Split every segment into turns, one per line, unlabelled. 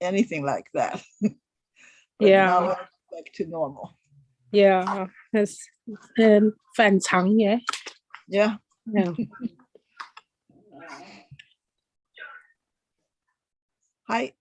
anything like that. But
Yeah.
now we're back to normal.
Yeah. That's 反常 yeah.
Yeah.
Yeah.
Hi.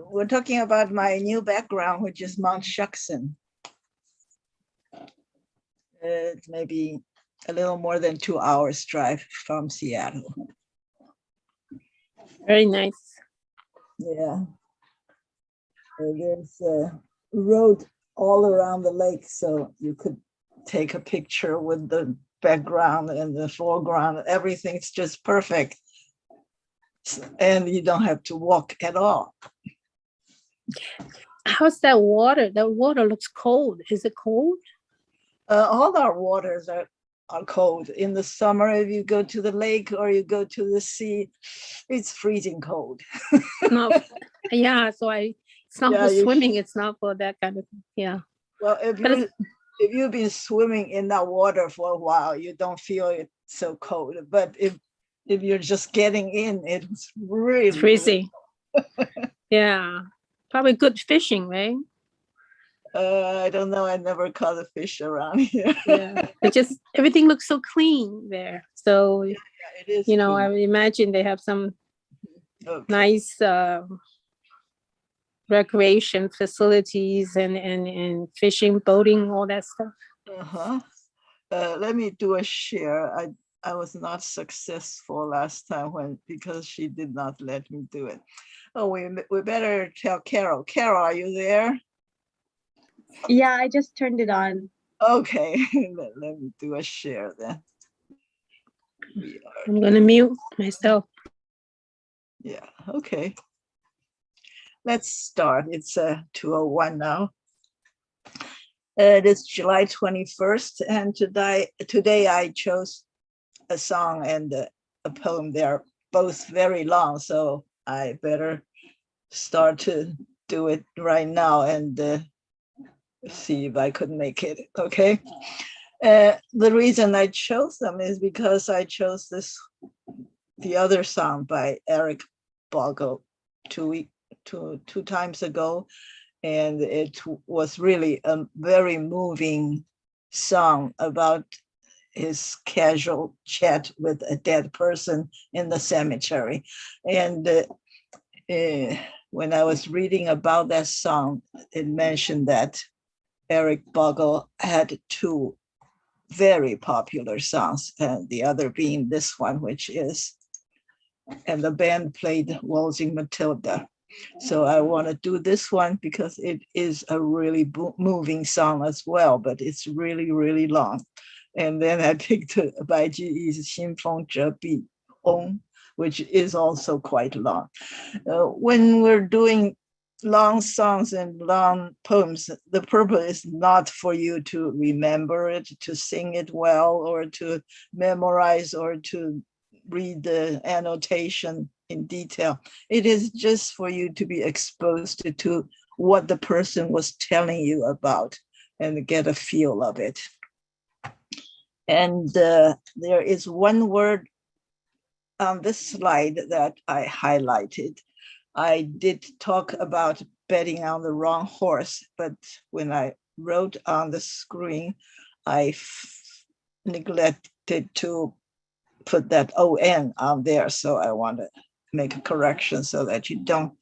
We're talking about my new background, which is Mount Shuksan. It's maybe a little more than 2 hours drive from Seattle.
Very nice.
Yeah. There's a road all around the lake, so you could take a picture with the background and the foreground. Everything's just perfect. And you don't have to walk at all.
How's that water? That water looks cold. Is it cold?
All our waters are cold. In the summer, if you go to the lake or you go to the sea, it's freezing cold.
No. Yeah, so it's not for swimming. It's not for that kind of, yeah.
Well, if you've been swimming in that water for a while, you don't feel it so cold. But if you're just getting in, it's really
freezing. Yeah, probably good fishing, right?
I don't know. I never caught a fish around here.
Yeah, it just everything looks so clean there. So
it is.
You know, clean. I would imagine they have some nice recreation facilities and fishing, boating, all that stuff.
Let me do a share. I was not successful last time because she did not let me do it. Oh, we better tell Carol. Carol, are you there?
Yeah, I just turned it on.
Okay, let me do a share then.
I'm gonna mute myself.
Yeah, okay. Let's start. It's 2:01 now. It is July 21st, and today I chose a song and a poem. They're both very long, so I better start to do it right now and see if I could make it, okay? The reason I chose them is because I chose the other song by Eric Bogle two times ago, and it was really a very moving song about his casual chat with a dead person in the cemetery. And when I was reading about that song, it mentioned that Eric Bogle had two very popular songs, and the other being this one, which is, and the band played Waltzing Matilda. So I want to do this one because it is a really moving song as well, but it's really, really long. And then I picked Bai Ji Yi's 新风折壁 On, which is also quite long. When we're doing long songs and long poems, the purpose is not for you to remember it, to sing it well, or to memorize, or to read the annotation in detail. It is just for you to be exposed to what the person was telling you about and get a feel of it. And there is one word on this slide that I highlighted. I did talk about betting on the wrong horse, but when I wrote on the screen, I neglected to put that ON on there. So I want to make a correction so that you don't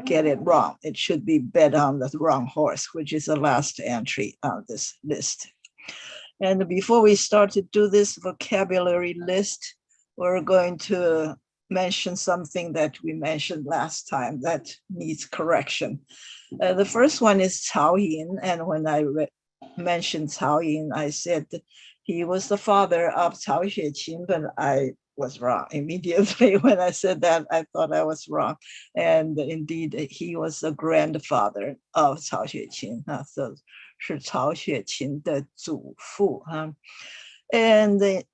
get it wrong. It should be bet on the wrong horse, which is the last entry on this list. And before we start to do this vocabulary list, we're going to mention something that we mentioned last time that needs correction. The first one is Cao Yin, and when I mentioned Cao Yin, I said he was the father of Cao Xueqin, but I was wrong immediately when I said that. I thought I was wrong, and indeed he was the grandfather of Cao Xueqin. So 是曹雪芹的祖父 and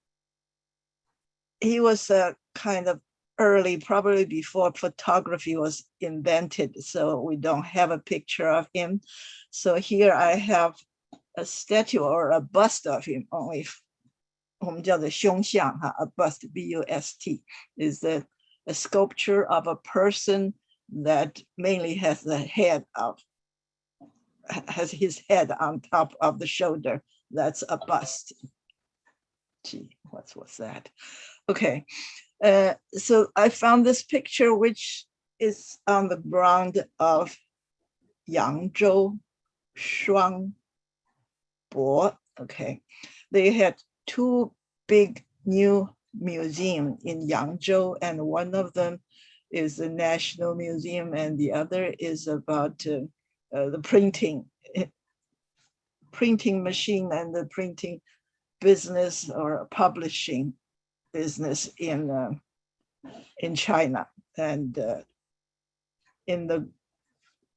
he was a kind of early, probably before photography was invented, so we don't have a picture of him. So here I have a statue or a bust of him, only 我们叫做胸像 a bust, B-U-S-T, is a sculpture of a person that mainly has his head on top of the shoulder. That's a bust. Gee, what was that? Okay, so I found this picture, which is on the ground of Yangzhou Shuangbo. Okay, they had two big new museums in Yangzhou, and one of them is the National Museum, and the other is about the printing machine and the printing business or publishing business in China. And in the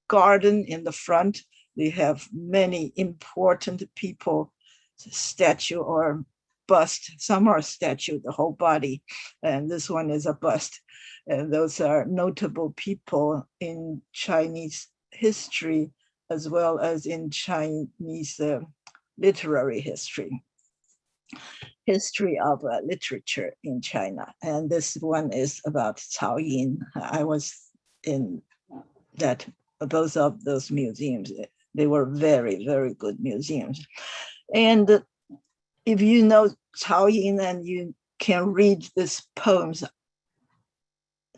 garden in the front, they have many important people, statue or bust. Some are statue, the whole body, and this one is a bust. And those are notable people in Chinese history, as well as in Chinese literary history of literature in China. And this one is about Cao Yin. I was in both of those museums. They were very, very good museums. And if you know Cao Yin and you can read these poems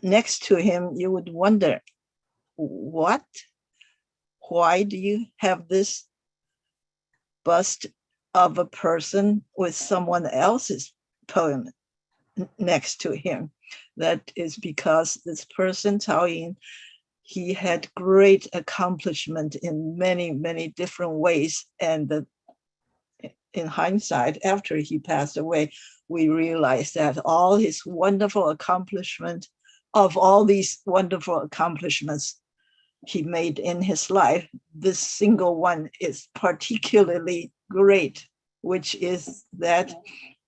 next to him, you would wonder, what? Why do you have this bust of a person with someone else's poem next to him? That is because this person, Cao Yin, he had great accomplishment in many, many different ways. And in hindsight, after he passed away, we realized that all his wonderful accomplishment, of all these wonderful accomplishments he made in his life, this single one is particularly great, which is that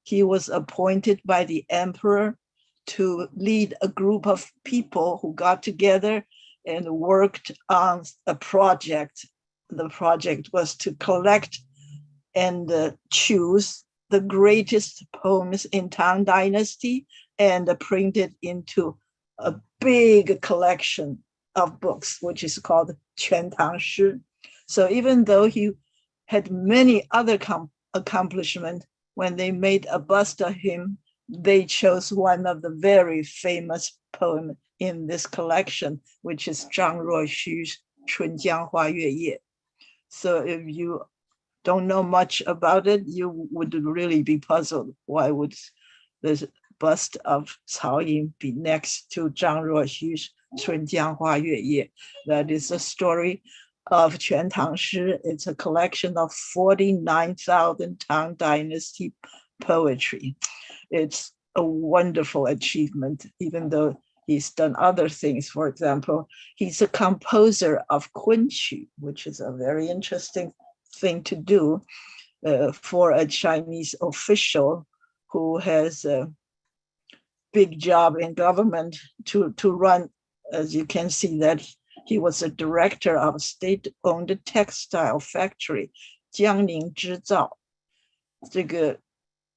he was appointed by the emperor to lead a group of people who got together and worked on a project. The project was to collect and choose the greatest poems in Tang Dynasty and print it into a big collection of books, which is called 全唐诗. So even though he had many other accomplishments, when they made a bust of him, they chose one of the very famous poems in this collection, which is Zhang Ruoxu's 春江花月夜. So if you don't know much about it, you would really be puzzled. Why would this bust of Cao Yin be next to Zhang Ruoxu's 春江花月夜? That is a story of 全唐诗. It's a collection of 49,000 Tang Dynasty poetry. It's a wonderful achievement, even though he's done other things. For example, he's a composer of kunqu, which is a very interesting thing to do for a Chinese official who has a big job in government to run. As you can see, that he was a director of a state-owned textile factory, Jiangning Zhizao.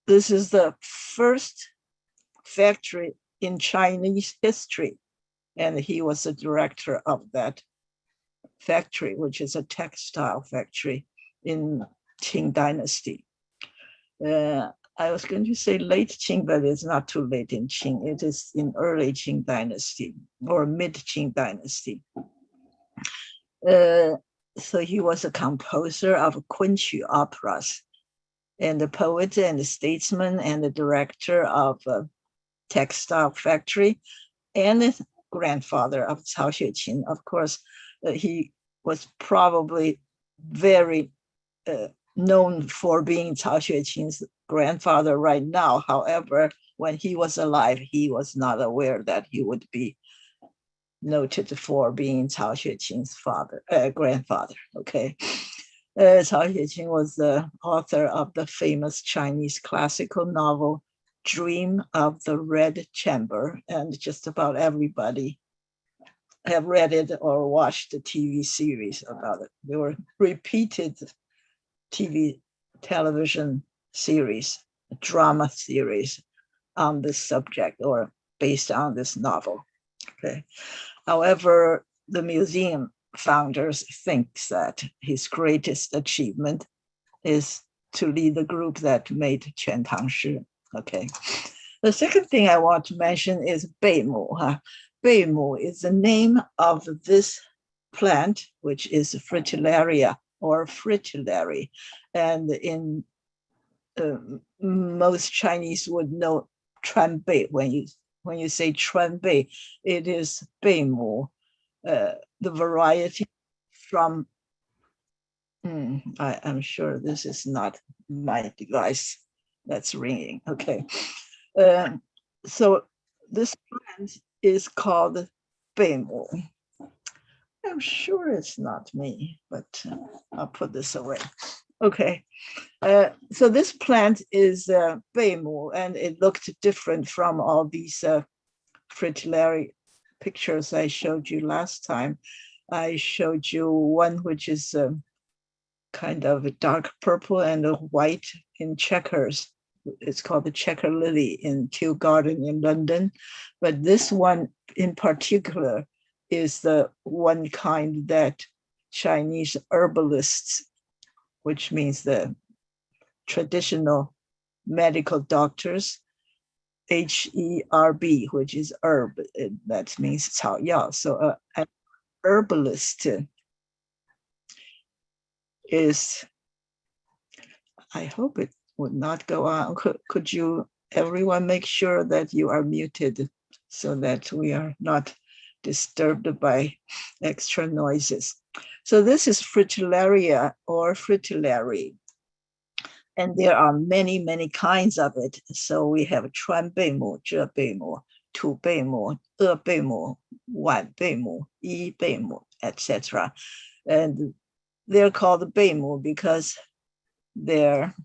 This is the first factory in Chinese history, and he was the director of that factory, which is a textile factory in Qing Dynasty. I was going to say late Qing, but it's not too late in Qing. It is in early Qing Dynasty or mid Qing Dynasty. So he was a composer of kunqu operas, and a poet and a statesman and the director of a textile factory, and the grandfather of Cao Xueqin. Of course, he was probably very known for being Cao Xueqin's grandfather right now. However, when he was alive, he was not aware that he would be noted for being Cao Xueqing's grandfather. Okay. Cao Xueqing was the author of the famous Chinese classical novel Dream of the Red Chamber, and just about everybody have read it or watched the TV series about it. There were repeated television series, drama series on this subject or based on this novel. Okay. However, the museum founders think that his greatest achievement is to lead the group that made Quan Tang Shi. Okay. The second thing I want to mention is Beimu. Beimu is the name of this plant, which is Fritillaria or fritillary. And in most Chinese would know Chuanbei. When you say Chuanbei, it is Beimu, the variety from. I'm sure this is not my device that's ringing. Okay, so this plant is called Beimu. I'm sure it's not me, but I'll put this away. Okay, so this plant is Beimu, and it looked different from all these fritillary pictures I showed you last time. I showed you one which is kind of a dark purple and a white in checkers. It's called the checker lily in Kew Garden in London. But this one in particular is the one kind that Chinese herbalists, which means the traditional medical doctors, HERB, which is herb, that means 草药. So an herbalist is, I hope it would not go on. Could you, everyone, make sure that you are muted so that we are not disturbed by extra noises. So this is Fritillaria or fritillary. And there are many, many kinds of it. So we have Chuan Beimu, Zhe Beimu, Tu Beimu, Beimu, Wan Beimu, Yi Beimu, etc. And they're called Beimu because their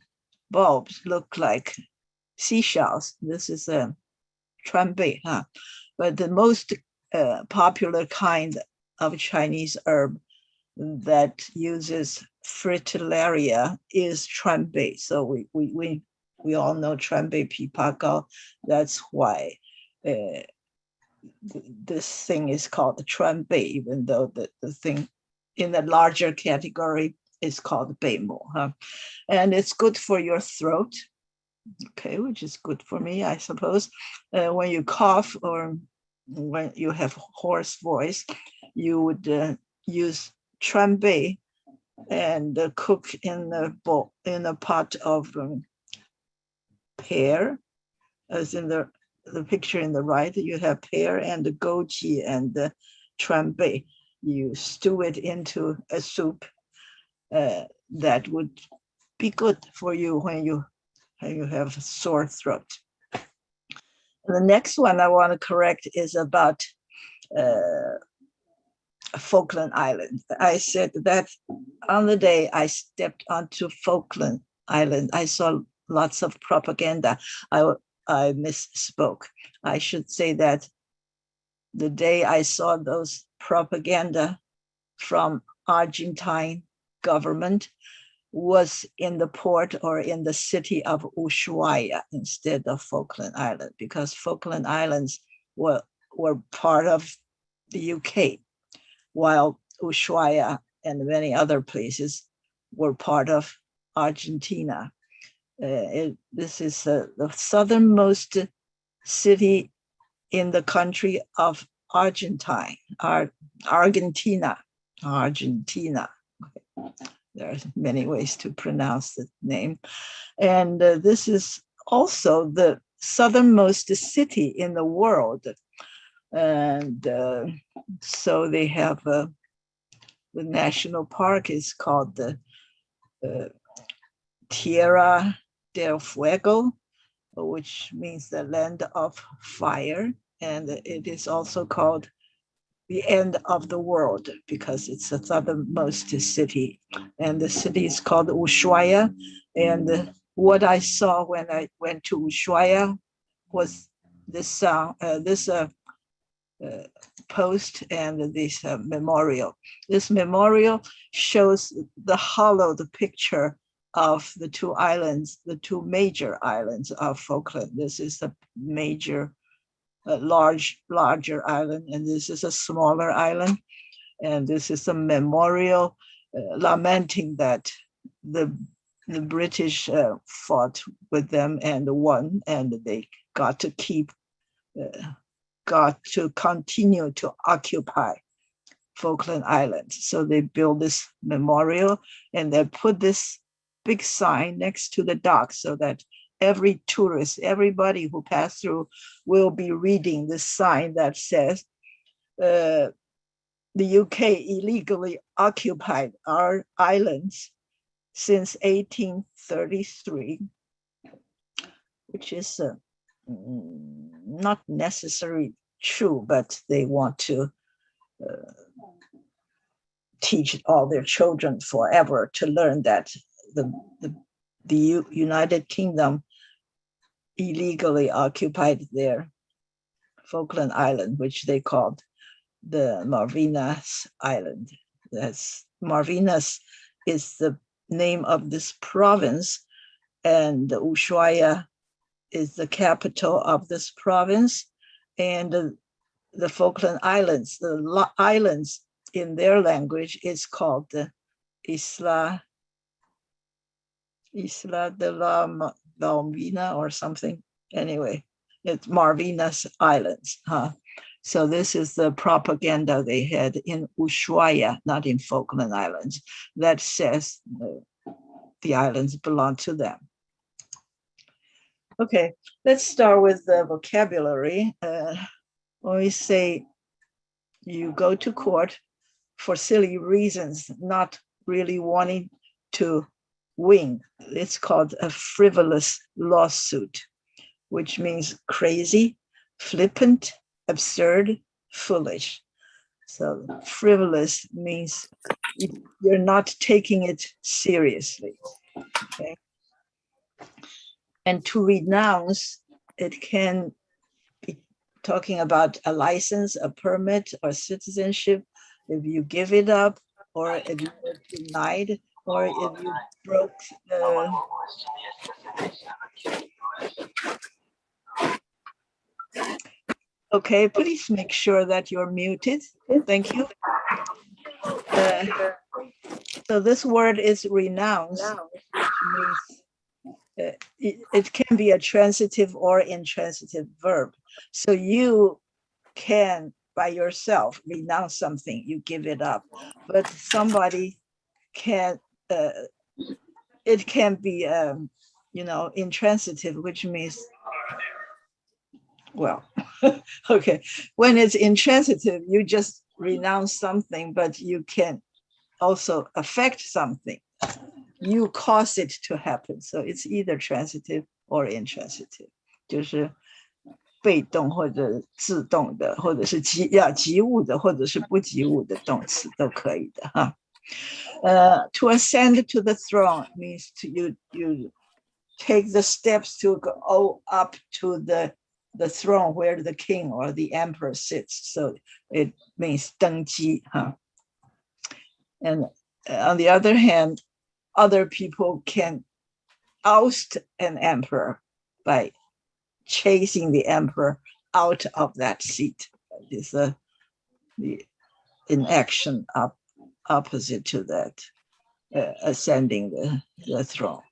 bulbs look like seashells. This is a Chuan Bei, But the most popular kind of Chinese herb that uses fritillaria is Chuan Bei. So we all know Chuan Bei Pi Pa Gao. That's why this thing is called the Chuan Bei, even though the thing in the larger category is called Beimu. And it's good for your throat, okay, which is good for me, I suppose. When you cough or when you have hoarse voice, you would use Chuan Bei and cook in a pot of pear, as in the picture in the right. You have pear and the goji and the Chuan Bei. You stew it into a soup that would be good for you when you have a sore throat. The next one I want to correct is about Falkland Island. I said that on the day I stepped onto Falkland Island, I saw lots of propaganda. I misspoke. I should say that the day I saw those propaganda from Argentine government was in the port or in the city of Ushuaia instead of Falkland Island, because Falkland Islands were part of the UK, while Ushuaia and many other places were part of Argentina. This is the southernmost city in the country of Argentina. There are many ways to pronounce the name. And this is also the southernmost city in the world. And so they have the national park is called the Tierra del Fuego, which means the land of fire. And it is also called the end of the world because it's the southernmost city. And the city is called Ushuaia. And what I saw when I went to Ushuaia was this post and this memorial. This memorial shows the hollowed picture of the two islands, the two major islands of Falkland. This is the major, larger island, and this is a smaller island. And this is a memorial lamenting that the British fought with them and won, and they got to continue to occupy Falkland Islands. So they built this memorial and they put this big sign next to the dock so that every tourist, everybody who passed through will be reading this sign that says, the UK illegally occupied our islands since 1833, which is not necessarily true, but they want to teach all their children forever to learn that the United Kingdom illegally occupied their Falkland Island, which they called the Malvinas Island. That's Malvinas is the name of this province, and Ushuaia is the capital of this province. And the Falkland Islands, the islands in their language is called the Isla de la Malvina or something. Anyway, it's Malvinas Islands. So this is the propaganda they had in Ushuaia, not in Falkland Islands, that says the islands belong to them. Okay, let's start with the vocabulary. When we say you go to court for silly reasons, not really wanting to win, it's called a frivolous lawsuit, which means crazy, flippant, absurd, foolish. So frivolous means you're not taking it seriously. Okay. And to renounce, it can be talking about a license, a permit, or citizenship. If you give it up, or if you were denied, or if you broke the Okay, please make sure that you're muted. Thank you. So this word is renounce, which means it can be a transitive or intransitive verb. So you can, by yourself, renounce something, you give it up. But somebody can, it can be, intransitive, which means, well, okay, when it's intransitive, you just renounce something, but you can also affect something. You cause it to happen. So it's either transitive or intransitive. 就是被动或者自动的，或者是及物的，或者是不及物的动词都可以的哈。To ascend to the throne means you take the steps to go up to the throne where the king or the emperor sits. So it means 登基哈。And on the other hand, other people can oust an emperor by chasing the emperor out of that seat. Is the inaction opposite to that, ascending the throne.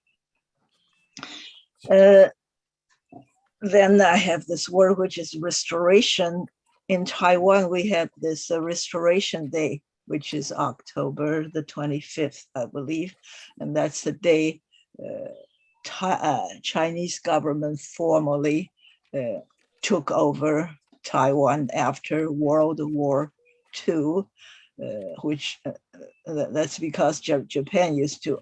Then I have this word which is restoration. In Taiwan, we had this Restoration Day, which is October the 25th, I believe. And that's the day Chinese government formally took over Taiwan after World War II, which that's because Japan used to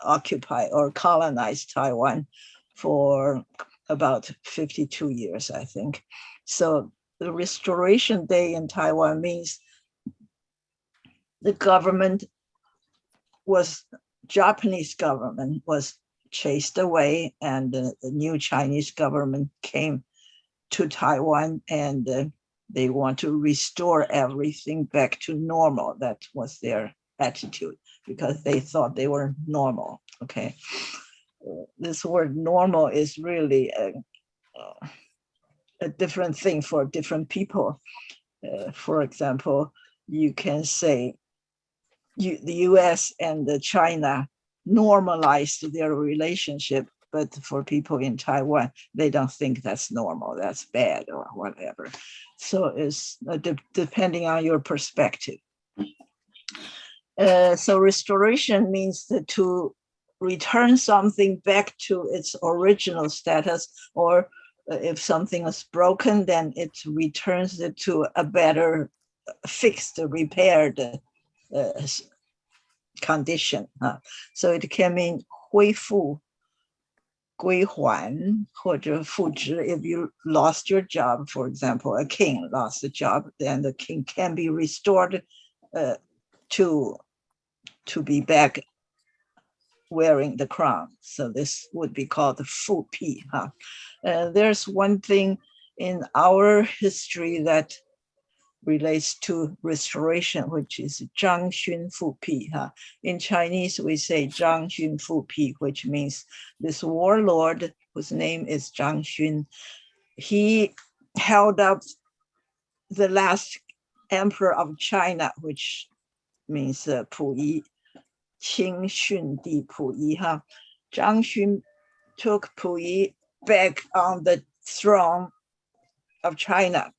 occupy or colonize Taiwan for about 52 years, I think. So the Restoration Day in Taiwan means the government was, Japanese government was chased away, and the new Chinese government came to Taiwan, and they want to restore everything back to normal. That was their attitude, because they thought they were normal. Okay. This word normal is really a different thing for different people. For example, you can say the US and China normalized their relationship, but for people in Taiwan, they don't think that's normal, that's bad or whatever. So it's depending on your perspective. So restoration means to return something back to its original status, or if something is broken, then it returns it to a better fixed, repaired condition. So it can mean 恢复, 归还, 或者复职. If you lost your job, for example, a king lost a job, then the king can be restored to be back wearing the crown. So this would be called the 复辟. There's one thing in our history that relates to restoration, which is 张勋复辟. In Chinese, we say 张勋复辟, which means this warlord, whose name is Zhang Xun, he held up the last emperor of China, which means Pu Yi, Qing Xun Di Pu Yi. Zhang Xun took Pu Yi back on the throne of China.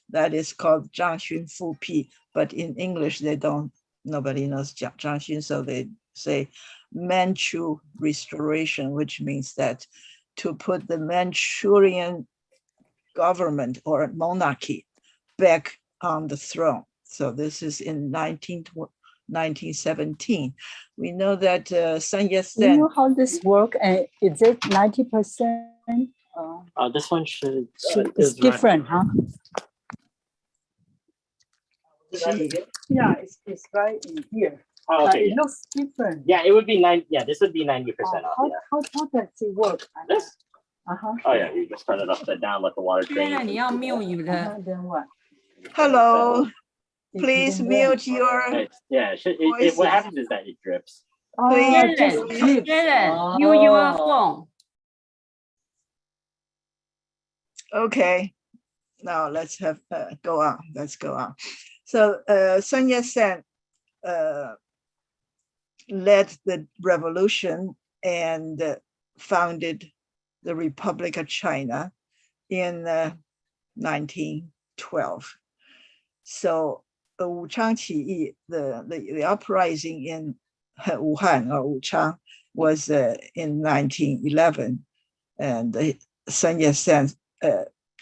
That is called 张勋复辟, but in English nobody knows 张勋, so they say Manchu restoration, which means that to put the Manchurian government or monarchy back on the throne. So this is in 1917. We know that Sun Yat-sen.
You know how this work? Is it 90%?
This one should.
It's different, huh? Yeah, it's right in here.
Oh, okay,
it looks different.
Yeah, it would be 9. Yeah, this would be 90% off.
How,
Yeah.
how does it work?
This?
Uh-huh.
Oh yeah, you just turn it upside down, let the water drain.
Then what?
Hello,
It
please
didn't
mute your.
Yeah, what happens is that it drips.
Oh,
Please.
just drips.
You your phone.
Okay, now let's have go on. Let's go on. So Sun Yat-sen led the revolution and founded the Republic of China in 1912. So the Wuchang Qi, the uprising in Wuhan or Wuchang was in 1911, and Sun Yat-sen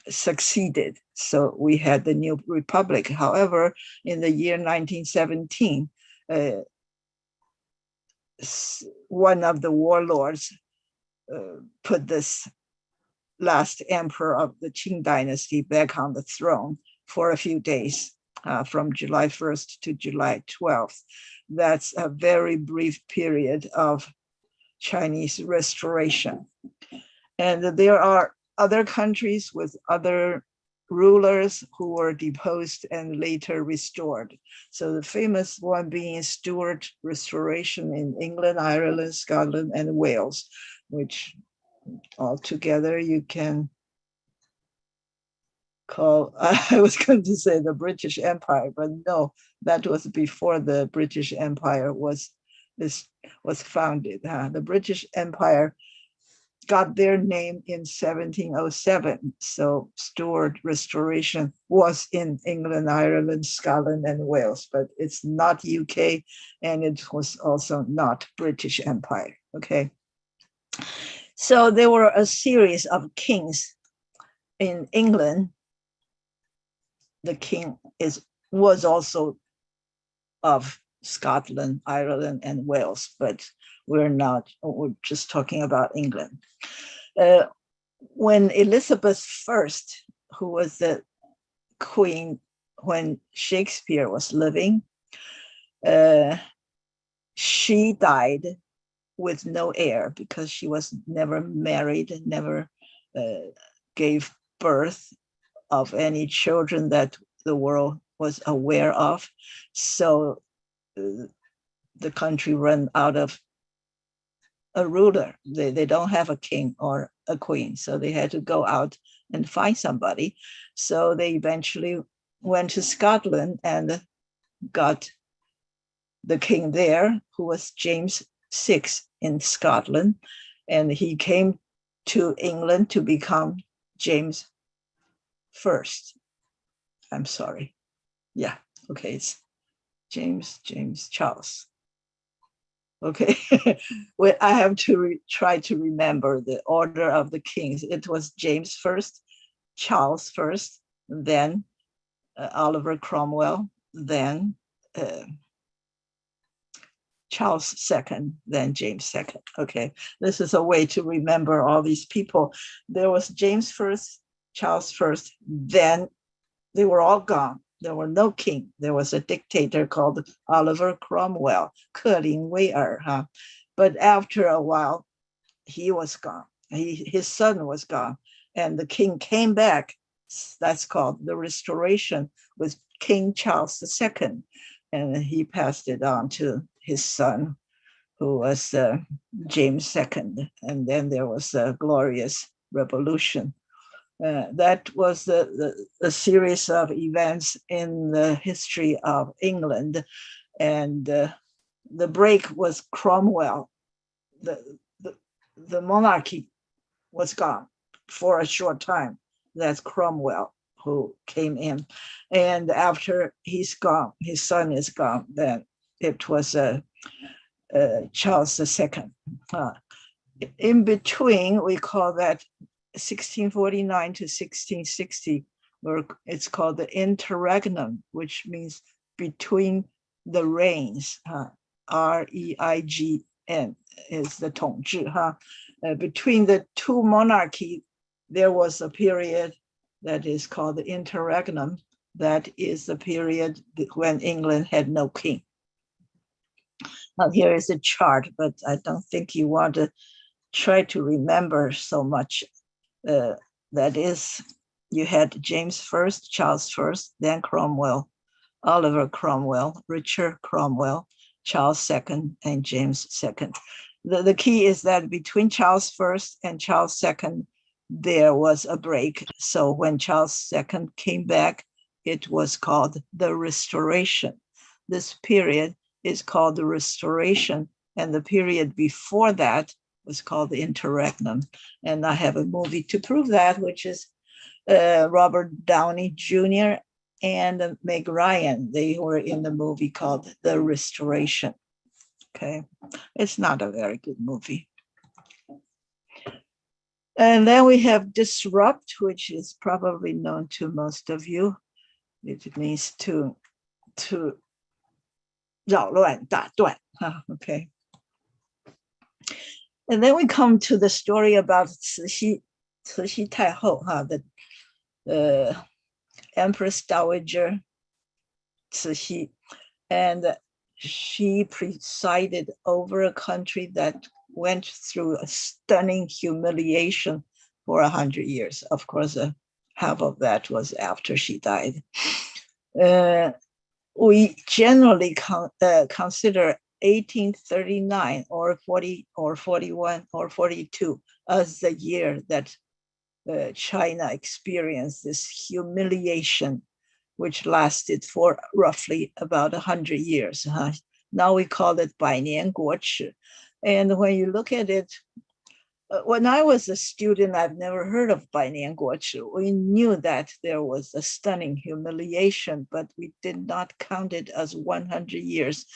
succeeded. So we had the new republic. However, in the year 1917, one of the warlords put this last emperor of the Qing dynasty back on the throne for a few days, from July 1st to July 12th. That's a very brief period of Chinese restoration. And there are other countries with other rulers who were deposed and later restored. So the famous one being Stuart Restoration in England, Ireland, Scotland, and Wales, which altogether you can call, I was going to say the British Empire, but no, that was before the British Empire was founded. The British Empire got their name in 1707. So Stuart Restoration was in England, Ireland, Scotland, and Wales, but it's not UK, and it was also not British Empire, okay? So there were a series of kings in England. The king was also of Scotland, Ireland, and Wales, but we're just talking about England. When Elizabeth I, who was the queen when Shakespeare was living, she died with no heir because she was never married and never gave birth of any children that the world was aware of. So the country ran out of a ruler. They don't have a king or a queen, so they had to go out and find somebody. So they eventually went to Scotland and got the king there, who was James VI in Scotland, and he came to England to become James I. I'm sorry. Yeah, okay, it's James Charles. Okay, well, I have to try to remember the order of the kings. It was James first, Charles first, then Oliver Cromwell, then Charles II, then James II. Okay, this is a way to remember all these people. There was James first, Charles first, then they were all gone. There were no king. There was a dictator called Oliver Cromwell, 克林威尔, huh? But after a while, he was gone. His son was gone, and the king came back. That's called the Restoration with King Charles II, and he passed it on to his son, who was James II, and then there was a glorious revolution. That was a series of events in the history of England, and the break was Cromwell. The monarchy was gone for a short time. That's Cromwell who came in, and after he's gone, his son is gone, then it was Charles II. In between, we call that 1649 to 1660, or it's called the interregnum, which means between the reigns. REIGN is the 统治. Between the two monarchies, there was a period that is called the interregnum. That is the period when England had no king. Here is a chart, but I don't think you want to try to remember so much. That is, you had James I, Charles I, then Cromwell, Oliver Cromwell, Richard Cromwell, Charles II, and James II. The key is that between Charles I and Charles II, there was a break. So when Charles II came back, it was called the Restoration. This period is called the Restoration, and the period before that was called the interregnum. And I have a movie to prove that, which is Robert Downey Jr. and Meg Ryan. They were in the movie called The Restoration. Okay, it's not a very good movie. And then we have disrupt, which is probably known to most of you. It means to 扰乱打断. Okay. And then we come to the story about 慈禧太后, the Empress Dowager 慈禧, and she presided over a country that went through a stunning humiliation for 100 years. Of course, half of that was after she died. We generally consider 1839 or 40 or 41 or 42 as the year that China experienced this humiliation, which lasted for roughly about 100 years. Now we call it 百年国耻. And when you look at it, when I was a student, I've never heard of 百年国耻. We knew that there was a stunning humiliation, but we did not count it as 100 years.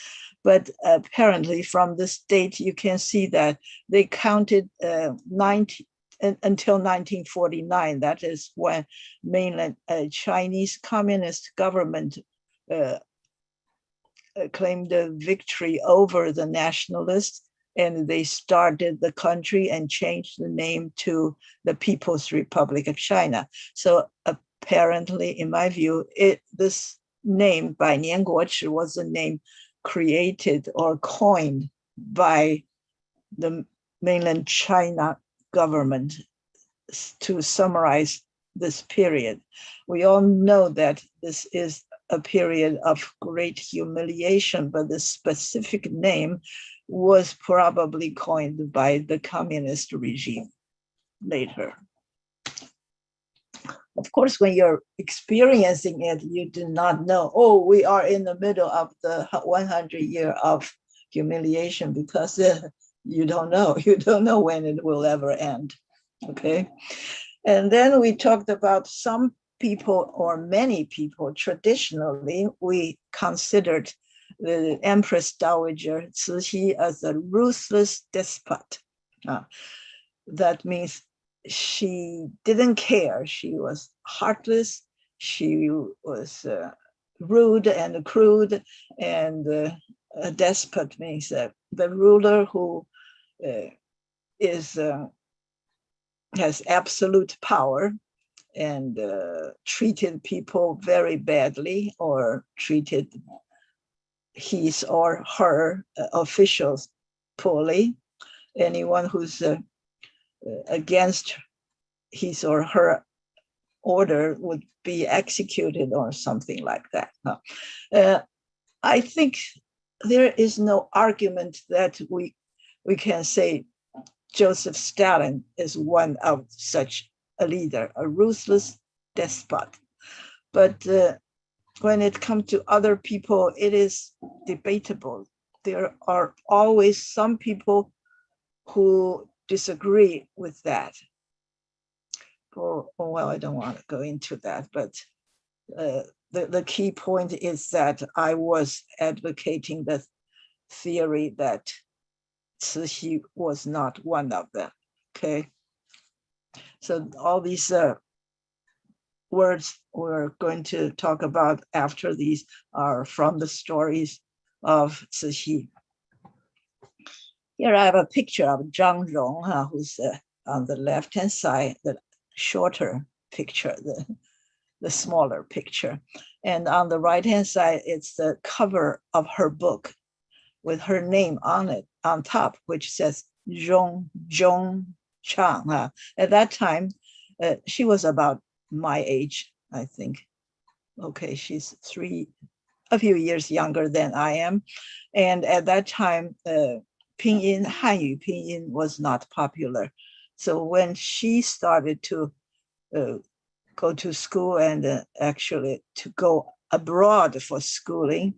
But apparently from this date, you can see that they counted until 1949. That is when mainland Chinese Communist government claimed a victory over the nationalists, and they started the country and changed the name to the People's Republic of China. So apparently, in my view, this name by Nian Guochi was a name created or coined by the mainland China government to summarize this period. We all know that this is a period of great humiliation, but the specific name was probably coined by the communist regime later. Of course, when you're experiencing it, you do not know, oh, we are in the middle of the 100 year of humiliation, because you don't know. You don't know when it will ever end, okay? And then we talked about some people, or many people, traditionally, we considered the Empress Dowager Cixi as a ruthless despot. That means she didn't care. She was heartless. She was rude and crude. And a despot means the ruler who has absolute power and treated people very badly, or treated his or her officials poorly. Anyone who's against his or her order would be executed or something like that. I think there is no argument that we can say Joseph Stalin is one of such a leader, a ruthless despot. But when it comes to other people, it is debatable. There are always some people who disagree with that. Well, I don't want to go into that, but the key point is that I was advocating the theory that Cixi was not one of them, okay? So all these words we're going to talk about after these are from the stories of Cixi. Here I have a picture of Zhang Rong, who's on the left-hand side, the shorter picture, the smaller picture. And on the right-hand side, it's the cover of her book with her name on it, on top, which says Zhong Chang. At that time, she was about my age, I think. Okay, she's a few years younger than I am. And at that time, Pinyin, Hanyu Pinyin was not popular. So when she started to go to school and actually to go abroad for schooling,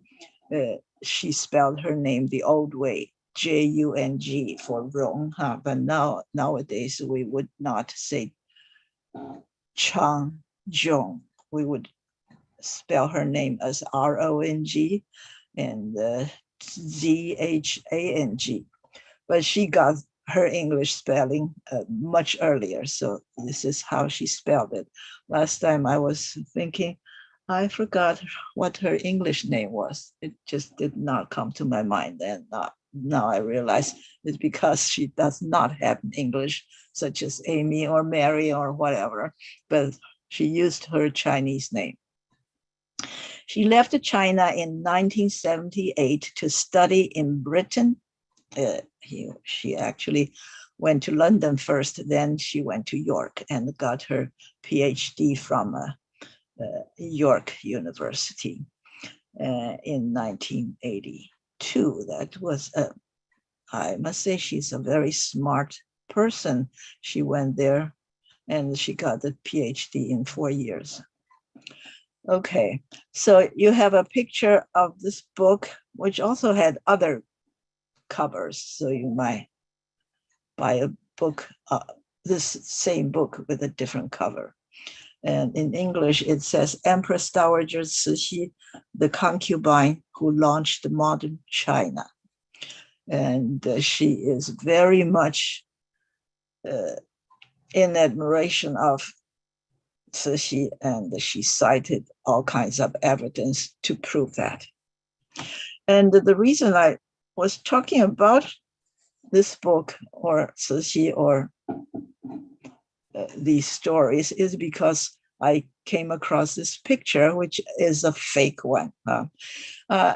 she spelled her name the old way, Jung for Rong. But nowadays we would not say Chang Zhong. We would spell her name as Rong and Zhang. But she got her English spelling much earlier. So this is how she spelled it. Last time I was thinking, I forgot what her English name was. It just did not come to my mind. And now I realize it's because she does not have English, such as Amy or Mary or whatever, but she used her Chinese name. She left China in 1978 to study in Britain. She actually went to London first, then she went to York and got her PhD from York University in 1982. That was, I must say, she's a very smart person. She went there and she got the PhD in 4 years. Okay, so you have a picture of this book, which also had other covers. So you might buy a book, this same book with a different cover. And in English, it says Empress Dowager Cixi, the concubine who launched modern China. And she is very much in admiration of Cixi, and she cited all kinds of evidence to prove that. And the reason I was talking about this book or 慈禧 or these stories is because I came across this picture, which is a fake one.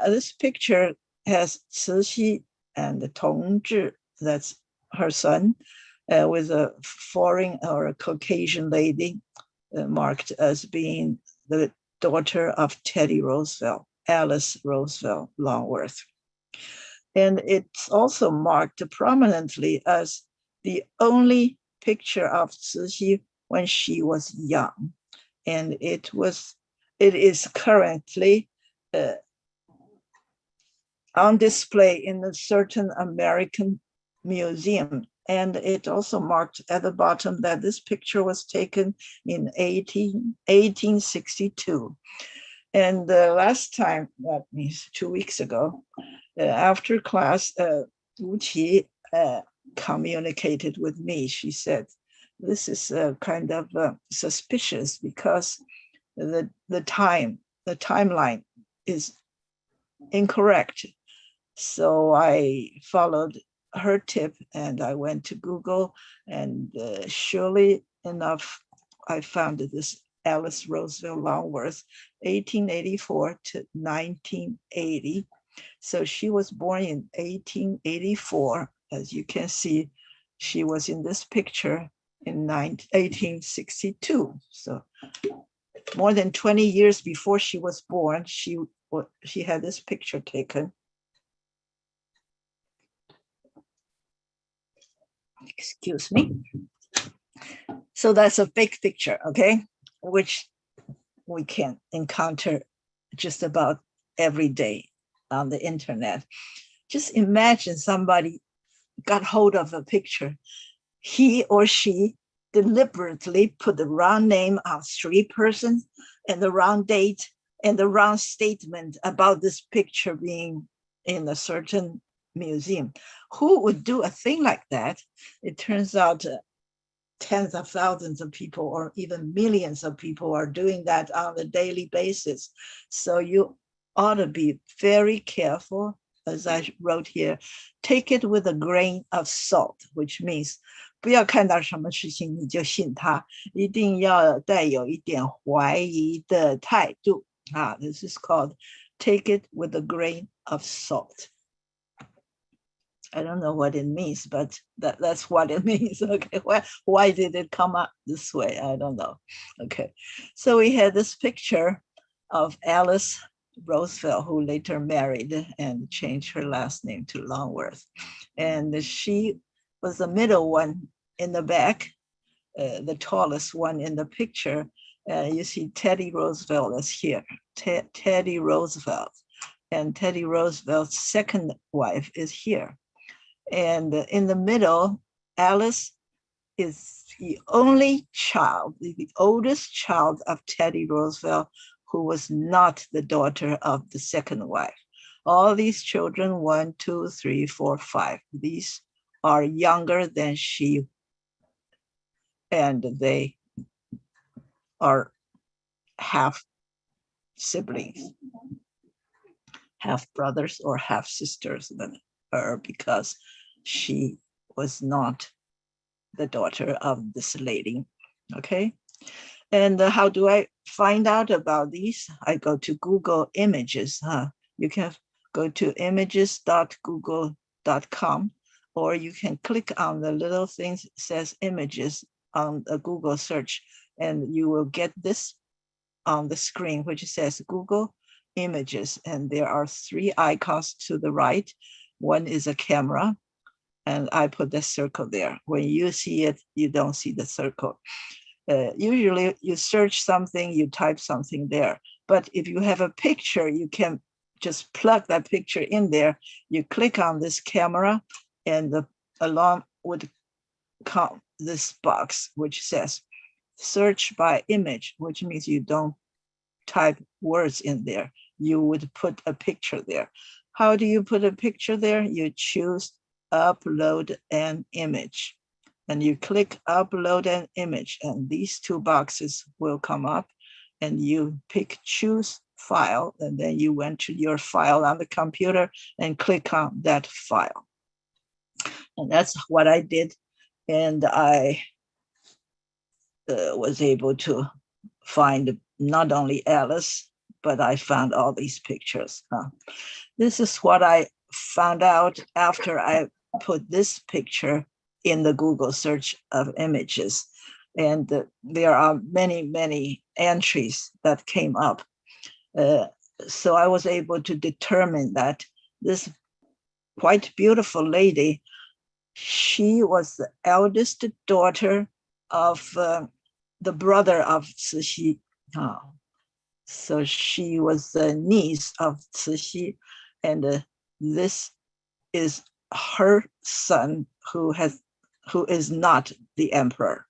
This picture has 慈禧 and 同治, that's her son, with a foreign or a Caucasian lady marked as being the daughter of Teddy Roosevelt, Alice Roosevelt Longworth. And it's also marked prominently as the only picture of Cixi when she was young. And it is currently on display in a certain American museum. And it also marked at the bottom that this picture was taken in 1862. And the last time, that means 2 weeks ago, after class, Wu Qi communicated with me. She said, this is kind of suspicious because the timeline is incorrect. So I followed her tip and I went to Google, and surely enough, I found this Alice Roosevelt Longworth, 1884 to 1980. So she was born in 1884. As you can see, she was in this picture in 1862. So more than 20 years before she was born, she had this picture taken. Excuse me. So that's a fake picture, okay? Which we can encounter just about every day on the internet. Just imagine somebody got hold of a picture. He or she deliberately put the wrong name on 3 persons and the wrong date and the wrong statement about this picture being in a certain museum. Who would do a thing like that? It turns out tens of thousands of people or even millions of people are doing that on a daily basis. So you ought to be very careful. As I wrote here, take it with a grain of salt, which means 不要看到什么事情你就信它，一定要带有一点怀疑的态度。This is called take it with a grain of salt. I don't know what it means, but that's what it means. Okay, why did it come up this way? I don't know. Okay, so we had this picture of Alice Roosevelt, who later married and changed her last name to Longworth. And she was the middle one in the back, the tallest one in the picture. You see Teddy Roosevelt is here, Teddy Roosevelt. And Teddy Roosevelt's second wife is here. And in the middle, Alice is the only child, the oldest child of Teddy Roosevelt, who was not the daughter of the second wife. All these children, 1, 2, 3, 4, 5, these are younger than she, and they are half siblings, half brothers or half sisters than her, because she was not the daughter of this lady. Okay. And how do I find out about these? I go to Google Images. You can go to images.google.com, or you can click on the little thing that says images on the Google search, and you will get this on the screen, which says Google Images. And there are 3 icons to the right. One is a camera, and I put the circle there. When you see it, you don't see the circle. Usually you search something, you type something there. But if you have a picture, you can just plug that picture in there. You click on this camera, and the alarm would come this box, which says search by image, which means you don't type words in there. You would put a picture there. How do you put a picture there? You choose upload an image, and you click upload an image, and these 2 boxes will come up, and you pick choose file, and then you went to your file on the computer and click on that file. And that's what I did. And I was able to find not only Alice, but I found all these pictures. This is what I found out after I put this picture in the Google search of images. And there are many, many entries that came up. So I was able to determine that this quite beautiful lady, she was the eldest daughter of the brother of Cixi. So she was the niece of Cixi, and this is her son who is not the emperor.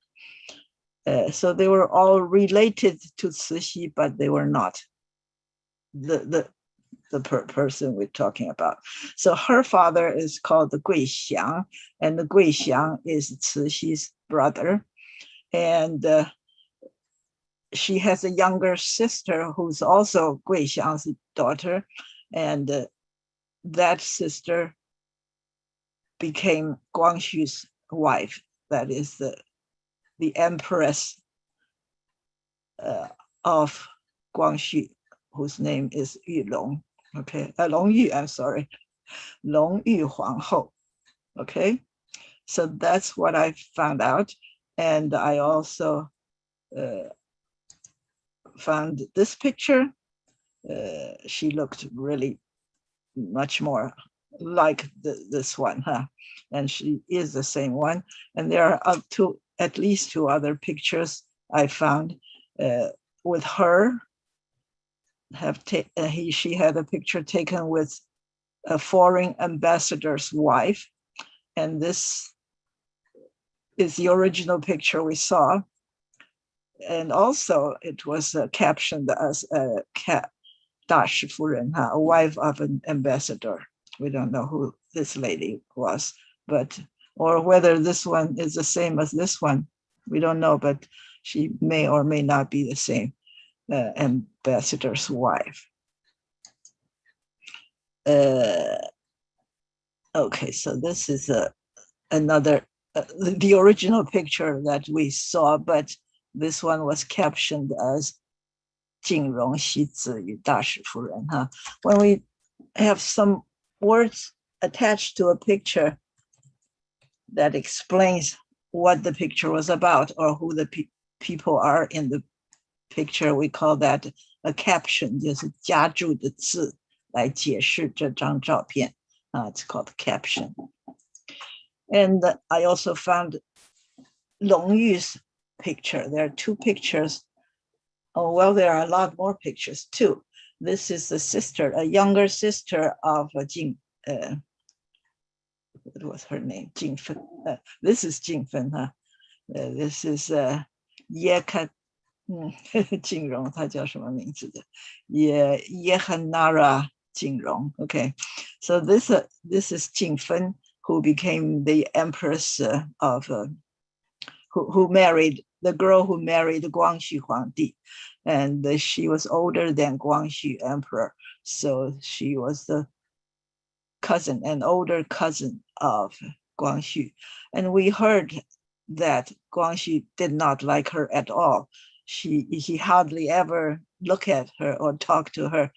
So they were all related to Cixi, but they were not the person we're talking about. So her father is called the Gui Xiang, and the Gui Xiang is Cixi's brother. And she has a younger sister who's also Gui Xiang's daughter. And that sister became Guangxu's wife. That is the empress of Guangxu, whose name is Yulong. Okay, Longyu, I'm sorry, Longyu Huanghou. Okay, so that's what I found out. And I also found this picture. She looked really much more like this one, and she is the same one. And there are at least two other pictures I found with her. She had a picture taken with a foreign ambassador's wife, and this is the original picture we saw. And also it was captioned as a wife of an ambassador. We don't know who this lady was, or whether this one is the same as this one. We don't know, but she may or may not be the same ambassador's wife. Okay, so this is another, the original picture that we saw, but this one was captioned as 静容惜子与大使夫人. When we have some words attached to a picture that explains what the picture was about or who the people are in the picture, we call that a caption, 就是加注的字来解释这张照片. It's called caption. And I also found Long Yu's picture. There are two pictures. Oh, well, there are a lot more pictures too. This is a sister, a younger sister of Jing. What was her name? Jing Fen. This is Jing Fen. This is Ye Ka. 金荣，她叫什么名字的？Yehanara Jingrong. Okay, so this is Jing Fen, who became the empress of who married the girl who married Guangxu Huangdi, and she was older than Guangxu emperor, so she was the an older cousin of Guangxu. And we heard that Guangxu did not like her at all. He hardly ever look at her or talk to her.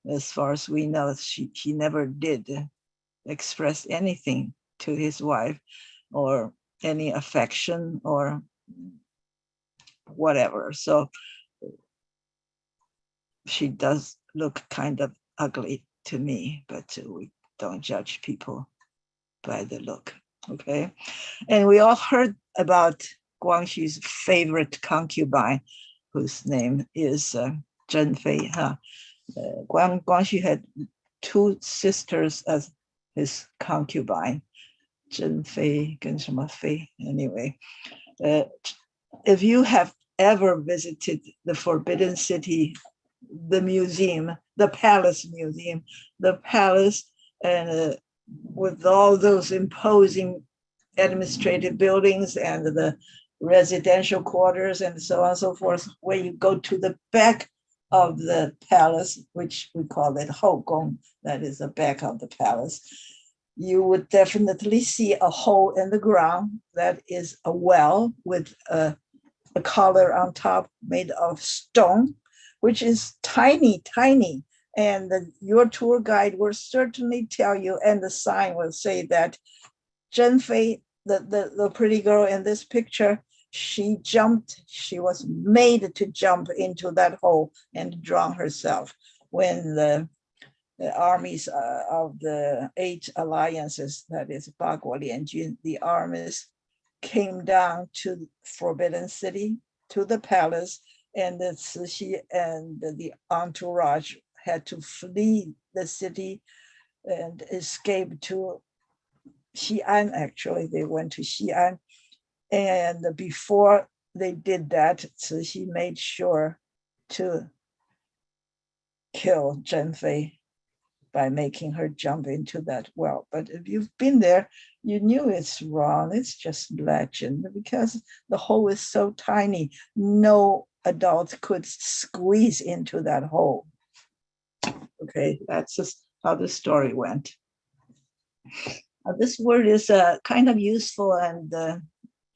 As far as we know, he never did express anything to his wife or any affection or whatever. So she does look kind of ugly to me, but we don't judge people by the look. Okay. And we all heard about Guangxu's favorite concubine, whose name is Zhen Fei. Guangxu had two sisters as his concubine, Zhen Fei and什么Fei. Anyway, if you have ever visited the Forbidden City, the museum, the palace museum, the palace, and with all those imposing administrative buildings and the residential quarters and so on and so forth, where you go to the back of the palace, which we call it Hougong, that is the back of the palace, you would definitely see a hole in the ground that is a well with a collar on top made of stone, which is tiny, tiny. And your tour guide will certainly tell you, and the sign will say that Zhen Fei, the pretty girl in this picture, she was made to jump into that hole and drown herself when the armies of the 8 alliances, that is Bagua Lianjun, the armies came down to Forbidden City, to the palace, and the Cixi and the entourage had to flee the city and escape to Xi'an. Actually, they went to Xi'an. And before they did that, Cixi made sure to kill Zhen Fei by making her jump into that well. But if you've been there, you knew it's wrong. It's just legend because the hole is so tiny. No adult could squeeze into that hole. Okay, that's just how the story went. This word is kind of useful, and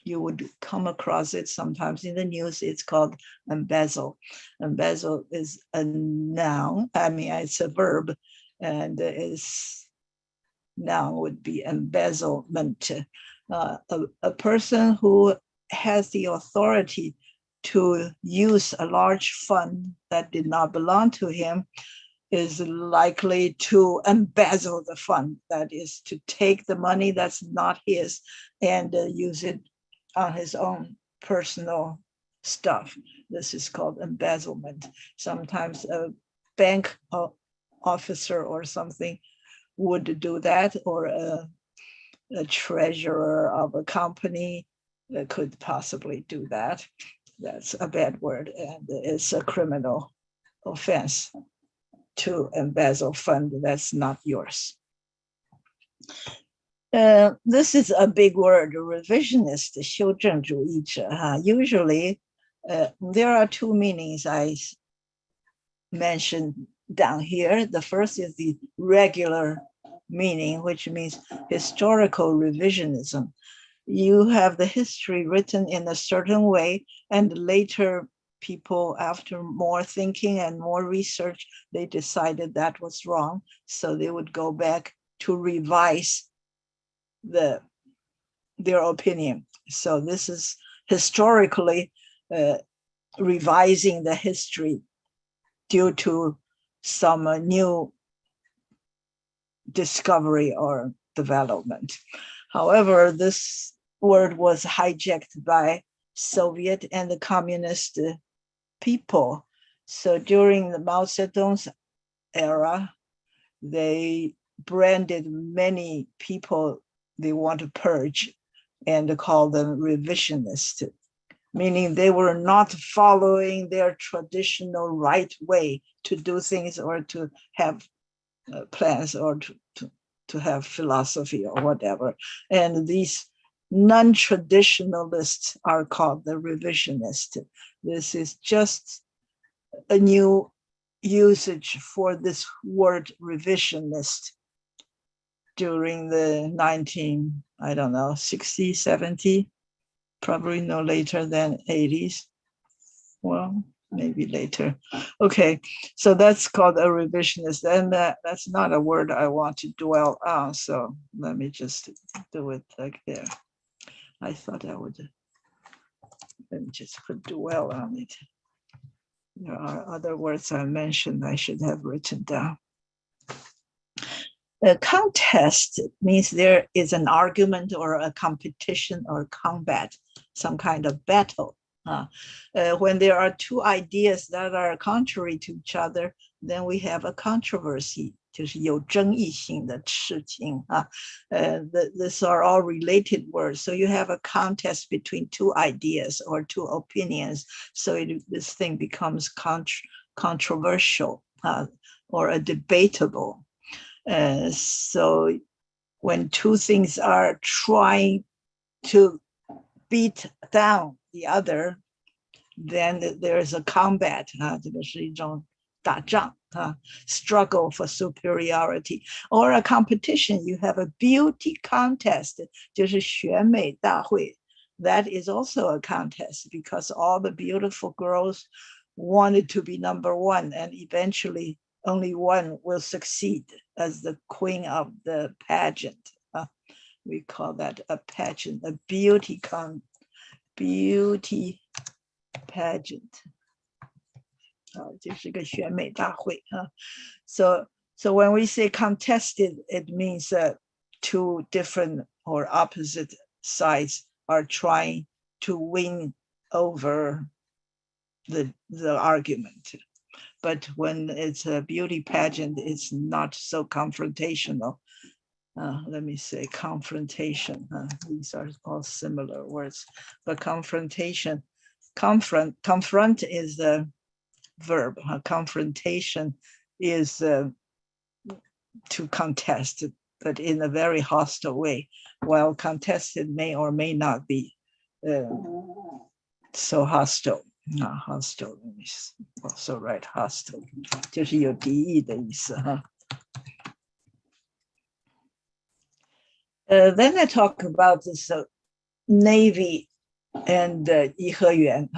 you would come across it sometimes in the news. It's called embezzle. Embezzle is a noun. I mean, it's a verb, and its noun would be embezzlement. A person who has the authority to use a large fund that did not belong to him is likely to embezzle the fund. That is to take the money that's not his and use it on his own personal stuff. This is called embezzlement. Sometimes a bank officer or something would do that, or a treasurer of a company could possibly do that. That's a bad word, and it's a criminal offense to embezzle fund that's not yours. This is a big word, revisionist, 修正主义者. Usually, there are 2 meanings I mentioned down here. The first is the regular meaning, which means historical revisionism. You have the history written in a certain way, and later people, after more thinking and more research, they decided that was wrong. So they would go back to revise their opinion. So this is historically revising the history due to some new discovery or development. However, this word was hijacked by Soviet and the communist people. So during the Mao Zedong's era, they branded many people they want to purge and call them revisionist, meaning they were not following their traditional right way to do things or to have plans or to have philosophy or whatever. And these non-traditionalists are called the revisionist. This is just a new usage for this word revisionist during the 60s, 70s, probably no later than 80s. Well, maybe later. Okay, so that's called a revisionist, and that's not a word I want to dwell on, so let me just do it like there. I thought I would, let me just put dwell on it. There are other words I mentioned I should have written down. A contest means there is an argument or a competition or combat, some kind of battle. When there are 2 ideas that are contrary to each other, then we have a controversy, 就是有争议性的事情. These are all related words. So you have a contest between 2 ideas or 2 opinions. So this thing becomes controversial or a debatable. So when 2 things are trying to beat down the other, then there is a combat. 这个是一种打仗, struggle for superiority. Or a competition, you have a beauty contest, 就是选美大会. That is also a contest because all the beautiful girls wanted to be number one, and eventually only one will succeed as the queen of the pageant. We call that a pageant, a beauty pageant. 就是个选美大会. So when we say contested, it means two different or opposite sides are trying to win over the argument. But when it's a beauty pageant, it's not so confrontational. Let me say confrontation. These are all similar words, but confrontation, confront is the verb. Confrontation is to contest, but in a very hostile way, while contested may or may not be so hostile. Not hostile, also right, hostile, 就是有敌意的意思. Then I talk about this Navy and 颐和园.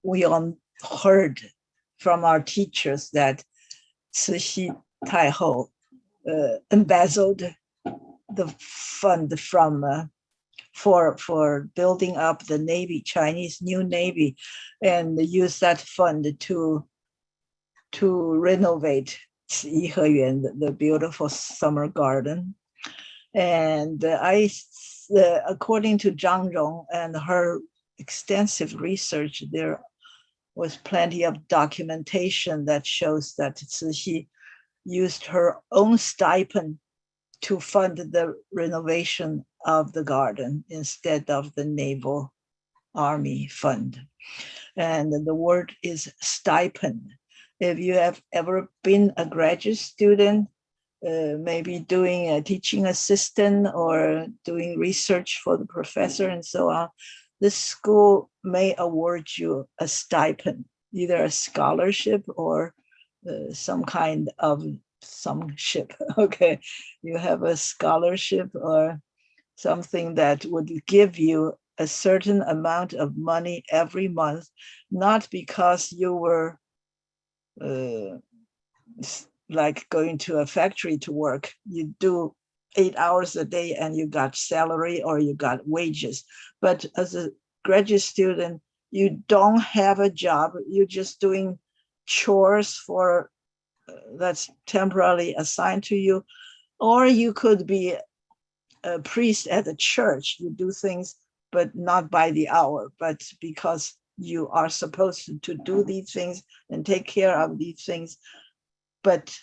We all heard from our teachers that 慈禧太后embezzled the fund from for building up the Navy, Chinese new Navy, and use that fund to renovate 颐和园, the beautiful summer garden. And according to Zhang Rong and her extensive research, there was plenty of documentation that shows that Cixi used her own stipend to fund the renovation of the garden instead of the Naval Army fund. And the word is stipend. If you have ever been a graduate student, maybe doing a teaching assistant or doing research for the professor and so on, the school may award you a stipend, either a scholarship or some kind of some ship. Okay, you have a scholarship or something that would give you a certain amount of money every month, not because you were like going to a factory to work. You do 8 hours a day and you got salary or you got wages. But as a graduate student, you don't have a job. You're just doing chores for that's temporarily assigned to you. Or you could be a priest at a church. You do things, but not by the hour, but because you are supposed to do these things and take care of these things. But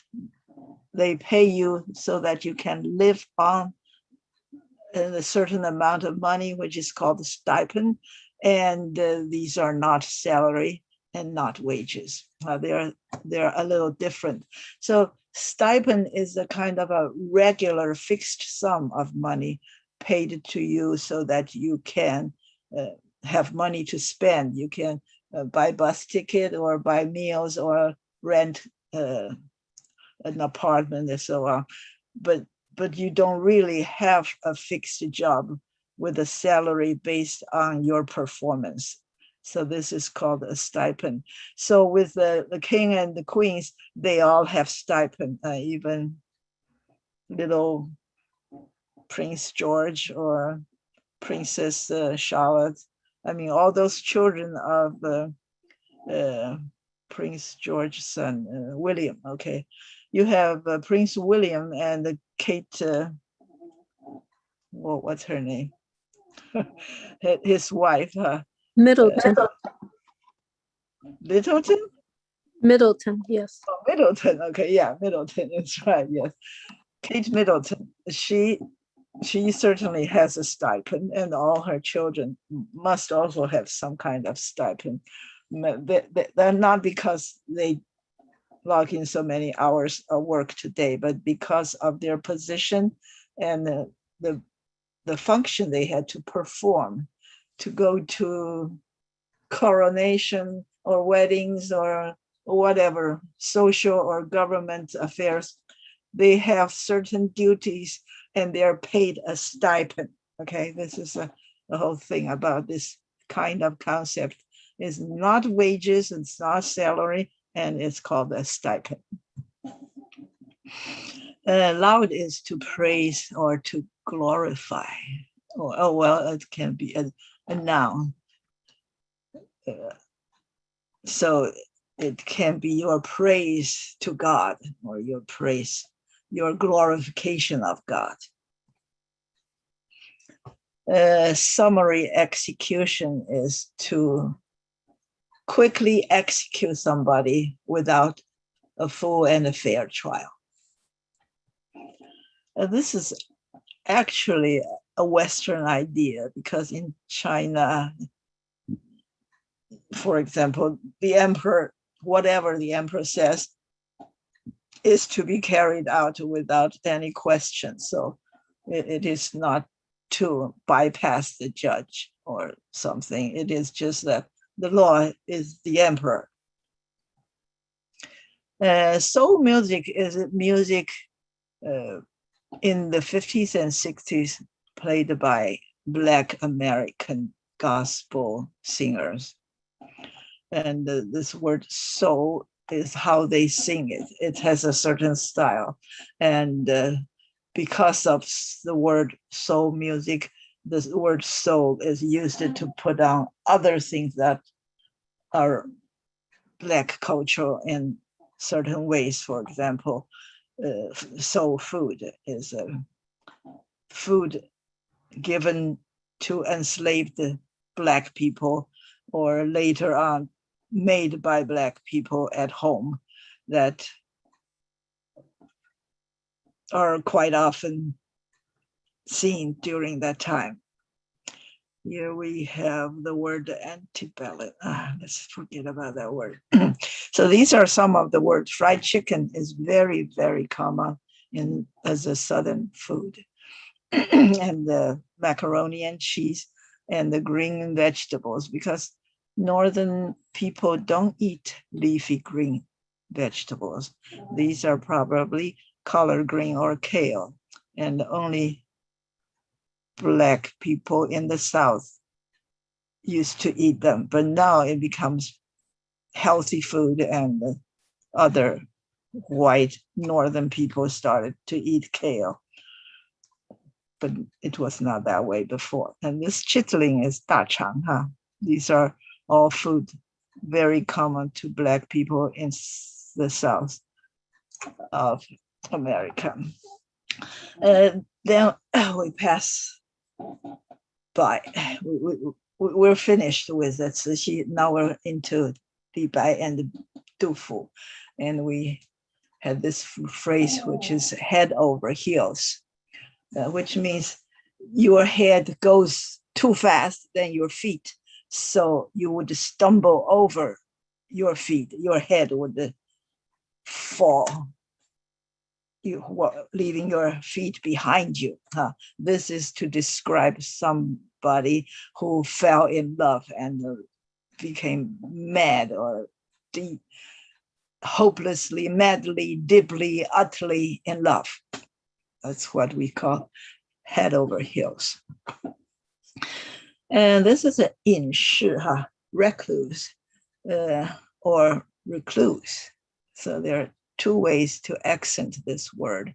they pay you so that you can live on a certain amount of money, which is called the stipend. And these are not salary and not wages. They're a little different. So stipend is a kind of a regular fixed sum of money paid to you so that you can have money to spend. You can buy bus ticket or buy meals or rent an apartment and so on, but you don't really have a fixed job with a salary based on your performance. So this is called a stipend. So with the king and the queens, they all have stipend, even little Prince George or Princess Charlotte. I mean, all those children of Prince George's son, William, okay. You have Prince William and Kate, what's her name? His wife.
Middleton.
Littleton?
Middleton, yes.
Oh, Middleton, okay, yeah, Middleton, that's right, yes. Kate Middleton, she certainly has a stipend, and all her children must also have some kind of stipend. They're not because they log in so many hours of work today, but because of their position and the function they had to perform, to go to coronation or weddings or whatever social or government affairs, they have certain duties and they're paid a stipend. Okay, this is the whole thing about this kind of concept. It's not wages, it's not salary, and it's called a stipend. Loud is to praise or to glorify. Oh well, it can be a noun. So it can be your praise to God or your praise, your glorification of God. Summary execution is to quickly execute somebody without a full and a fair trial. This is actually a Western idea because in China, for example, the emperor, whatever the emperor says, is to be carried out without any question. So it is not to bypass the judge or something. It is just that the law is the emperor. Soul music is music in the 50s and 60s played by Black American gospel singers. And this word soul is how they sing it. It has a certain style. And because of the word soul music, the word soul is used to put down other things that are Black culture in certain ways. For example, soul food is food given to enslaved Black people or later on made by Black people at home that are quite often seen during that time. Here we have the word antebellum. Let's forget about that word. So these are some of the words. Fried chicken is very, very common as a Southern food. And the macaroni and cheese and the green vegetables, because Northern people don't eat leafy green vegetables. These are probably collard green or kale, and only Black people in the South used to eat them, but now it becomes healthy food and other white Northern people started to eat kale. But it was not that way before. And this chitling is dachang. These are all food very common to Black people in the South of America. Then we pass by. We're finished with it. Now we're into Li Bai and Du Fu. And we had this phrase, which is head over heels. Which means your head goes too fast than your feet. So you would stumble over your feet. Your head would fall, leaving your feet behind you. This is to describe somebody who fell in love and became mad or hopelessly, madly, deeply, utterly in love. That's what we call head over heels. And this is an 隐士, recluse or recluse. So there are two ways to accent this word,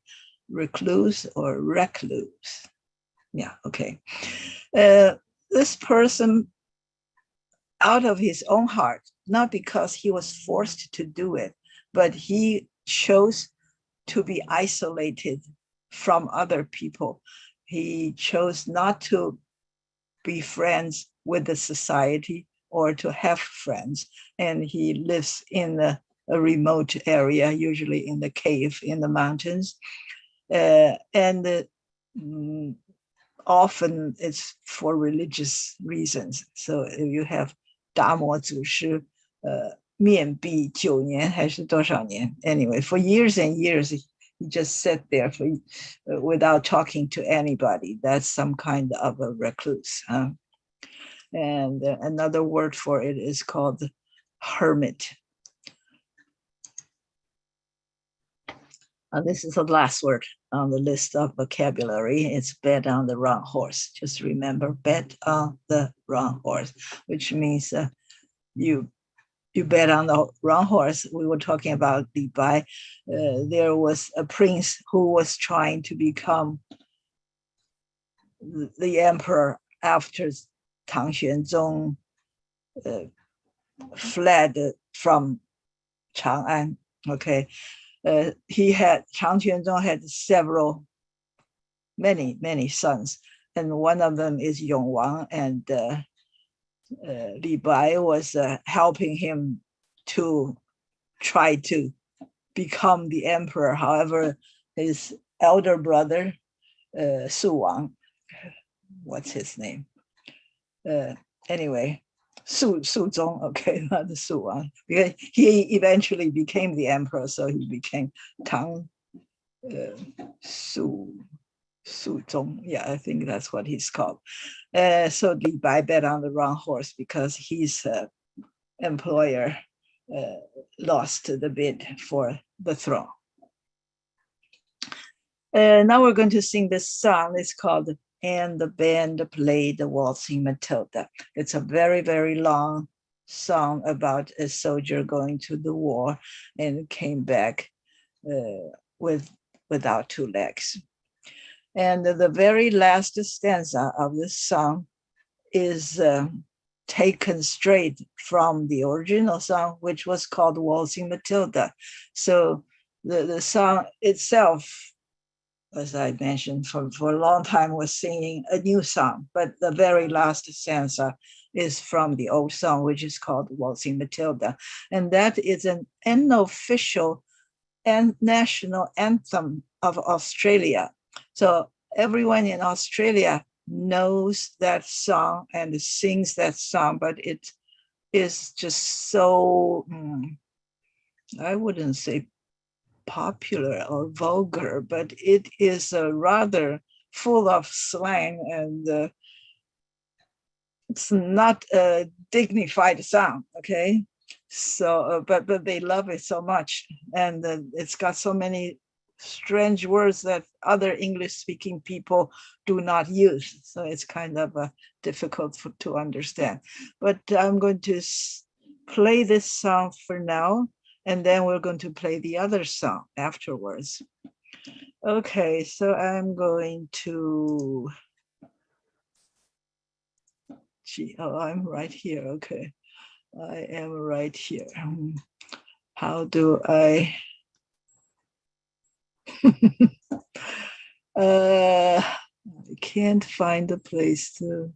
recluse or recluse. Yeah, okay. This person, out of his own heart, not because he was forced to do it, but he chose to be isolated from other people. He chose not to be friends with the society or to have friends. And he lives in a remote area, usually in the cave in the mountains. Often it's for religious reasons. So you have 达摩祖师面壁9年还是多少年? Anyway, for years and years, he just sat there without talking to anybody. That's some kind of a recluse. And another word for it is called hermit. This is the last word on the list of vocabulary. It's bet on the wrong horse. Just remember, bet on the wrong horse, which means you bet on the wrong horse. We were talking about Li Bai. There was a prince who was trying to become the emperor after Tang Xuanzong fled from Chang'an. Okay, Tang Xuanzong had many sons, and one of them is Yongwang, and Li Bai was helping him to try to become the emperor. However, his elder brother, Su Wang, what's his name? Anyway, Su Zong, okay, not the Su Wang, because he eventually became the emperor, so he became Tang Su Zong. Yeah, I think that's what he's called. So Li Bai bet on the wrong horse because his employer lost the bid for the throne. Now we're going to sing this song. It's called "And the Band Played the Waltzing Matilda." It's a very, very long song about a soldier going to the war and came back without two legs. And the very last stanza of this song is taken straight from the original song, which was called Waltzing Matilda. So the song itself, as I mentioned, for a long time was singing a new song, but the very last stanza is from the old song, which is called Waltzing Matilda. And that is an unofficial and national anthem of Australia. So everyone in Australia knows that song and sings that song, but it is just so, I wouldn't say popular or vulgar, but it is rather full of slang, and it's not a dignified song, okay? So, but they love it so much, and it's got so many strange words that other English-speaking people do not use. So it's kind of difficult to understand. But I'm going to play this song for now, and then we're going to play the other song afterwards. Okay, so I'm going to, I'm right here, okay. I am right here. How do I, I can't find a place to,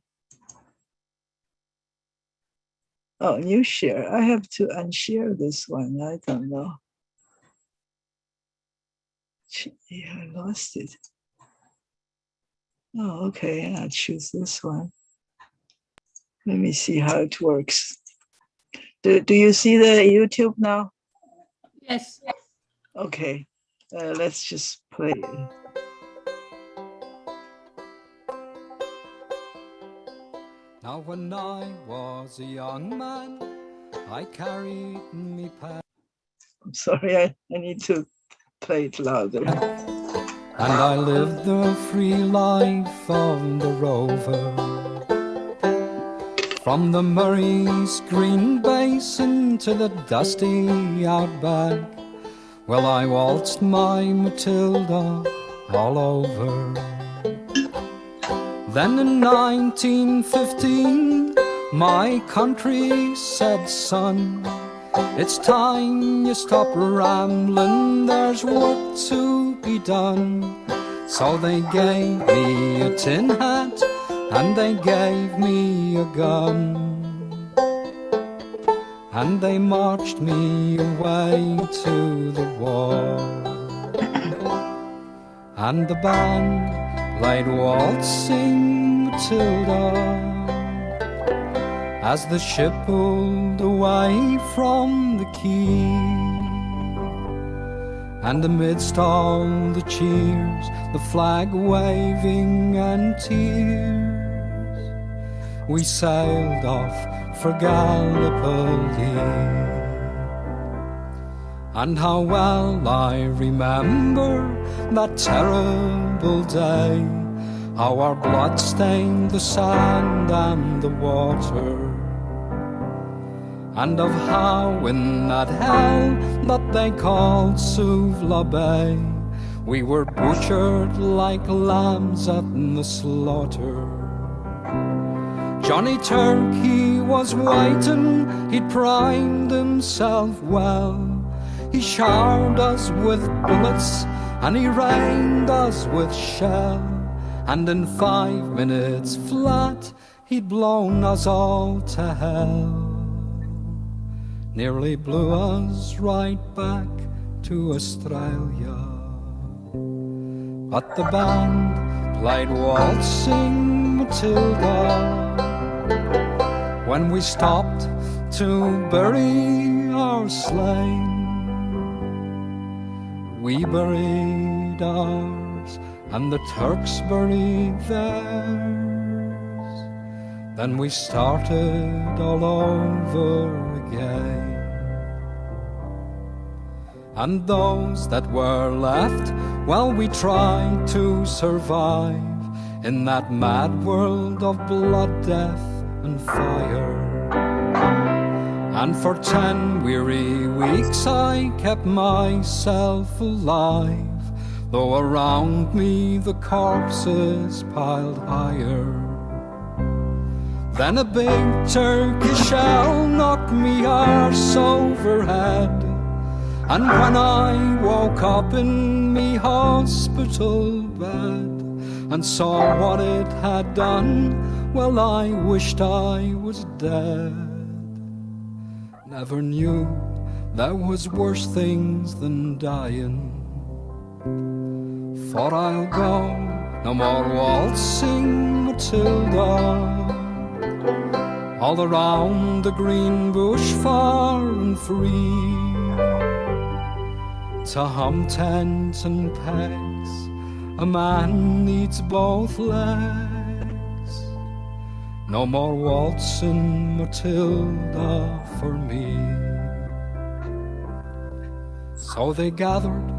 oh, new share. I have to unshare this one. I don't know. Yeah, I lost it. Oh, okay. I'll choose this one. Let me see how it works. Do you see the YouTube now?
Yes.
Okay. Let's just play it.
Now when I was a young man, I carried me pack.
I'm sorry, I need to play it louder.
And I lived the free life of the rover. From the Murray's green basin to the dusty outback, well, I waltzed my Matilda all over. Then in 1915, my country said, son, it's time you stop rambling, there's work to be done. So they gave me a tin hat and they gave me a gun, and they marched me away to the war. And the band played Waltzing Matilda as the ship pulled away from the quay. And amidst all the cheers, the flag waving and tears, we sailed off for Gallipoli. And how well I remember that terrible day, how our blood stained the sand and the water, and of how in that hell that they called Suvla Bay, we were butchered like lambs at the slaughter. Johnny Turkey was waiting, he'd primed himself well. He showered us with bullets and he rained us with shell, and in 5 minutes flat he'd blown us all to hell. Nearly blew us right back to Australia. But the band played Waltzing Matilda when we stopped to bury our slain. We buried ours and the Turks buried theirs. Then we started all over again. And those that were left, well, we tried to survive in that mad world of blood, death and fire. And for 10 weary weeks I kept myself alive, though around me the corpses piled higher. Then a big Turkish shell knocked me arse overhead, and when I woke up in me hospital bed and saw what it had done, well, I wished I was dead. Never knew there was worse things than dying. For I'll go no more waltzing Matilda, all around the green bush far and free, to hum tent and pegs a man needs both legs. No more waltzing Matilda for me. So they gathered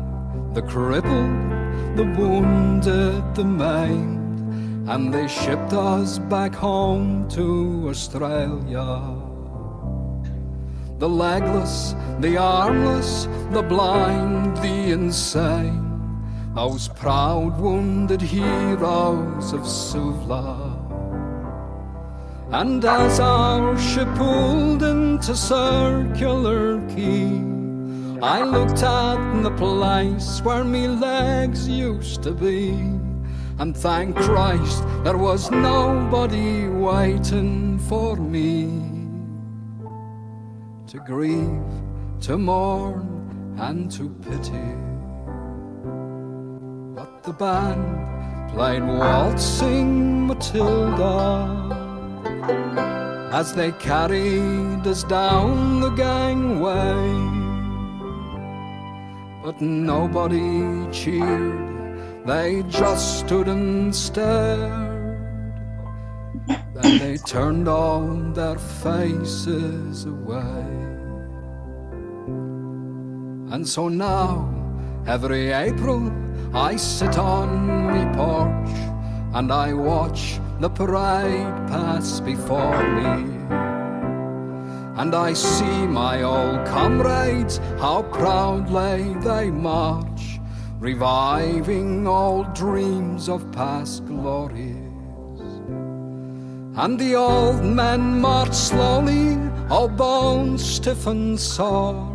the crippled, the wounded, the maimed, and they shipped us back home to Australia. The legless, the armless, the blind, the insane, those proud wounded heroes of Suvla. And as our ship pulled into Circular Quay, I looked at the place where me legs used to be, and thank Christ there was nobody waiting for me to grieve, to mourn and to pity. But the band played Waltzing Matilda as they carried us down the gangway, but nobody cheered, they just stood and stared. Then they turned all their faces away. And so now, every April, I sit on me porch and I watch the parade pass before me, and I see my old comrades, how proudly they march, reviving old dreams of past glories. And the old men march slowly, all bones stiff and sore,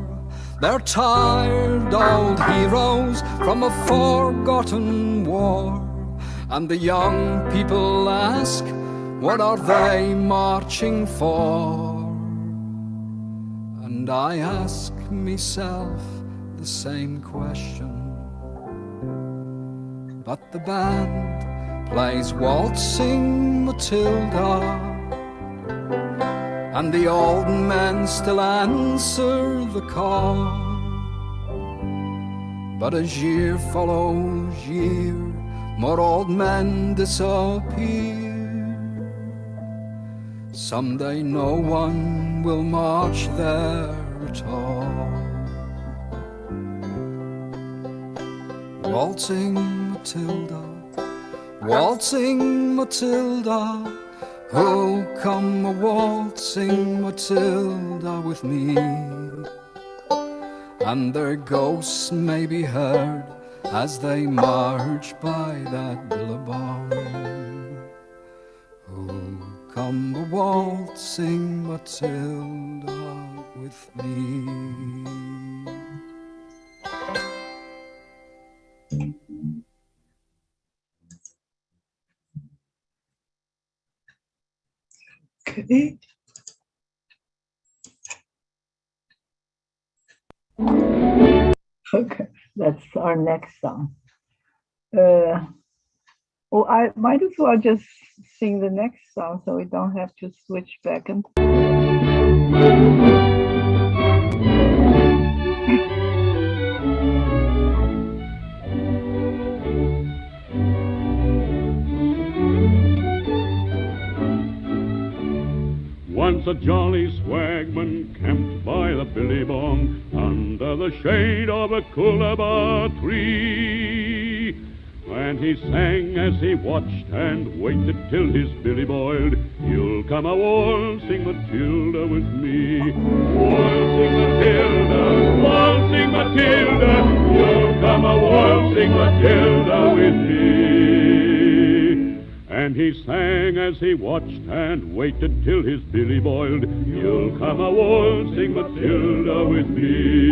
they're tired old heroes from a forgotten war. And the young people ask, what are they marching for? And I ask myself the same question. But the band plays Waltzing Matilda, and the old men still answer the call. But as year follows year, more old men disappear. Someday no one will march there at all. Waltzing Matilda, waltzing Matilda, oh, come a waltzing Matilda with me. And their ghosts may be heard as they march by that billabong. Oh, come a waltzing Matilda with me.
Okay. Okay, that's our next song. I might as well just sing the next song so we don't have to switch back and
Once a jolly swagman camped by the billabong under the shade of a coolabah tree. And he sang as he watched and waited till his billy boiled. You'll come a waltzing Matilda with me. Waltzing Matilda, waltzing Matilda, you'll come a waltzing Matilda with me. And he sang as he watched and waited till his billy boiled. You'll come a waltzing Matilda with me.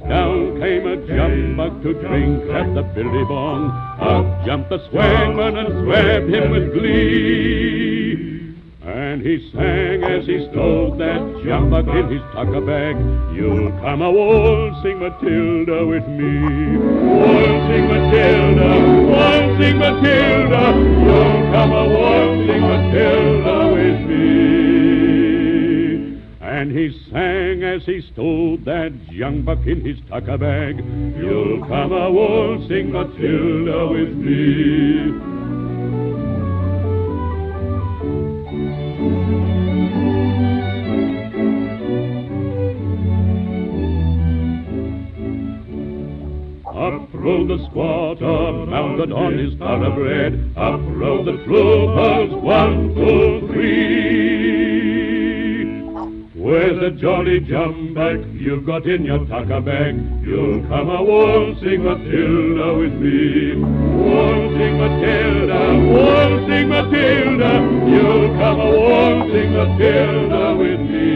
Down came a jumbuck to drink at the billabong. Up jumped the swagman and swabbed him with glee. And he sang as he stowed that jumbuck in his tucker bag. You'll come a waltzing Matilda with me. Waltzing Matilda, waltzing Matilda, you'll come a waltzing Matilda with me. And he sang as he stowed that jumbuck in his tucker bag. You'll come a waltzing Matilda with me. Up rode the squatter, mounted on his thoroughbred. Up rode the troopers, 1, 2, 3. Where's the jolly jumbuck you've got in your tucker bag? You'll come a waltzing Matilda with me. Waltzing Matilda, waltzing Matilda, you'll come a waltzing Matilda with me.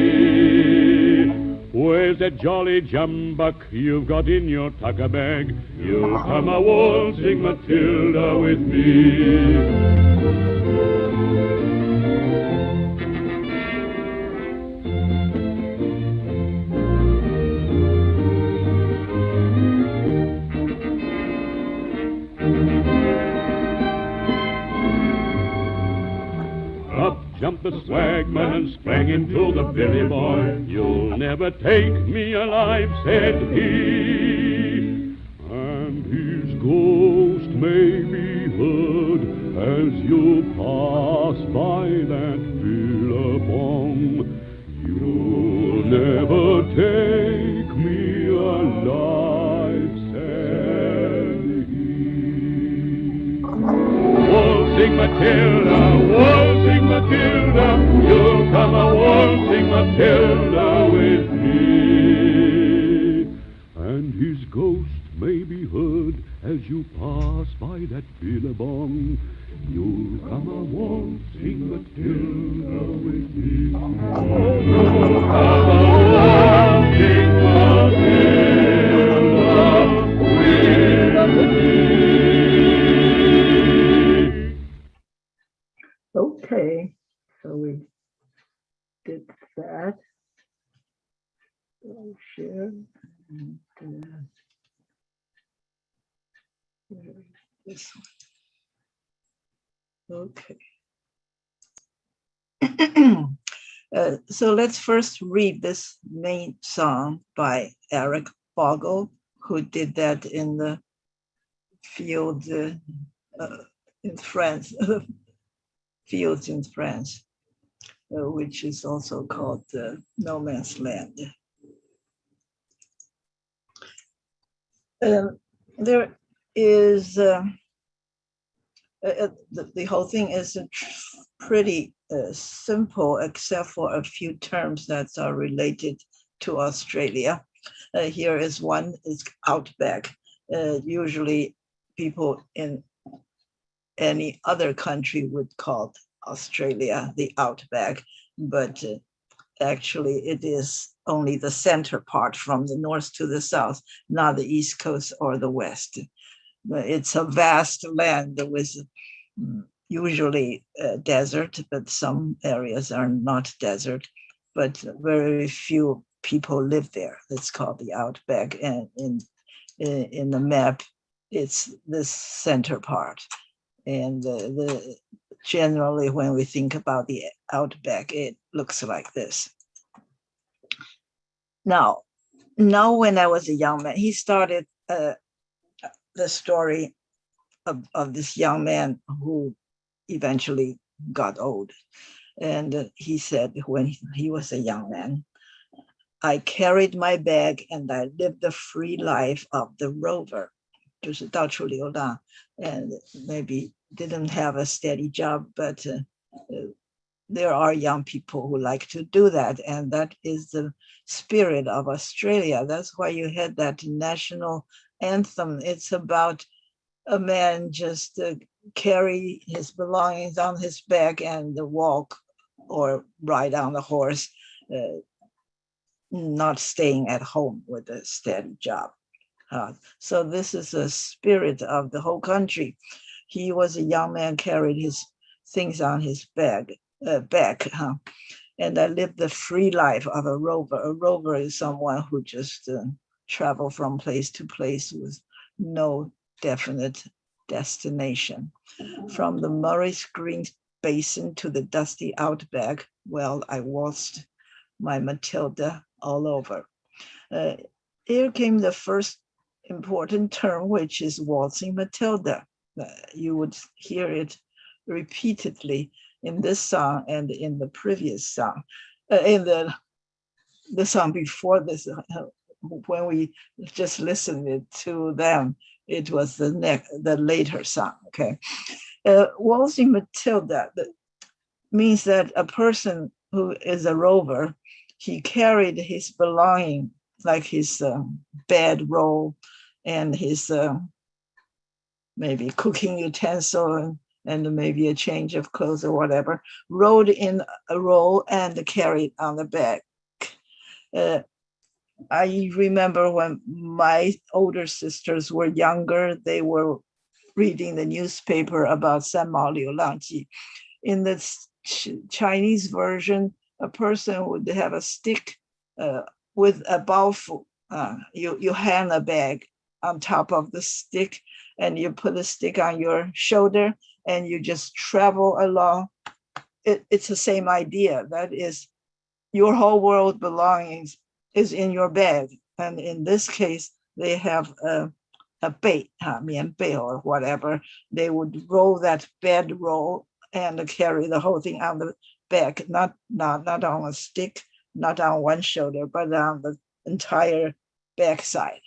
Where's that jolly jumbuck you've got in your tucker bag? You'll come a waltzing Matilda with me. Jumped the swagman and sprang into the billy boy. You'll never take me alive, said he. And his ghost may be heard as you pass by that billabong. You'll never take me alive, said he. Waltzing Matilda, waltzing Matilda, you'll come a waltzing Matilda with me. And his ghost may be heard as you pass by that billabong. You'll come a waltzing Matilda with me. You'll come a waltzing Matilda with me.
okay. So we did that. So share and this one. Okay. So let's first read this main song by Eric Bogle, who did that in the field in France, fields in France, which is also called no man's land. There is the whole thing is pretty simple, except for a few terms that are related to Australia. Here is one is outback. Usually people in any other country would call Australia the outback, but actually it is only the center part from the north to the south, not the east coast or the west. It's a vast land with usually desert, but some areas are not desert, but very few people live there. It's called the outback, and in the map, it's this center part. And generally, when we think about the outback, it looks like this. Now when I was a young man, he started the story of this young man who eventually got old. And he said when he was a young man, I carried my bag and I lived the free life of the rover, 就是到处流浪, and maybe didn't have a steady job, but there are young people who like to do that, and that is the spirit of Australia. That's why you had that national anthem. It's about a man just carry his belongings on his back and walk or ride on the horse, not staying at home with a steady job. So this is a spirit of the whole country. He was a young man, carried his things on his back, and I lived the free life of a rover. A rover is someone who just travel from place to place with no definite destination. From the Murray's Green Basin to the dusty outback, well, I waltzed my Matilda all over. Here came the first important term, which is waltzing Matilda. You would hear it repeatedly in this song and in the previous song, in the song before this. When we just listened to them, it was the later song. Okay, waltzing Matilda means that a person who is a rover, he carried his belonging, like his bedroll and his maybe cooking utensil and maybe a change of clothes or whatever, rode in a roll and carried on the back. I remember when my older sisters were younger, they were reading the newspaper about 三毛流浪记. In the Chinese version, a person would have a stick with a baofu. You hang a bag on top of the stick and you put the stick on your shoulder and you just travel along. It's the same idea. That is, your whole world belongings is in your bag. And in this case, they have a bei, 棉被 or whatever. They would roll that bed roll and carry the whole thing on the back, not on a stick, not on one shoulder, but on the entire backside.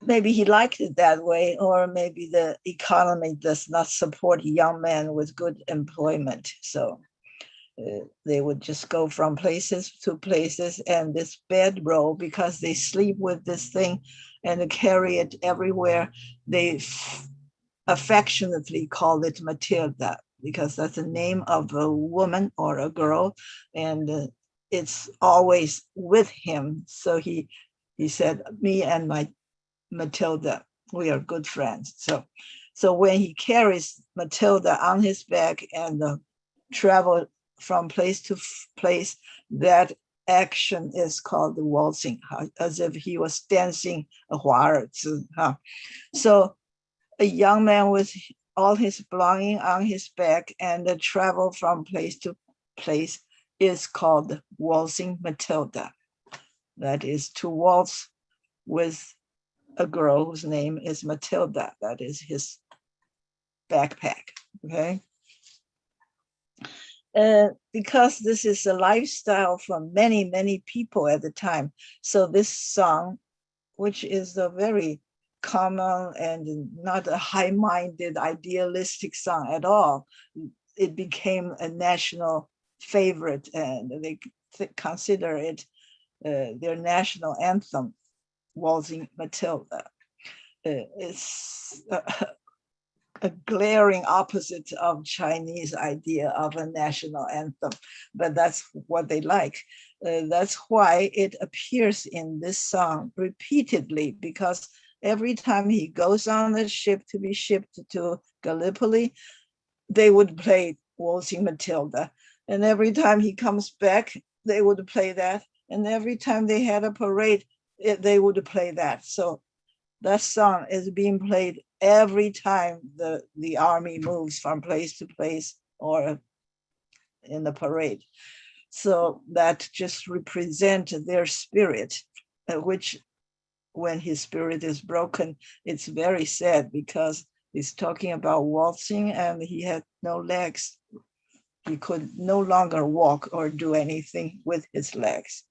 Maybe he liked it that way, or maybe the economy does not support young men with good employment. So they would just go from places to places, and this bedroll, because they sleep with this thing and carry it everywhere, they affectionately call it Matilda, because that's the name of a woman or a girl, and it's always with him. So he said, me and my Matilda, we are good friends. So when he carries Matilda on his back and travel from place to place, that action is called the waltzing, as if he was dancing a 华尔兹. So a young man with all his belonging on his back and travel from place to place is called waltzing Matilda. That is to waltz with a girl whose name is Matilda. That is his backpack, okay? Because this is a lifestyle for many, many people at the time. So this song, which is a very common and not a high-minded, idealistic song at all, it became a national favorite, and they consider it their national anthem, Waltzing Matilda. It's a glaring opposite of Chinese idea of a national anthem, but that's what they like. That's why it appears in this song repeatedly, because every time he goes on the ship to be shipped to Gallipoli, they would play Waltzing Matilda. And every time he comes back, they would play that. And every time they had a parade, they would play that. So that song is being played every time the army moves from place to place or in the parade. So that just represents their spirit, which when his spirit is broken, it's very sad, because he's talking about waltzing and he had no legs. He could no longer walk or do anything with his legs.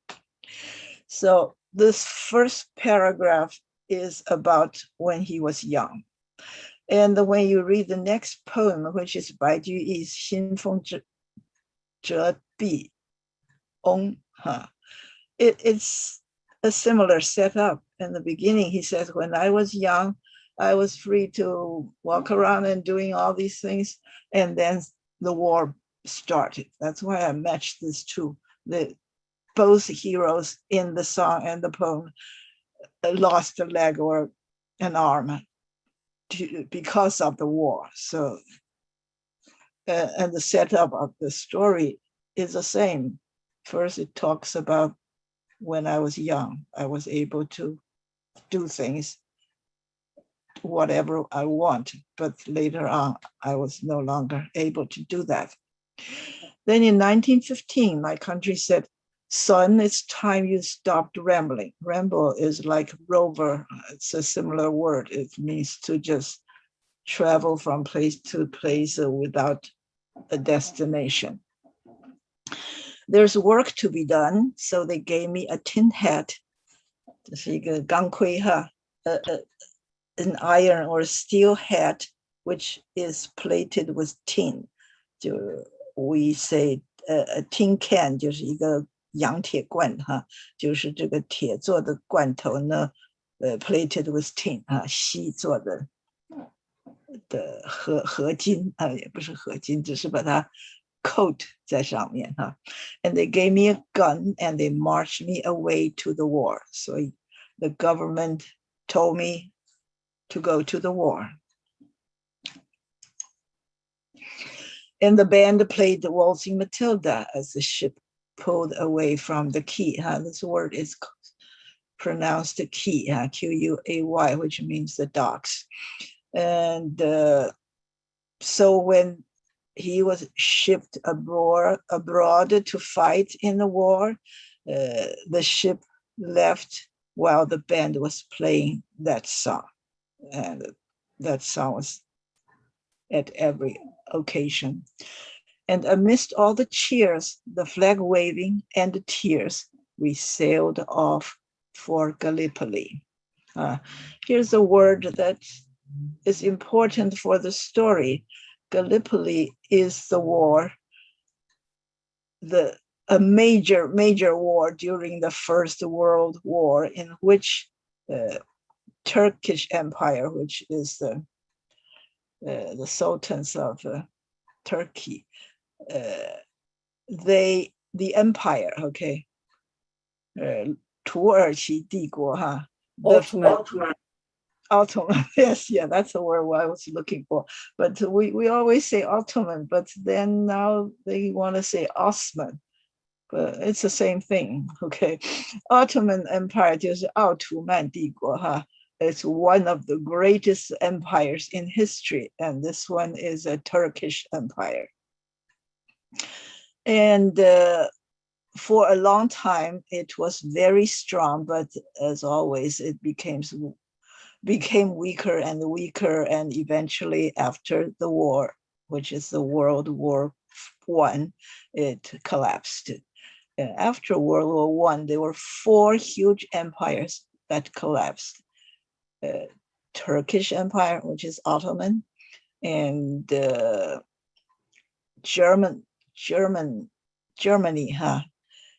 So this first paragraph is about when he was young. And when you read the next poem, which is Bai Ju Yi's 新风折臂 it's a similar setup. In the beginning, he says, when I was young, I was free to walk around and doing all these things. And then the war started. That's why I matched these two. Both heroes in the song and the poem lost a leg or an arm because of the war. So, and the setup of the story is the same. First, it talks about when I was young, I was able to do things, whatever I want, but later on, I was no longer able to do that. Then in 1915, my country said, son, it's time you stopped rambling. Ramble is like rover. It's a similar word. It means to just travel from place to place without a destination. There's work to be done, so they gave me a tin hat. 这是一个钢盔哈, an iron or steel hat, which is plated with tin. We say a tin can, 就是一个洋铁罐哈，就是这个铁做的罐头呢，plated with tin 啊，锡做的合金啊，也不是合金，只是把它 coat 在上面哈。And they gave me a gun and they marched me away to the war. So the government told me to go to the war. And the band played the Waltzing Matilda as the ship pulled away from the quay. This word is pronounced quay, Q-U-A-Y, which means the docks. And so when he was shipped abroad to fight in the war, the ship left while the band was playing that song. And that song was at every occasion. And amidst all the cheers, the flag waving and the tears, we sailed off for Gallipoli. Here's a word that is important for the story. Gallipoli is the war, a major war during the First World War, in which Turkish Empire, which is the sultans of Turkey, the empire, okay, 土耳其帝国哈, Ottoman, yes, yeah, that's the word I was looking for. But we always say Ottoman, but then now they want to say Osman. But it's the same thing, okay? Ottoman Empire 就是奥图曼帝国哈. It's one of the greatest empires in history, and this one is a Turkish empire. And for a long time, it was very strong, but as always, it became became weaker and weaker, and eventually after the war, which is the World War I, it collapsed. And after World War I, there were 4 huge empires that collapsed. Turkish Empire, which is Ottoman, and Germany, huh?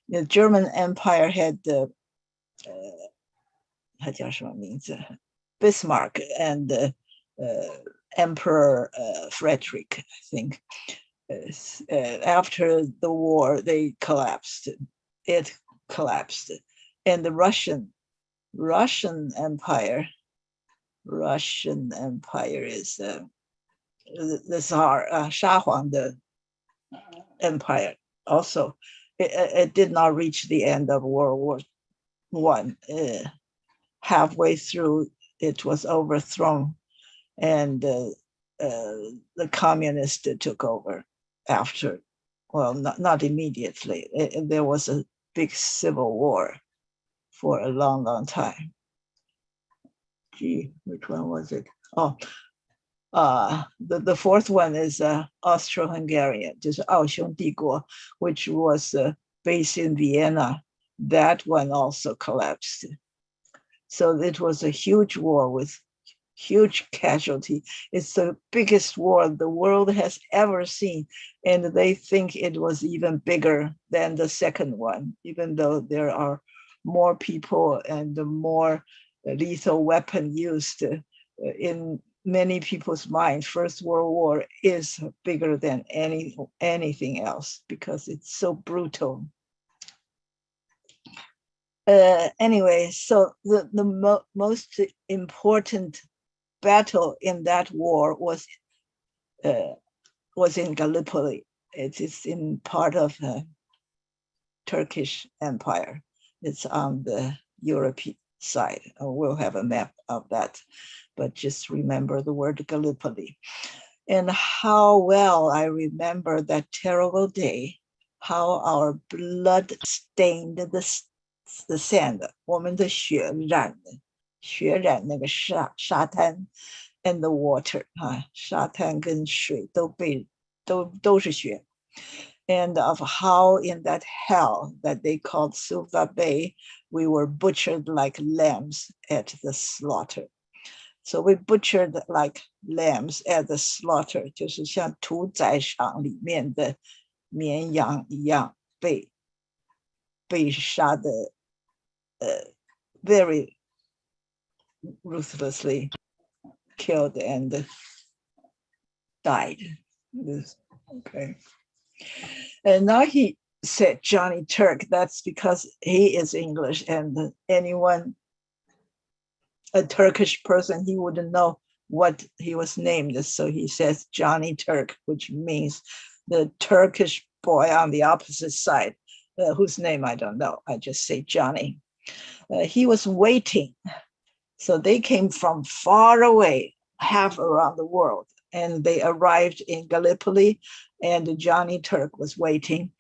The German Empire had the 他叫什么名字 Bismarck and Emperor Frederick, I think. After the war, they collapsed. It collapsed. And the Russian Empire is the Tsar, 沙皇的 Empire. Also, it did not reach the end of World War I. Halfway through, it was overthrown, and the communists took over after. Well, not immediately. There was a big civil war for a long, long time. Gee, which one was it? Oh, the fourth one is Austro-Hungarian, 就是奥匈帝国, which was based in Vienna. That one also collapsed. So it was a huge war with huge casualty. It's the biggest war the world has ever seen. And they think it was even bigger than the second one, even though there are more people and more lethal weapon used. In many people's mind, First World War is bigger than anything else because it's so brutal. Anyway, so the most important battle in that war was in Gallipoli. It is in part of the Turkish Empire. It's on the European side. We'll have a map of that, but just remember the word Gallipoli. And how well I remember that terrible day, how our blood stained the sand, 我们的血染那个沙滩 and the water, 沙滩跟水都是血. And of how in that hell that they called Silva Bay, we were butchered like lambs at the slaughter. So we butchered like lambs at the slaughter, 就是像屠宰场里面的绵羊一样被杀的very ruthlessly killed and died. Okay. And now he said Johnny Turk. That's because he is English, and anyone, a Turkish person, he wouldn't know what he was named. So he says Johnny Turk, which means the Turkish boy on the opposite side, whose name I don't know. I just say Johnny. He was waiting. So they came from far away, half around the world, and they arrived in Gallipoli, and Johnny Turk was waiting,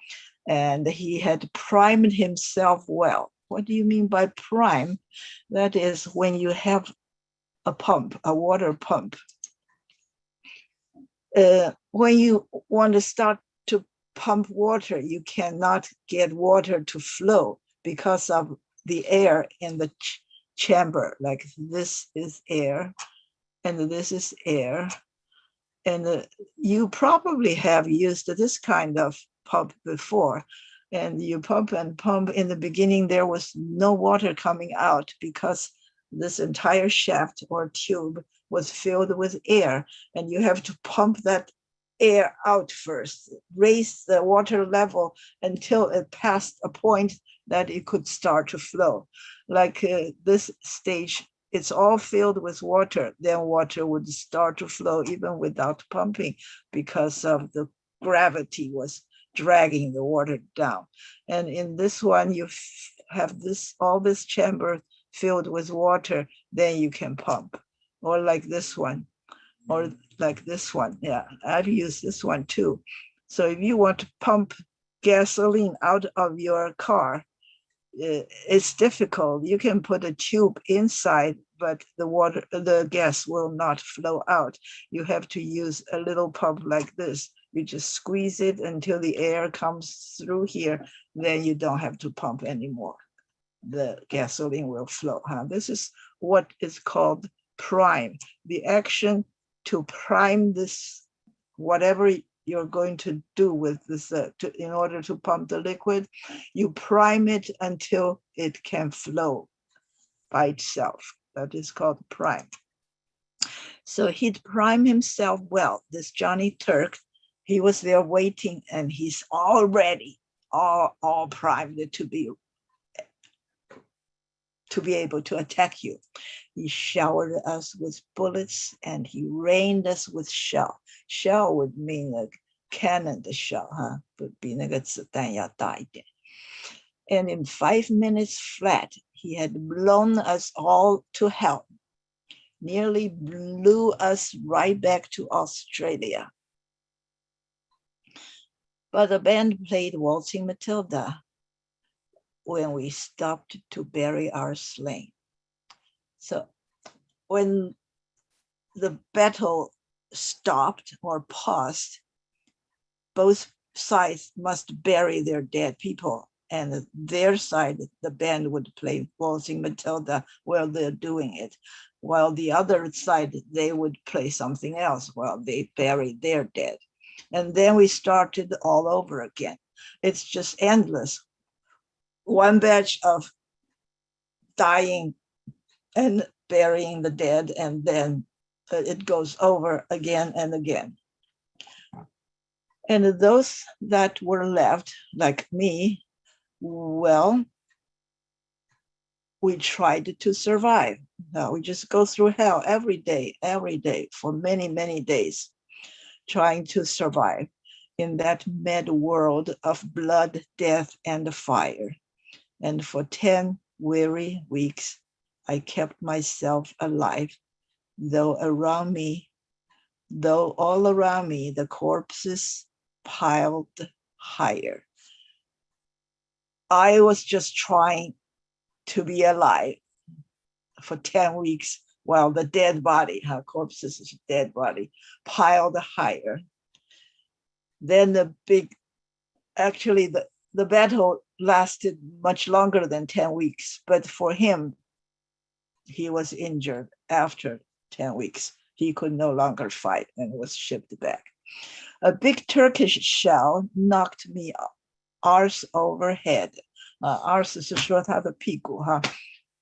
and he had primed himself well. What do you mean by prime? That is when you have a pump, a water pump. When you want to start to pump water, you cannot get water to flow because of the air in the chamber. Like this is air, and this is air. And you probably have used this kind of pump before. And you pump and pump. In the beginning, there was no water coming out because this entire shaft or tube was filled with air. And you have to pump that air out first, raise the water level until it passed a point that it could start to flow. Like this stage, it's all filled with water, then water would start to flow even without pumping because of the gravity was dragging the water down. And in this one, you have all this chamber filled with water, then you can pump. Or like this one, or like this one. Yeah, I've used this one too. So if you want to pump gasoline out of your car, it's difficult. You can put a tube inside, but the gas will not flow out. You have to use a little pump like this. You just squeeze it until the air comes through here. Then you don't have to pump anymore. The gasoline will flow. This is what is called prime. The action to prime this, whatever you're going to do with this, in order to pump the liquid, you prime it until it can flow by itself. That is called prime. So he'd prime himself well. This Johnny Turk, he was there waiting, and he's all ready, all primed to be able to attack you. He showered us with bullets, and he rained us with shell. Shell would mean a cannon, the shell, would be 那个子弹要大一点. And in 5 minutes flat, he had blown us all to hell, nearly blew us right back to Australia. But the band played Waltzing Matilda when we stopped to bury our slain. So when the battle stopped or paused, both sides must bury their dead people, and their side, the band would play Waltzing Matilda while they're doing it, while the other side, they would play something else while they buried their dead. And then we started all over again. It's just endless. One batch of dying and burying the dead, and then it goes over again and again. And those that were left, like me, well, we tried to survive. We just go through hell every day, for many, many days, trying to survive in that mad world of blood, death, and fire. And for 10 weary weeks, I kept myself alive, though all around me, the corpses piled higher. I was just trying to be alive for 10 weeks while the dead body, corpses is dead body, piled higher. Then the battle lasted much longer than 10 weeks, but for him, he was injured after 10 weeks. He could no longer fight and was shipped back. A big Turkish shell knocked me arse over head. Arse 是说他的屁股，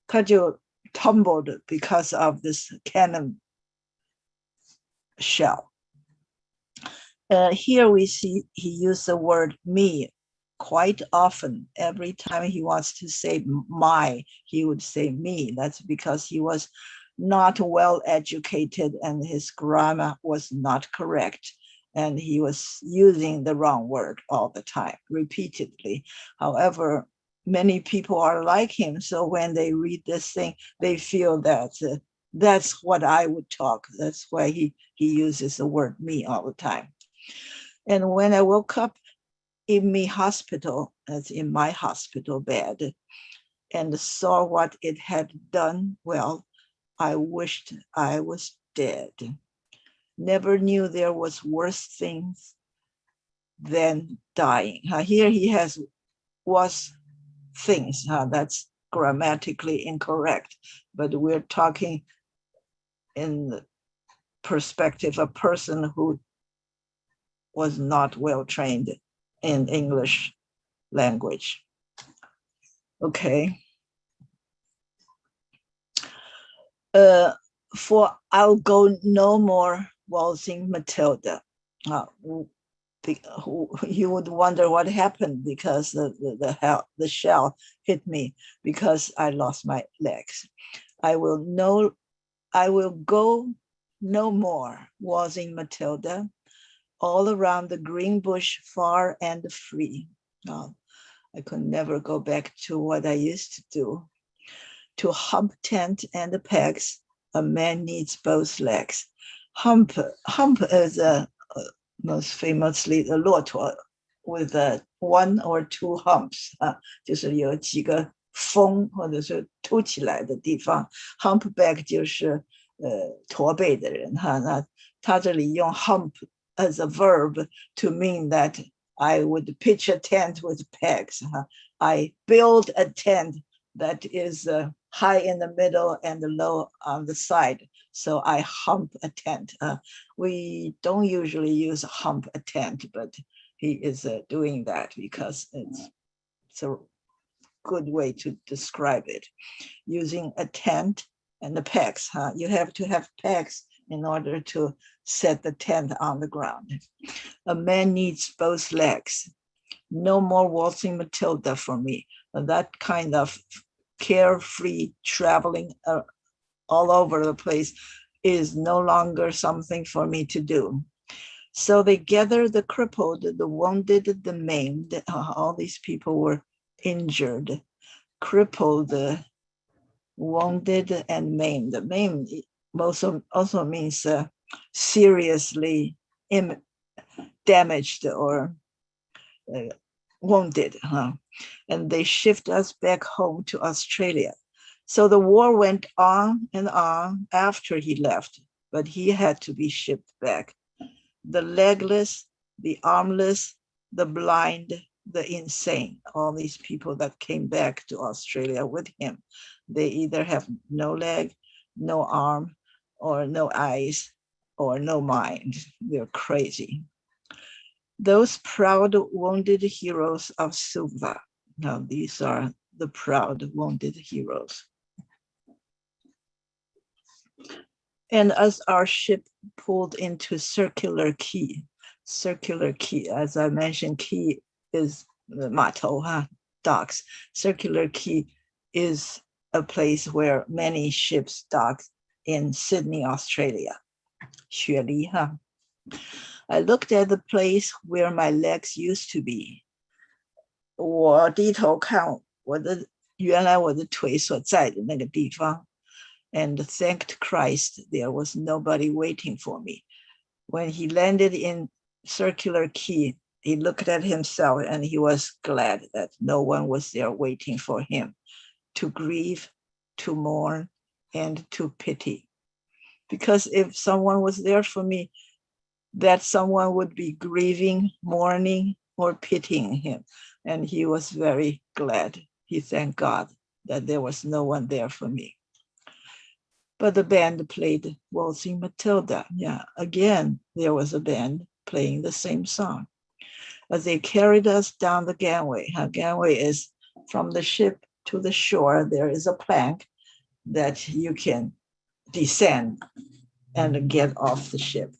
他就 tumbled because of this cannon shell. Here we see he used the word me quite often. Every time he wants to say my, he would say me. That's because he was not well educated and his grammar was not correct. And he was using the wrong word all the time, repeatedly. However, many people are like him. So when they read this thing, they feel that that's what I would talk. That's why he uses the word me all the time. And when I woke up in my hospital, as in my hospital bed, and saw what it had done, well, I wished I was dead. Never knew there was worse things than dying. Here he has was things. That's grammatically incorrect, but we're talking in the perspective of a person who was not well trained in English language. Okay. For I'll go no more waltzing Matilda. You would wonder what happened, because the shell hit me because I lost my legs. I will go no more waltzing Matilda, all around the green bush, far and free. I could never go back to what I used to do. To hump tent and the pegs, a man needs both legs. Hump is most famously the 骆驼 with 1 or 2 humps, 就是有几个峰或者是凸起来的地方 ，humpback 就是驼背的人哈。那他这里用 hump as a verb to mean that I would pitch a tent with pegs. I build a tent that is high in the middle and low on the side. So I hump a tent. We don't usually use hump a tent, but he is doing that because it's a good way to describe it. Using a tent and the pegs. You have to have pegs in order to set the tent on the ground. A man needs both legs. No more waltzing Matilda for me. That kind of carefree traveling all over the place is no longer something for me to do. So they gathered the crippled, the wounded, the maimed. All these people were injured, crippled, wounded, and maimed. Maimed also means seriously damaged or wounded. And they shipped us back home to Australia. So the war went on and on after he left, but he had to be shipped back. The legless, the armless, the blind, the insane, all these people that came back to Australia with him, they either have no leg, no arm, or no eyes, or no mind. They're crazy. Those proud wounded heroes of Suva. Now these are the proud wounded heroes. And as our ship pulled into Circular Quay, as I mentioned, quay is the Mato docks. Circular Quay is a place where many ships dock in Sydney, Australia. 雪梨 I looked at the place where my legs used to be. 我低头看原来我的腿所在的那个地方 and thanked Christ there was nobody waiting for me. When he landed in Circular Quay, he looked at himself and he was glad that no one was there waiting for him to grieve, to mourn, and to pity. Because if someone was there for me, that someone would be grieving, mourning, or pitying him. And he was very glad. He thanked God that there was no one there for me. But the band played Waltzing Matilda. Yeah, again, there was a band playing the same song. As they carried us down the gangway. Gangway is from the ship to the shore. There is a plank that you can descend and get off the ship.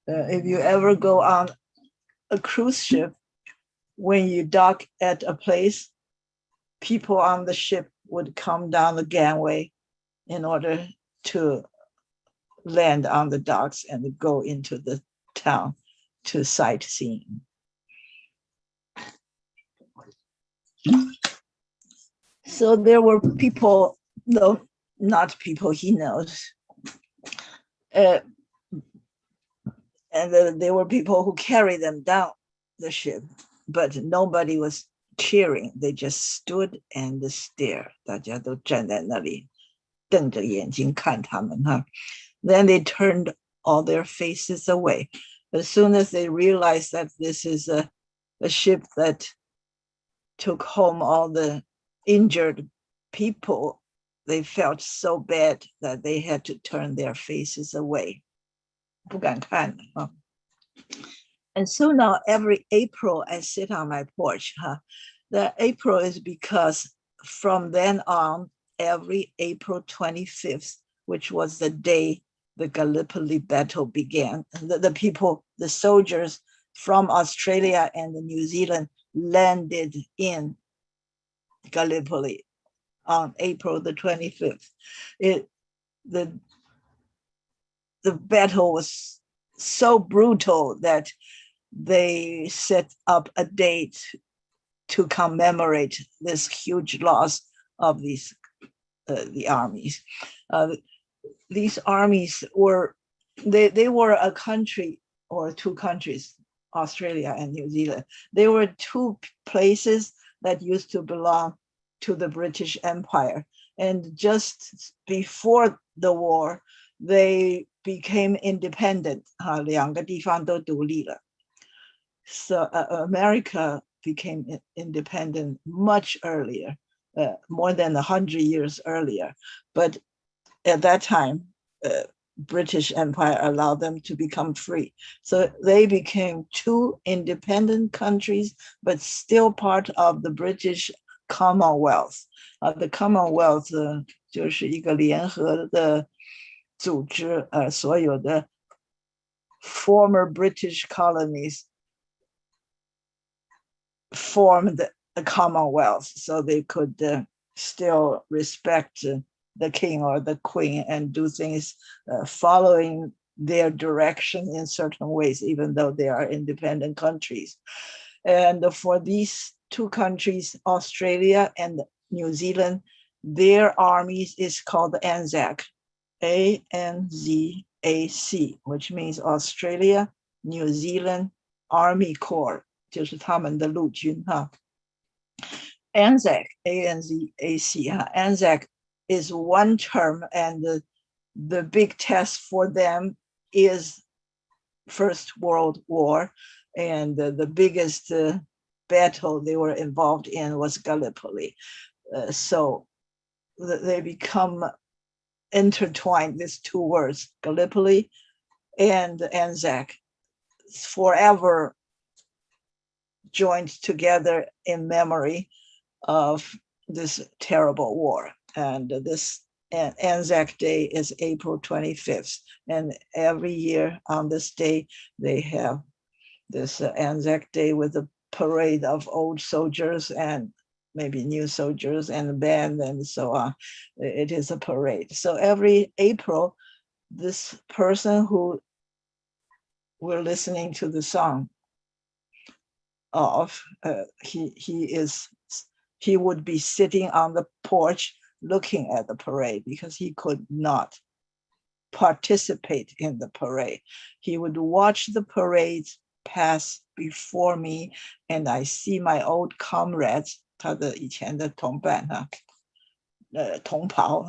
If you ever go on a cruise ship, when you dock at a place, people on the ship would come down the gangway in order to land on the docks and go into the town to sightseeing. So there were people, though not people he knows, and there were people who carried them down the ship, but nobody was cheering. They just stood and stared. 大家都站在那里，瞪着眼睛看他们哈。Then they turned all their faces away. As soon as they realized that this is a ship that took home all the injured people, they felt so bad that they had to turn their faces away. 不敢看啊。And so now every April I sit on my porch. The April is because from then on, every April 25th, which was the day the Gallipoli battle began, the people, the soldiers from Australia and New Zealand landed in Gallipoli on April the 25th. The battle was so brutal that they set up a date to commemorate this huge loss of these the armies. These armies were they were a country or two countries, Australia and New Zealand. They were two places that used to belong to the British Empire. And just before the war, they became independent. 两个地方都独立了。So America became independent much earlier, more than 100 years earlier. But at that time, British Empire allowed them to become free. So they became two independent countries, but still part of the British Commonwealth. The Commonwealth 就是一个联合的组织，所有的 former British colonies formed a Commonwealth, so they could still respect the king or the queen and do things following their direction in certain ways, even though they are independent countries. And for these two countries, Australia and New Zealand, their armies is called ANZAC, ANZAC, which means Australia, New Zealand Army Corps, 就是他们的陆军哈。ANZAC, ANZAC, ANZAC is one term, and the big test for them is First World War, and the biggest battle they were involved in was Gallipoli. So they become intertwined, these two words, Gallipoli and Anzac, forever joined together in memory of this terrible war. And this Anzac Day is April 25th. And every year on this day, they have this Anzac Day with a parade of old soldiers and maybe new soldiers and a band and so on. It is a parade. So every April, this person who we're listening to the song of, he would be sitting on the porch looking at the parade because he could not participate in the parade. He would watch the parades pass before me, and I see my old comrades, 他的以前的同伴同袍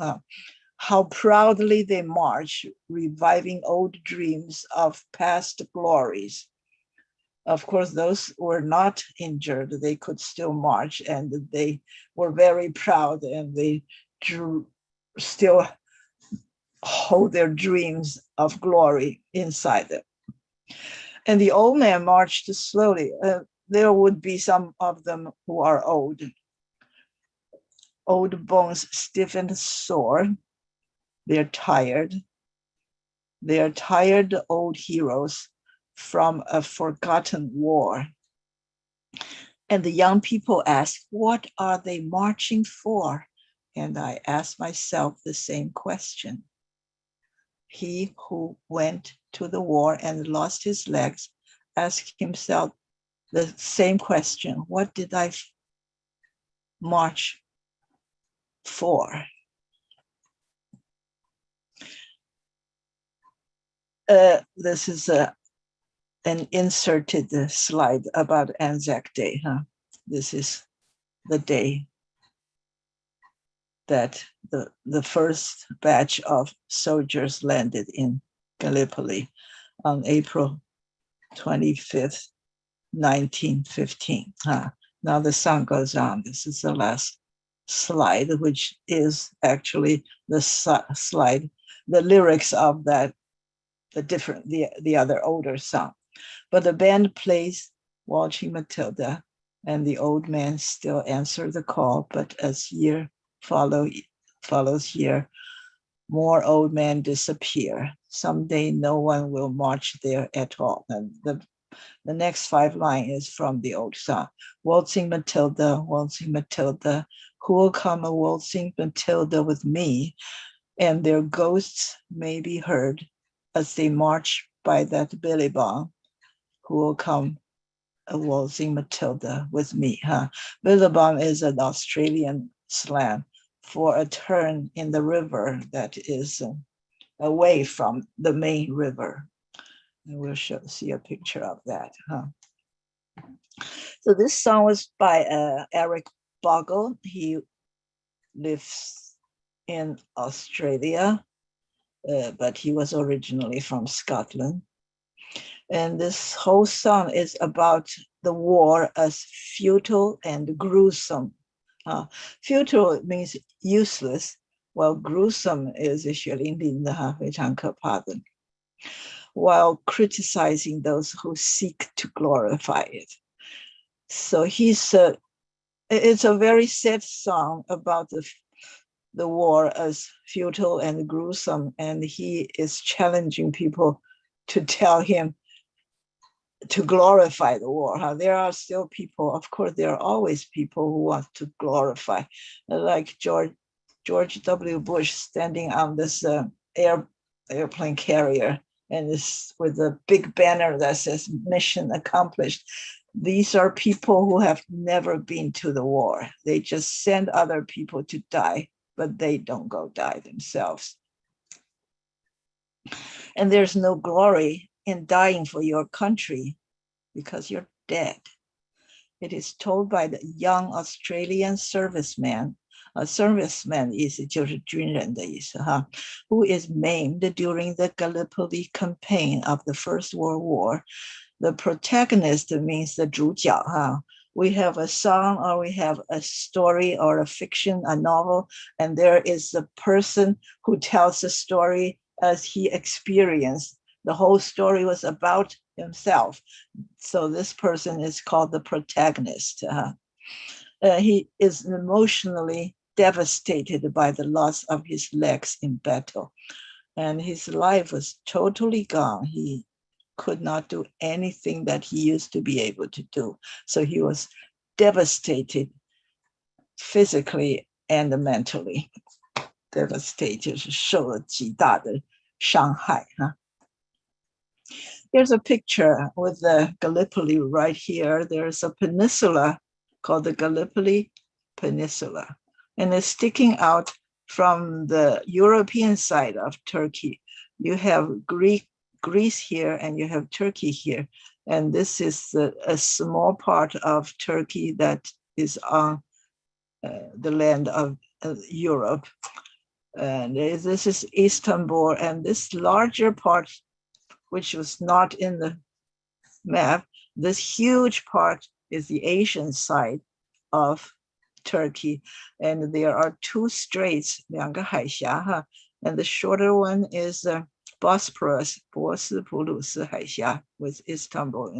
how proudly they march, reviving old dreams of past glories. Of course, those were not injured. They could still march, and they were very proud, and they still hold their dreams of glory inside them. And the old man marched slowly. There would be some of them who are old bones stiff and sore. They're tired. They're tired old heroes from a forgotten war. And the young people ask, what are they marching for? And I ask myself the same question. He who went to the war and lost his legs asked himself the same question. What did I march for? This is an inserted slide about Anzac Day. This is the day that the first batch of soldiers landed in Gallipoli on April 25th, 1915. Now the song goes on. This is the last slide, which is actually the slide, the lyrics of that, the other older song. But the band plays Watching Matilda, and the old man still answers the call. But as year follows year, more old men disappear. Someday no one will march there at all. And the next 5 lines is from the old song. Waltzing Matilda, who will come a waltzing Matilda with me? And their ghosts may be heard as they march by that billy bomb. Who will come a waltzing Matilda with me? Billy bomb is an Australian slang for a turn in the river that is away from the main river. And we'll see a picture of that. So this song was by Eric Bogle. He lives in Australia, but he was originally from Scotland. And this whole song is about the war as futile and gruesome. Futile means useless, while gruesome is 血淋淋的哈，非常可怕的。While criticizing those who seek to glorify it. So it's a very sad song about the war as futile and gruesome, and he is challenging people to tell him to glorify the war. There are still people, of course, there are always people who want to glorify, like George W. Bush standing on this airplane carrier and this with a big banner that says mission accomplished. These are people who have never been to the war. They just send other people to die, but they don't go die themselves. And there's no glory in dying for your country because you're dead. It is told by the young Australian serviceman. A serviceman 意思就是军人的意思哈 who is maimed during the Gallipoli campaign of the First World War. The protagonist means the 主角哈 We have a song or we have a story or a fiction, a novel, and there is a person who tells the story as he experienced. The whole story was about himself. So this person is called the protagonist. He is emotionally devastated by the loss of his legs in battle. And his life was totally gone. He could not do anything that he used to be able to do. So he was devastated physically and mentally. Devastated, 受了极大的伤害. Here's a picture with the Gallipoli right here. There's a peninsula called the Gallipoli Peninsula, and it's sticking out from the European side of Turkey. You have Greece here and you have Turkey here. And this is a small part of Turkey that is on the land of Europe. And this is Istanbul, and this larger part, which was not in the map, this huge part is the Asian side of Turkey. And there are two straits, 两个海峡哈, and the shorter one is Bosporus, 博斯普鲁斯海峡, with Istanbul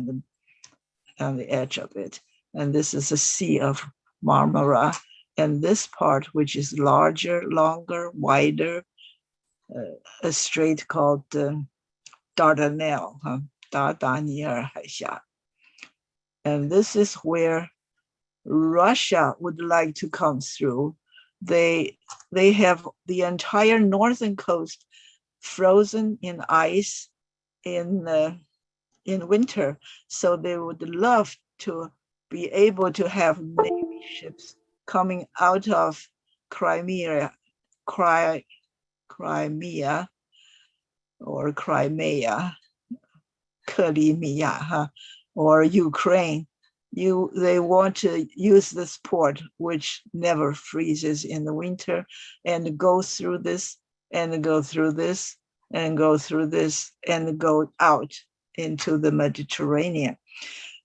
on the edge of it. And this is the Sea of Marmara. And this part, which is larger, longer, wider, a strait called Dardanelles, Dardanelles海峡. And this is where Russia would like to come through. They have the entire northern coast frozen in ice in winter. So they would love to be able to have Navy ships coming out of Crimea or Crimea, or Ukraine. They want to use this port, which never freezes in the winter, and go through this, and go through this, and go through this, and go out into the Mediterranean.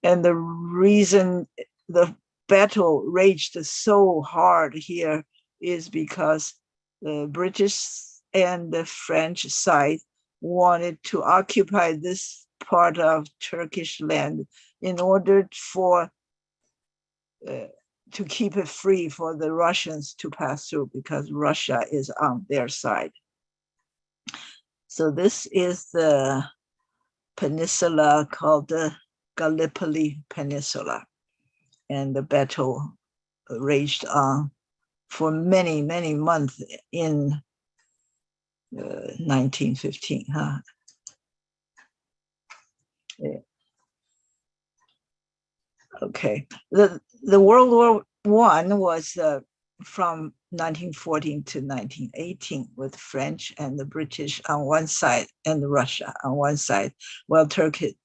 And the reason the battle raged so hard here is because the British and the French side wanted to occupy this part of Turkish land in order for to keep it free for the Russians to pass through, because Russia is on their side. So this is the peninsula called the Gallipoli Peninsula, and the battle raged on for many, many months in 1915. Yeah. Okay, the World War I was from 1914 to 1918, with French and the British on one side and Russia on one side, while Turkey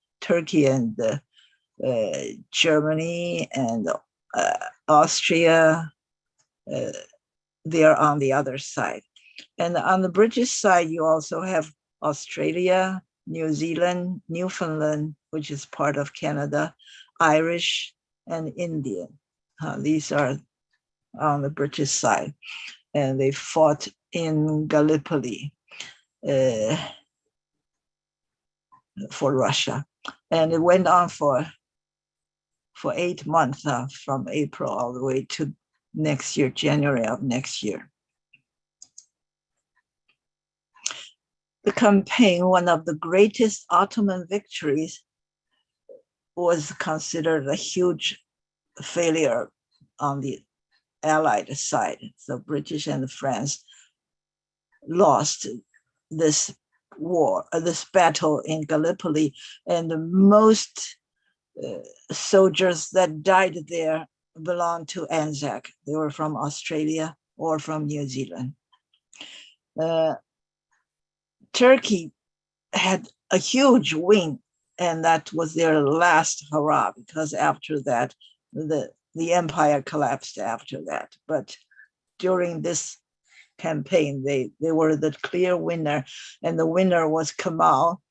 and Germany and Austria, they are on the other side. And on the British side, you also have Australia, New Zealand, Newfoundland, which is part of Canada, Irish, and Indian. These are on the British side, and they fought in Gallipoli for Russia. And it went on for 8 months, from April all the way to next year, January of next year. The campaign, one of the greatest Ottoman victories, was considered a huge failure on the Allied side. So British and France lost this war, this battle in Gallipoli, and most soldiers that died there belonged to Anzac. They were from Australia or from New Zealand. Turkey had a huge win, and that was their last hurrah, because after that, the empire collapsed after that. But during this campaign, they were the clear winner, and the winner was Kemal.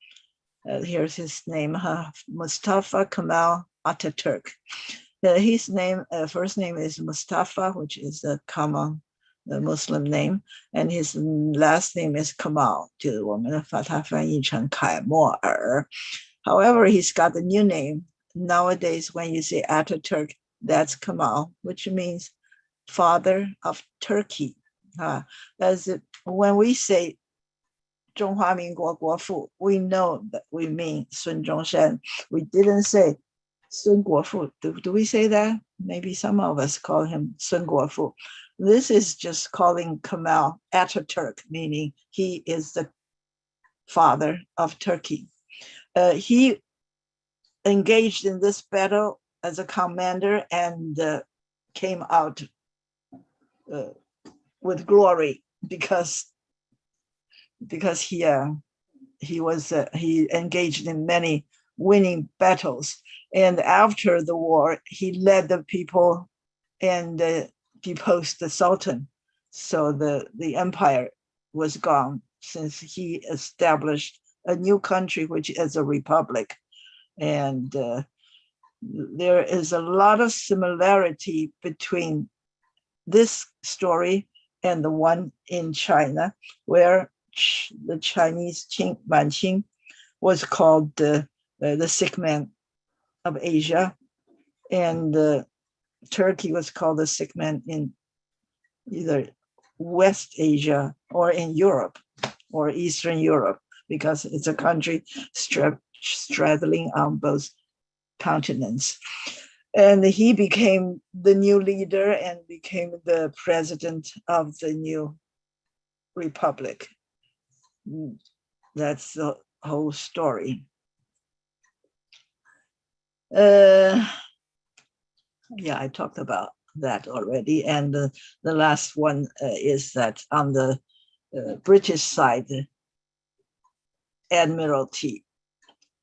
Here's his name, Mustafa Kemal Ataturk. His name, first name is Mustafa, which is a common Muslim name, and his last name is Kemal. 就是我们把它翻译成凯莫尔. However, he's got a new name. Nowadays, when you say Ataturk, that's Kemal, which means father of Turkey. When we say 中华民国国父, we know that we mean Sun Zhongshan. We didn't say Sun Guofu. Do we say that? Maybe some of us call him Sun Guofu. This is just calling Kemal Ataturk, meaning he is the father of Turkey. He engaged in this battle as a commander and came out with glory because he engaged in many winning battles, and after the war he led the people and deposed the Sultan. So the empire was gone, since he established a new country, which is a republic. And there is a lot of similarity between this story and the one in China, where the Chinese Manqing was called the sick man of Asia, and Turkey was called the sick man in either West Asia or in Europe or Eastern Europe, because it's a country straddling on both continents. And he became the new leader and became the president of the new republic. That's the whole story. Yeah, I talked about that already. And the last one is that on the British side, Admiralty,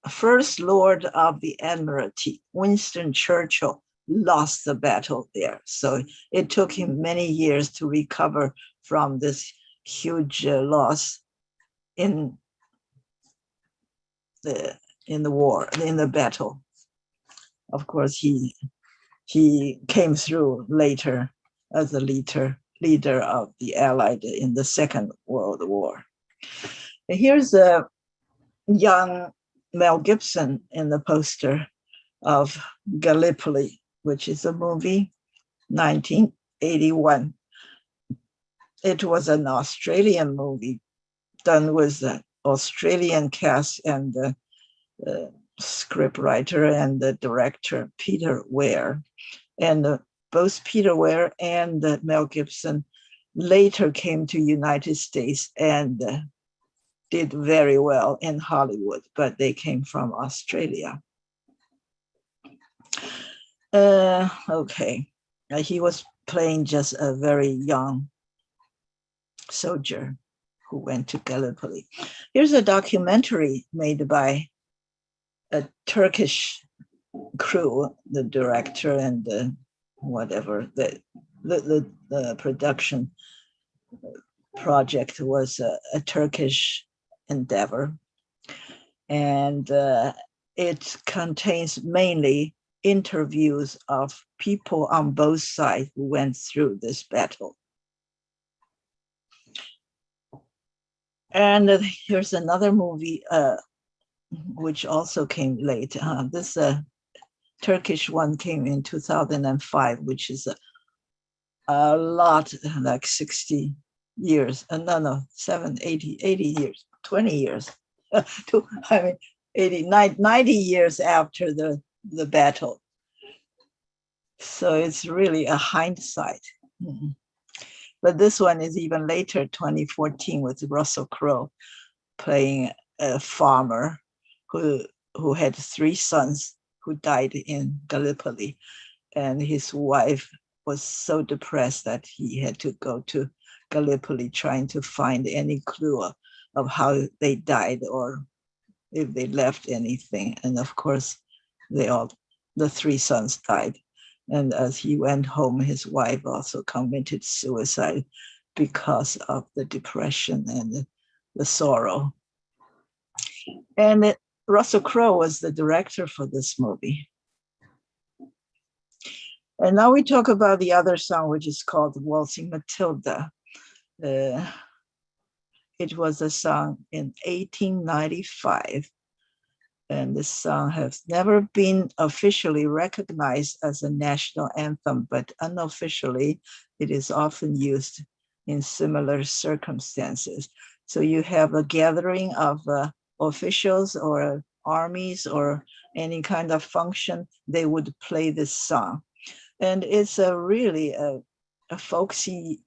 First Lord of the Admiralty, Winston Churchill, lost the battle there. So it took him many years to recover from this huge loss in the war, in the battle. Of course, he came through later as the leader of the Allied in the Second World War. And here's a young Mel Gibson in the poster of Gallipoli, which is a movie, 1981. It was an Australian movie done with the Australian cast and the script writer and the director, Peter Weir. And both Peter Weir and Mel Gibson later came to United States and did very well in Hollywood, but they came from Australia. Okay, he was playing just a very young soldier who went to Gallipoli. Here's a documentary made by a Turkish crew, the director and the whatever, the production project was a Turkish endeavor, and it contains mainly interviews of people on both sides who went through this battle. And here's another movie which also came late. This Turkish one came in 2005, which is a lot, like 60 years. No, 80 years, 20 years. 90 years after the battle. So it's really a hindsight. But this one is even later, 2014, with Russell Crowe playing a farmer who had 3 sons who died in Gallipoli. And his wife was so depressed that he had to go to Gallipoli trying to find any clue of how they died or if they left anything. And of course, the 3 sons died. And as he went home, his wife also committed suicide because of the depression and the sorrow. And Russell Crowe was the director for this movie. And now we talk about the other song, which is called Waltzing Matilda. It was a song in 1895. And this song has never been officially recognized as a national anthem, but unofficially, it is often used in similar circumstances. So you have a gathering of officials or armies or any kind of function, they would play this song. And it's really a folksy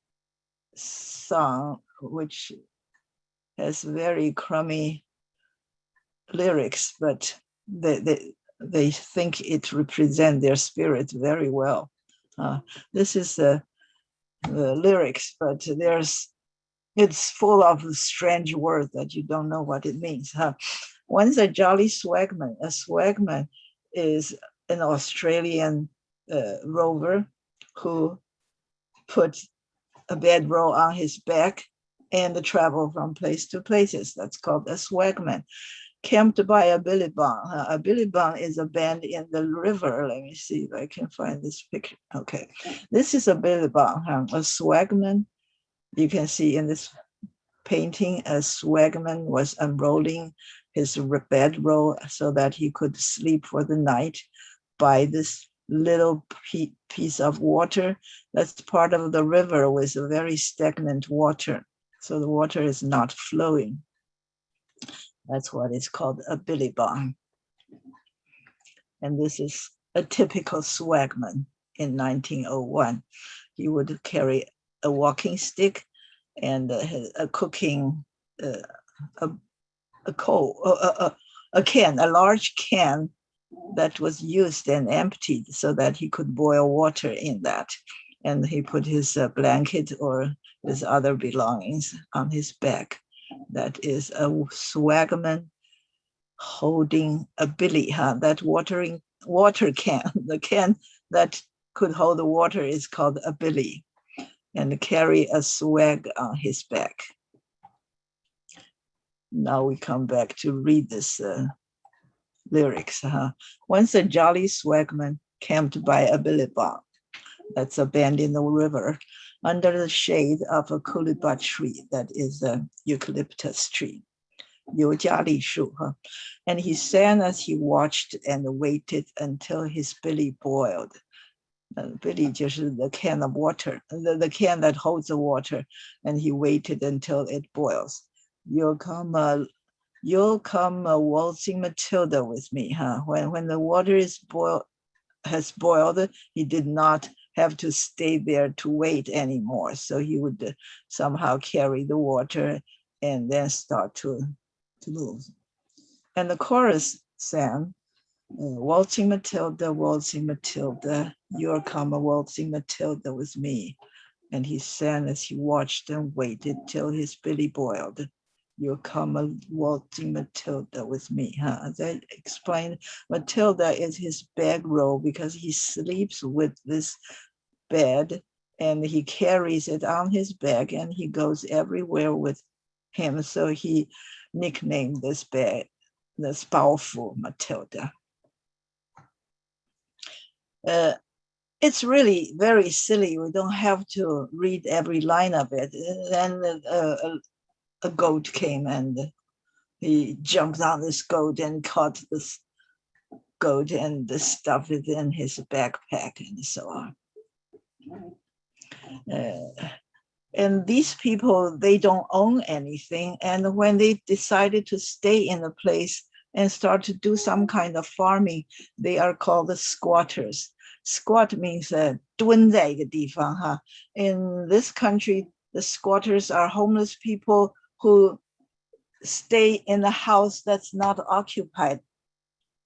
song, which has very crummy lyrics, but they think it represents their spirit very well. This is the lyrics, but it's full of strange words that you don't know what it means. One's a jolly swagman. A swagman is an Australian rover who put a bedroll on his back and travel from place to places. That's called a swagman. Camped by a billy bong. A billy bong is a band in the river. Let me see if I can find this picture. Okay, this is a billy bong. A swagman, you can see in this painting, a swagman was unrolling his bedroll so that he could sleep for the night by this little piece of water that's part of the river with a very stagnant water. So the water is not flowing. That's what is called a billy bong. And this is a typical swagman in 1901. He would carry a walking stick and a cooking, a can, a large can that was used and emptied so that he could boil water in that. And he put his blanket or his other belongings on his back. That is a swagman holding a billy, that water can. The can that could hold the water is called a billy, and carry a swag on his back. Now we come back to read this lyrics. Once a jolly swagman camped by a billabong, that's a bend in the river, under the shade of a coolibah tree, that is a eucalyptus tree, 尤加利树, and he sang as he watched and waited until his belly boiled. Billy 就是 the can of water, the can that holds the water, and he waited until it boils. You'll come waltzing Matilda with me, When the water has boiled, he did not have to stay there to wait anymore. So he would somehow carry the water and then start to move. And the chorus sang, waltzing Matilda, you're come waltzing Matilda with me. And he sang as he watched and waited till his belly boiled. You'll come waltzing Matilda with me. As I explained, Matilda is his bedroll because he sleeps with this bed and he carries it on his back, and he goes everywhere with him. So he nicknamed this bag, this powerful Matilda. It's really very silly. We don't have to read every line of it. Then a goat came, and he jumped on this goat and caught this goat and stuffed it in his backpack and so on. And these people, they don't own anything. And when they decided to stay in a place and start to do some kind of farming, they are called the squatters. Squat means 蹲在一个地方哈. In this country, the squatters are homeless people who stay in a house that's not occupied.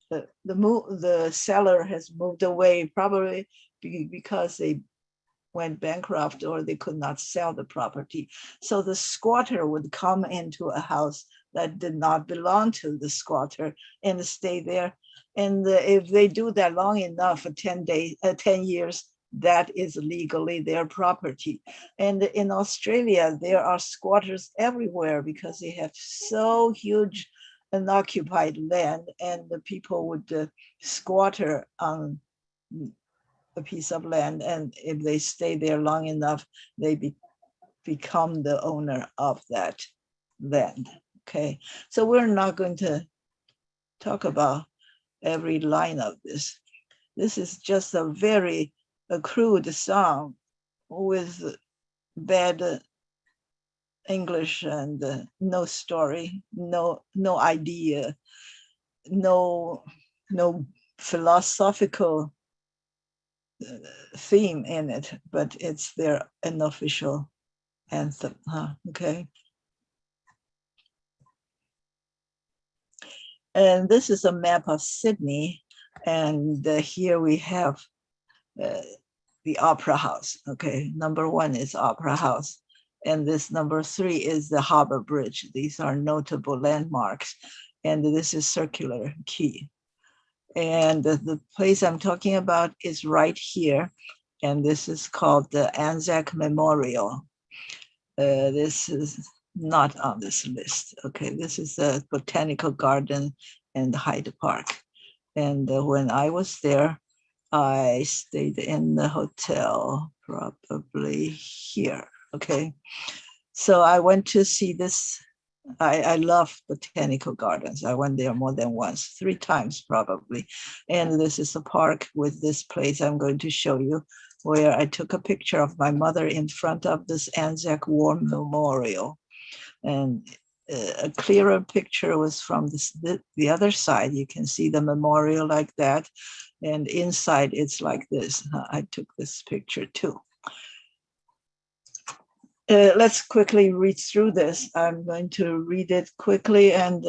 The seller has moved away, probably because they went bankrupt or they could not sell the property. So the squatter would come into a house that did not belong to the squatter and stay there. And if they do that long enough, for 10 years, that is legally their property. And in Australia, there are squatters everywhere because they have so huge unoccupied land, and the people would squatter on a piece of land, and if they stay there long enough, they become the owner of that land. Okay, so we're not going to talk about every line of this. This is just a very crude song with bad English and no story, no idea, no philosophical theme in it, but it's their unofficial anthem, huh? Okay. And this is a map of Sydney, and here we have the Opera House. Okay, number 1 is Opera House, and this number 3 is the Harbour Bridge. These are notable landmarks, and this is Circular Quay. And the place I'm talking about is right here, and this is called the Anzac Memorial. This is not on this list. Okay, this is the Botanical Garden and Hyde Park. And when I was there, I stayed in the hotel, probably here. Okay, so I went to see this. I love botanical gardens. I went there more than once, 3 times probably. And this is a park with this place I'm going to show you, where I took a picture of my mother in front of this Anzac War Memorial. And a clearer picture was from the other side. You can see the memorial like that. And inside it's like this. I took this picture too. Let's quickly read through this. I'm going to read it quickly and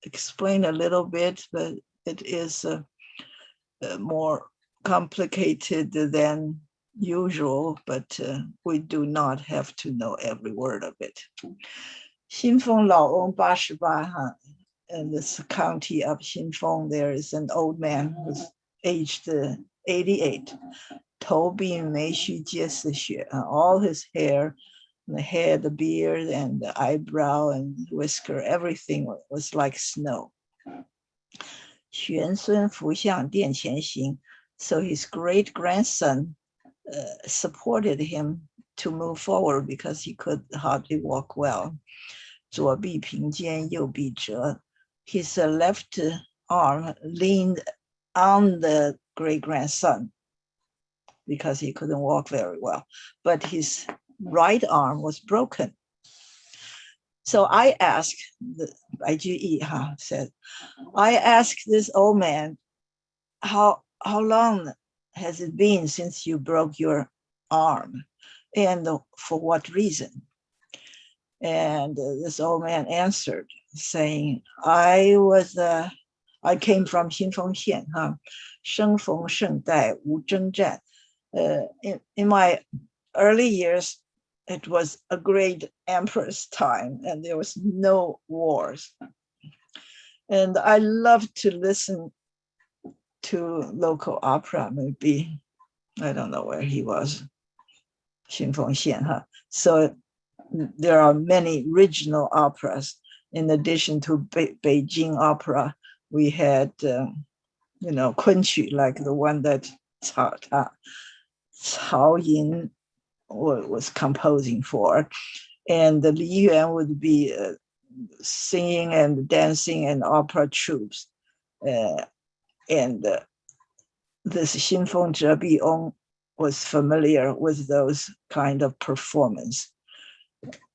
explain a little bit, but it is more complicated than usual, but we do not have to know every word of it. 新丰老翁88哈, in this county of 新丰, there is an old man who's aged 88. 头鬓眉须皆似雪, all his hair, the head, the beard, and the eyebrow and whisker, everything was like snow. 玄孙扶向殿前行, so his great grandson supported him to move forward because he could hardly walk well. 左臂平肩，右臂折. His left arm leaned on the great grandson because he couldn't walk very well, but his right arm was broken. So I asked, I asked this old man, how long has it been since you broke your arm, and for what reason? And this old man answered, saying, I came from 新丰县,生逢盛代无征战. In my early years, it was a great emperor's time and there was no wars. And I loved to listen to local opera, maybe, I don't know where he was. 新丰县, huh? So there are many regional operas. In addition to Beijing opera, we had, kunqu, like the one that Cao Yin was composing for. And the Li Yuan would be singing and dancing and opera troops. And this Xinfeng Zhebiong was familiar with those kind of performance.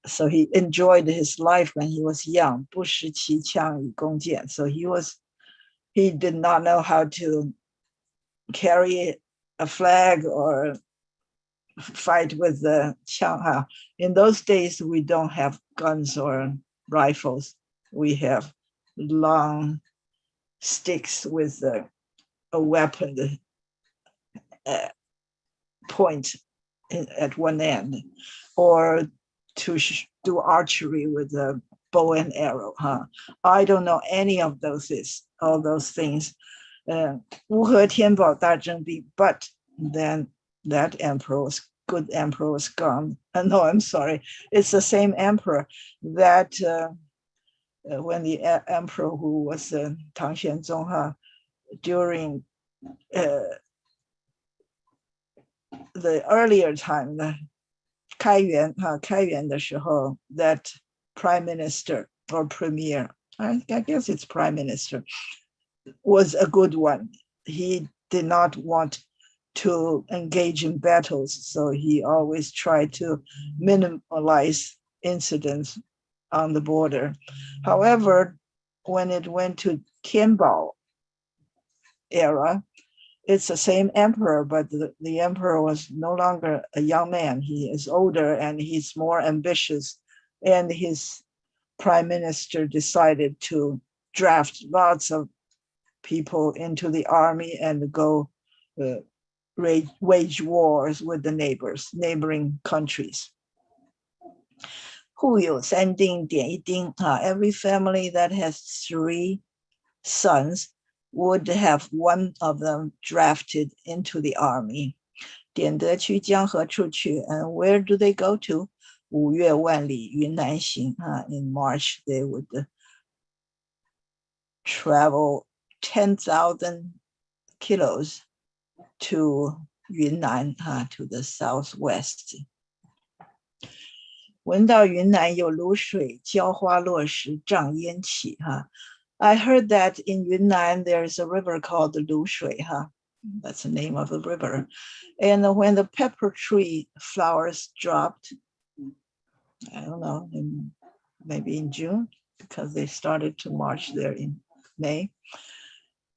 So he enjoyed his life when he was young. 不识其枪以弓箭. So he did not know how to carry a flag or fight with the 枪. In those days, we don't have guns or rifles. We have long sticks with a weapon point at one end, or to do archery with a bow and arrow. I don't know any of all those things. 乌合天宝大征兵, but then that good emperor was gone. No, I'm sorry. It's the same emperor that when the emperor who was Tang Xuanzong, during the earlier time, 开元的时候, that prime minister or premier, I guess it's prime minister, was a good one. He did not want to engage in battles, so he always tried to minimize incidents on the border. However, when it went to Tianbao era, it's the same emperor, but the emperor was no longer a young man. He is older and he's more ambitious. And his prime minister decided to draft lots of people into the army and go wage wars with the neighboring countries. 户有三丁点一丁, every family that has 3 sons would have one of them drafted into the army. 点得去江河处去, and where do they go to? 五岳万里云南行. In March, they would travel 10,000 kilos to Yunnan, to the southwest. 闻到云南有卤水, 浇花落石涨烟起. I heard that in Yunnan there's a river called the Lu Shui. That's the name of the river. And when the pepper tree flowers dropped, I don't know, maybe in June, because they started to march there in May.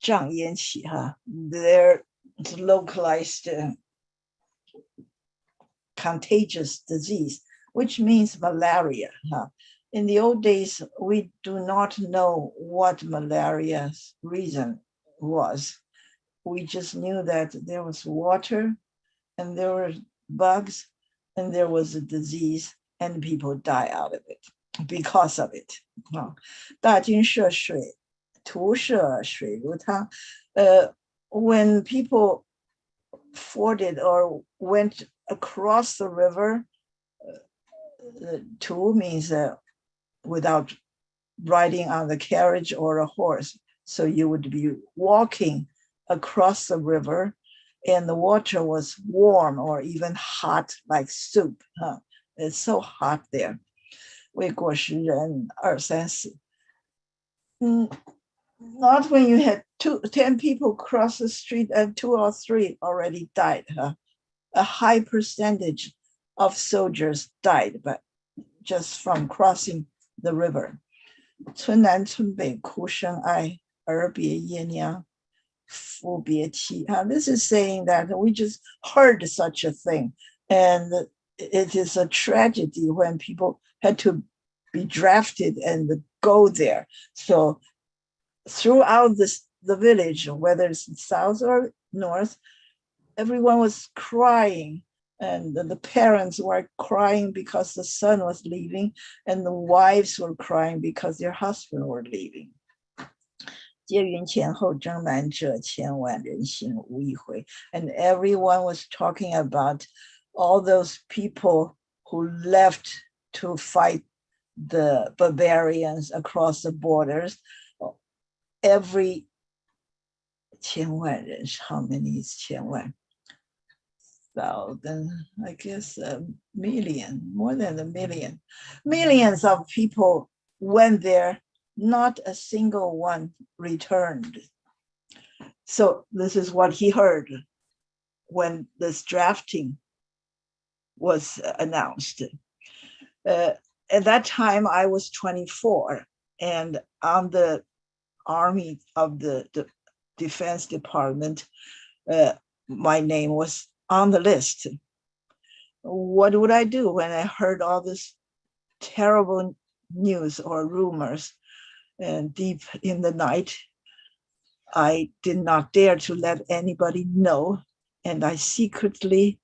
瘴烟起, they're localized contagious disease, which means malaria. In the old days, we do not know what malaria's reason was. We just knew that there was water and there were bugs and there was a disease and people die out of it because of it. 大军涉水, 徒涉水如汤. When people forded or went across the river, tu means without riding on the carriage or a horse. So you would be walking across the river and the water was warm or even hot like soup. It's so hot there. 为过十人二三四. Not when you had 10 people cross the street and 2 or 3 already died. A high percentage of soldiers died, but just from crossing the river. 村南村北哭声哀，儿别爷娘，夫别妻. This is saying that we just heard such a thing, and it is a tragedy when people had to be drafted and go there. So throughout the village, whether it's south or north, everyone was crying. And the parents were crying because the son was leaving, and the wives were crying because their husband were leaving. 接云前后征南者千万人行无一回. And everyone was talking about all those people who left to fight the barbarians across the borders. Every 千万人, how many is 千万? Thousand, I guess a million, more than a million. Millions of people went there, not a single one returned. So this is what he heard when this drafting was announced. At that time, I was 24, and on the army of the Defense Department, my name was on the list. What would I do when I heard all this terrible news or rumors? And deep in the night, I did not dare to let anybody know, and I secretly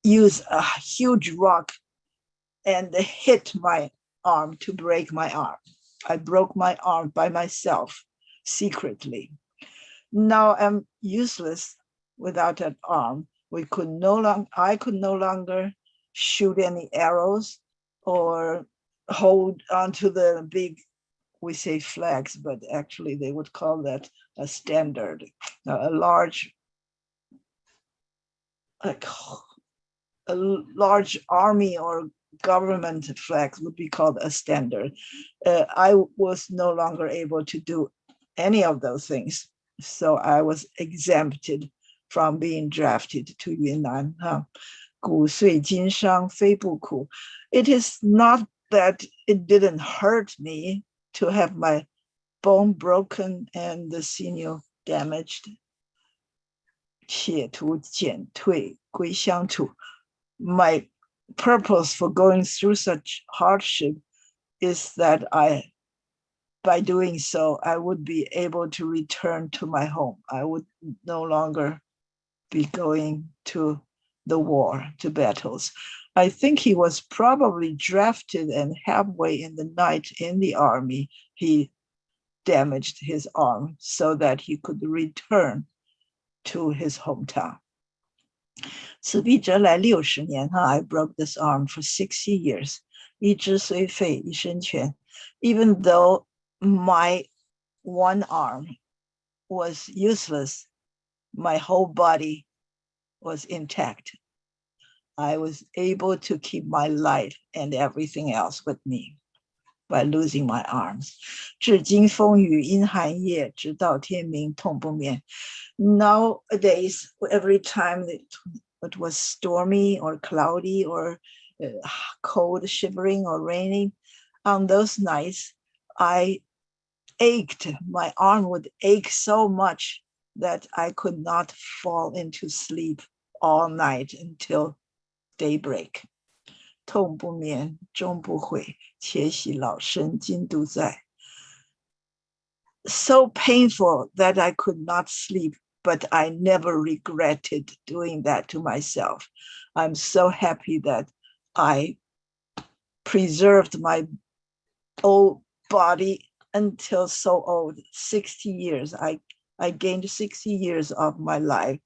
used a huge rock and hit my arm to break my arm. I broke my arm by myself secretly. Now I'm useless without an arm. I could no longer shoot any arrows or hold onto the big, we say flags, but actually they would call that a standard, a large, like a large army or government flags would be called a standard. I was no longer able to do any of those things. So I was exempted from being drafted to Yunnan. 骨碎筋伤非不苦. It is not that it didn't hurt me to have my bone broken and the sinew damaged. 且图减退归乡土. My purpose for going through such hardship is that by doing so, I would be able to return to my home. I would no longer be going to the war, to battles. I think he was probably drafted, and halfway in the night in the army, he damaged his arm so that he could return to his hometown. 此笔者来60年, I broke this arm for 60 years. 一肢虽废, 一身全. Even though my one arm was useless, my whole body was intact. I was able to keep my life and everything else with me by losing my arms. 至今风雨阴寒夜, 直到天明痛不眠. Nowadays, every time it was stormy or cloudy or cold, shivering or raining, on those nights, I ached. My arm would ache so much that I could not fall into sleep all night until daybreak. 痛不眠，终不悔，且喜老身今独在. So painful that I could not sleep, but I never regretted doing that to myself. I'm so happy that I preserved my old body until so old, 60 years. I gained 60 years of my life.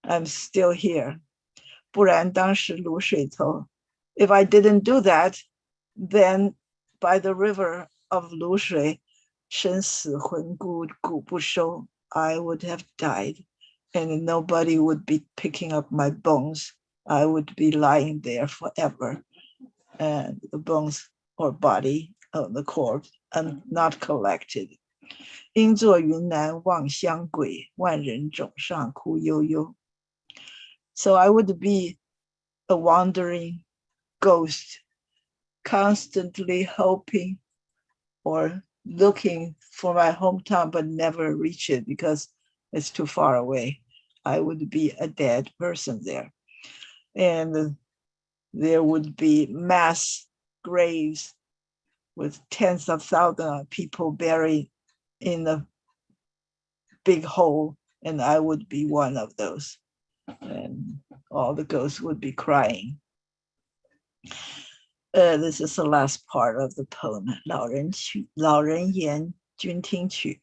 I'm still here. 不然当时卤水头. If I didn't do that, then by the river of 卤水, 生死魂孤骨不收, I would have died, and nobody would be picking up my bones. I would be lying there forever, and the bones or body of the corpse are not collected. 应作云南望乡鬼, 万人冢上哭悠悠. So I would be a wandering ghost, constantly hoping or looking for my hometown, but never reach it because it's too far away. I would be a dead person there. And there would be mass graves with tens of thousands of people buried in a big hole, and I would be one of those. And all the ghosts would be crying. This is the last part of the poem, 老人言，君听取.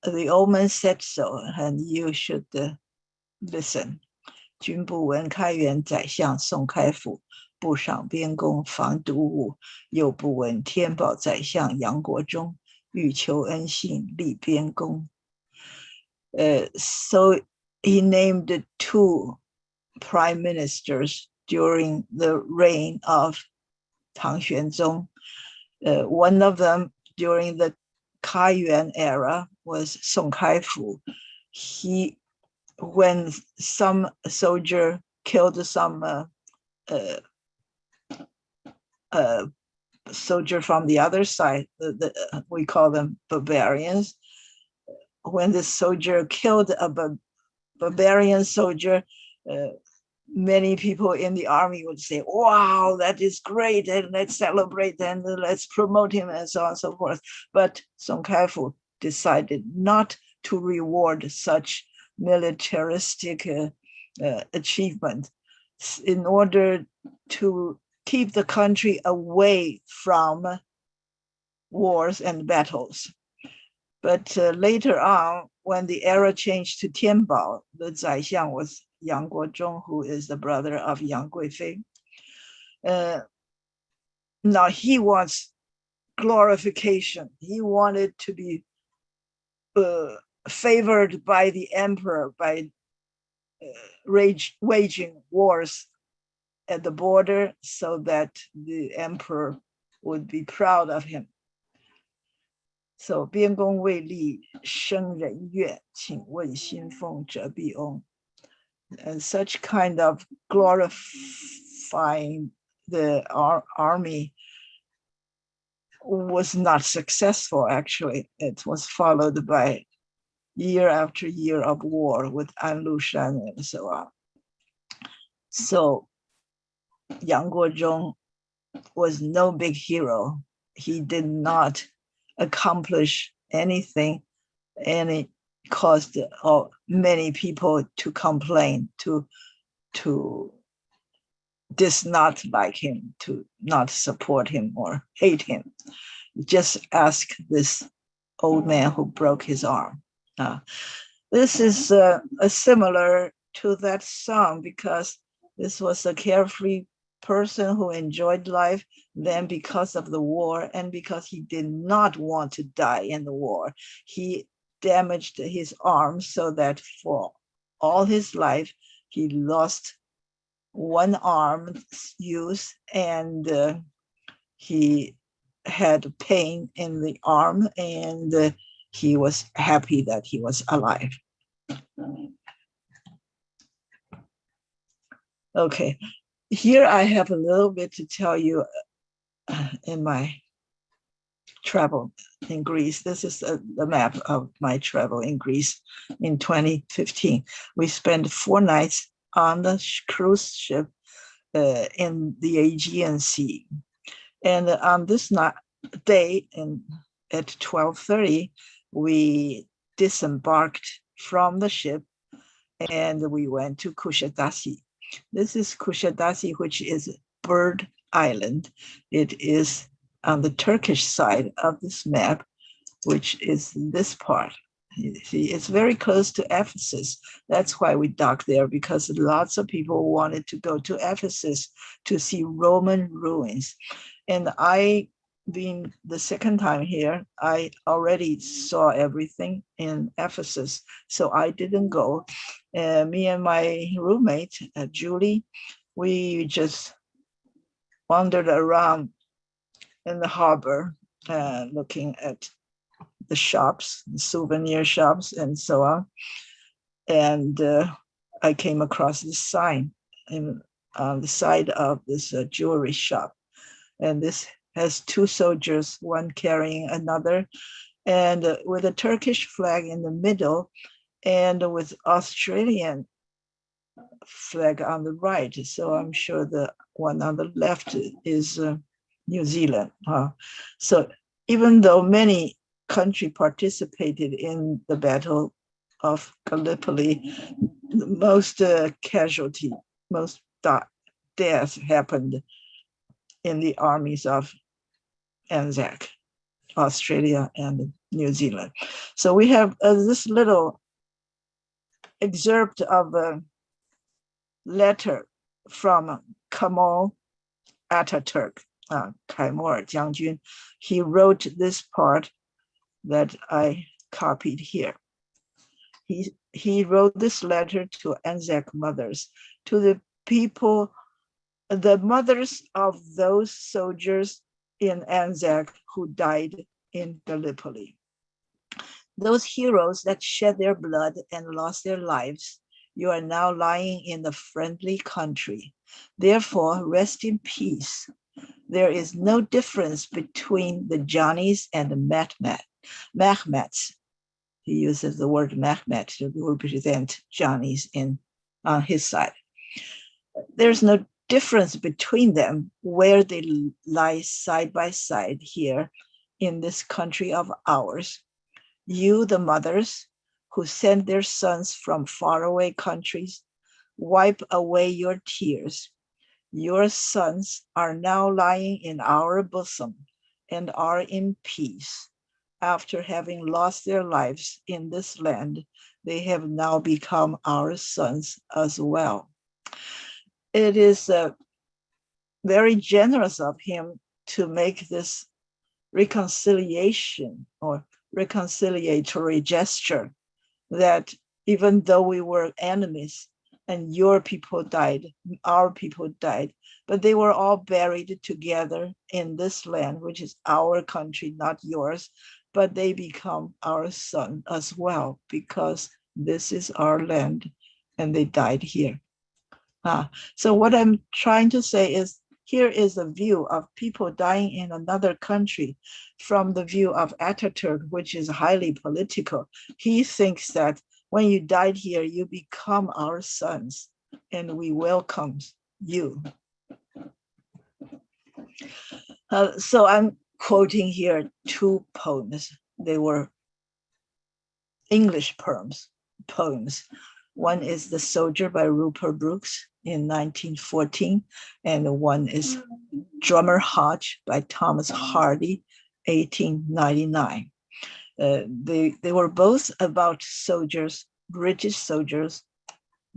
The old man said so, and you should listen. 君不闻开元宰相宋开府，不赏边功防毒物，又不闻天宝宰相杨国忠，欲求恩信立边功。So he named 2 prime ministers during the reign of Tang Xuanzong. One of them during the Kaiyuan era was Song Kaifu. When some soldier killed some soldier from the other side, we call them barbarians. When the soldier killed a barbarian soldier, many people in the army would say, wow, that is great, and let's celebrate and let's promote him, and so on and so forth. But Song Kaifu decided not to reward such militaristic achievement in order to keep the country away from wars and battles. But later on, when the era changed to Tianbao, the Zaixiang was Yang Guozhong, who is the brother of Yang Guifei. Now he wants glorification. He wanted to be favored by the emperor by waging wars at the border so that the emperor would be proud of him. So 边功未立，生人怨，请问新奉者必翁. And such kind of glorifying the army was not successful, actually. It was followed by year after year of war with An Lushan and so on. So Yang Guozhong was no big hero. He did not accomplish anything, and it caused many people to complain, to dislike him, to not support him or hate him. Just ask this old man who broke his arm. This is similar to that song, because this was a carefree person who enjoyed life. Then because of the war and because he did not want to die in the war, he damaged his arm so that for all his life, he lost one arm's use, and he had pain in the arm, and he was happy that he was alive. Okay, here I have a little bit to tell you in my travel in Greece. This is the map of my travel in Greece in 2015. We spent 4 nights on the cruise ship in the Aegean Sea. And on this day at 12:30, we disembarked from the ship and we went to Kushadasi. This is Kushadasi, which is Bird Island. It is on the Turkish side of this map, which is this part. You see, it's very close to Ephesus. That's why we docked there, because lots of people wanted to go to Ephesus to see Roman ruins. And I, being the second time here, I already saw everything in Ephesus, so I didn't go. Me and my roommate, Julie, we just wandered around in the harbor, looking at the shops, the souvenir shops, and so on. And I came across this sign on the side of this jewelry shop. And this has 2 soldiers, one carrying another, and with a Turkish flag in the middle, and with Australian flag on the right. So I'm sure the one on the left is New Zealand. So even though many countries participated in the Battle of Gallipoli, most casualty, most deaths happened in the armies of Anzac, Australia and New Zealand. So we have this little excerpt of letter from Kemal Ataturk, Kaimur Jiangjun. He wrote this part that I copied here. He wrote this letter to Anzac mothers, to the people, the mothers of those soldiers in Anzac who died in Gallipoli. Those heroes that shed their blood and lost their lives, you are now lying in the friendly country. Therefore, rest in peace. There is no difference between the Johnnies and the Mehmets. He uses the word Mehmet to represent Johnnies on his side. There's no difference between them where they lie side by side here in this country of ours. You, the mothers who send their sons from faraway countries, wipe away your tears. Your sons are now lying in our bosom and are in peace. After having lost their lives in this land, they have now become our sons as well. It is very generous of him to make this reconciliation or reconciliatory gesture that even though we were enemies and your people died, our people died, but they were all buried together in this land, which is our country, not yours, but they become our son as well, because this is our land and they died here. So what I'm trying to say is, here is a view of people dying in another country from the view of Ataturk, which is highly political. He thinks that when you died here, you become our sons and we welcome you. So I'm quoting here two poems. They were English poems. One is The Soldier by Rupert Brooke in 1914, and one is Drummer Hodge by Thomas Hardy, 1899. They were both about soldiers, British soldiers,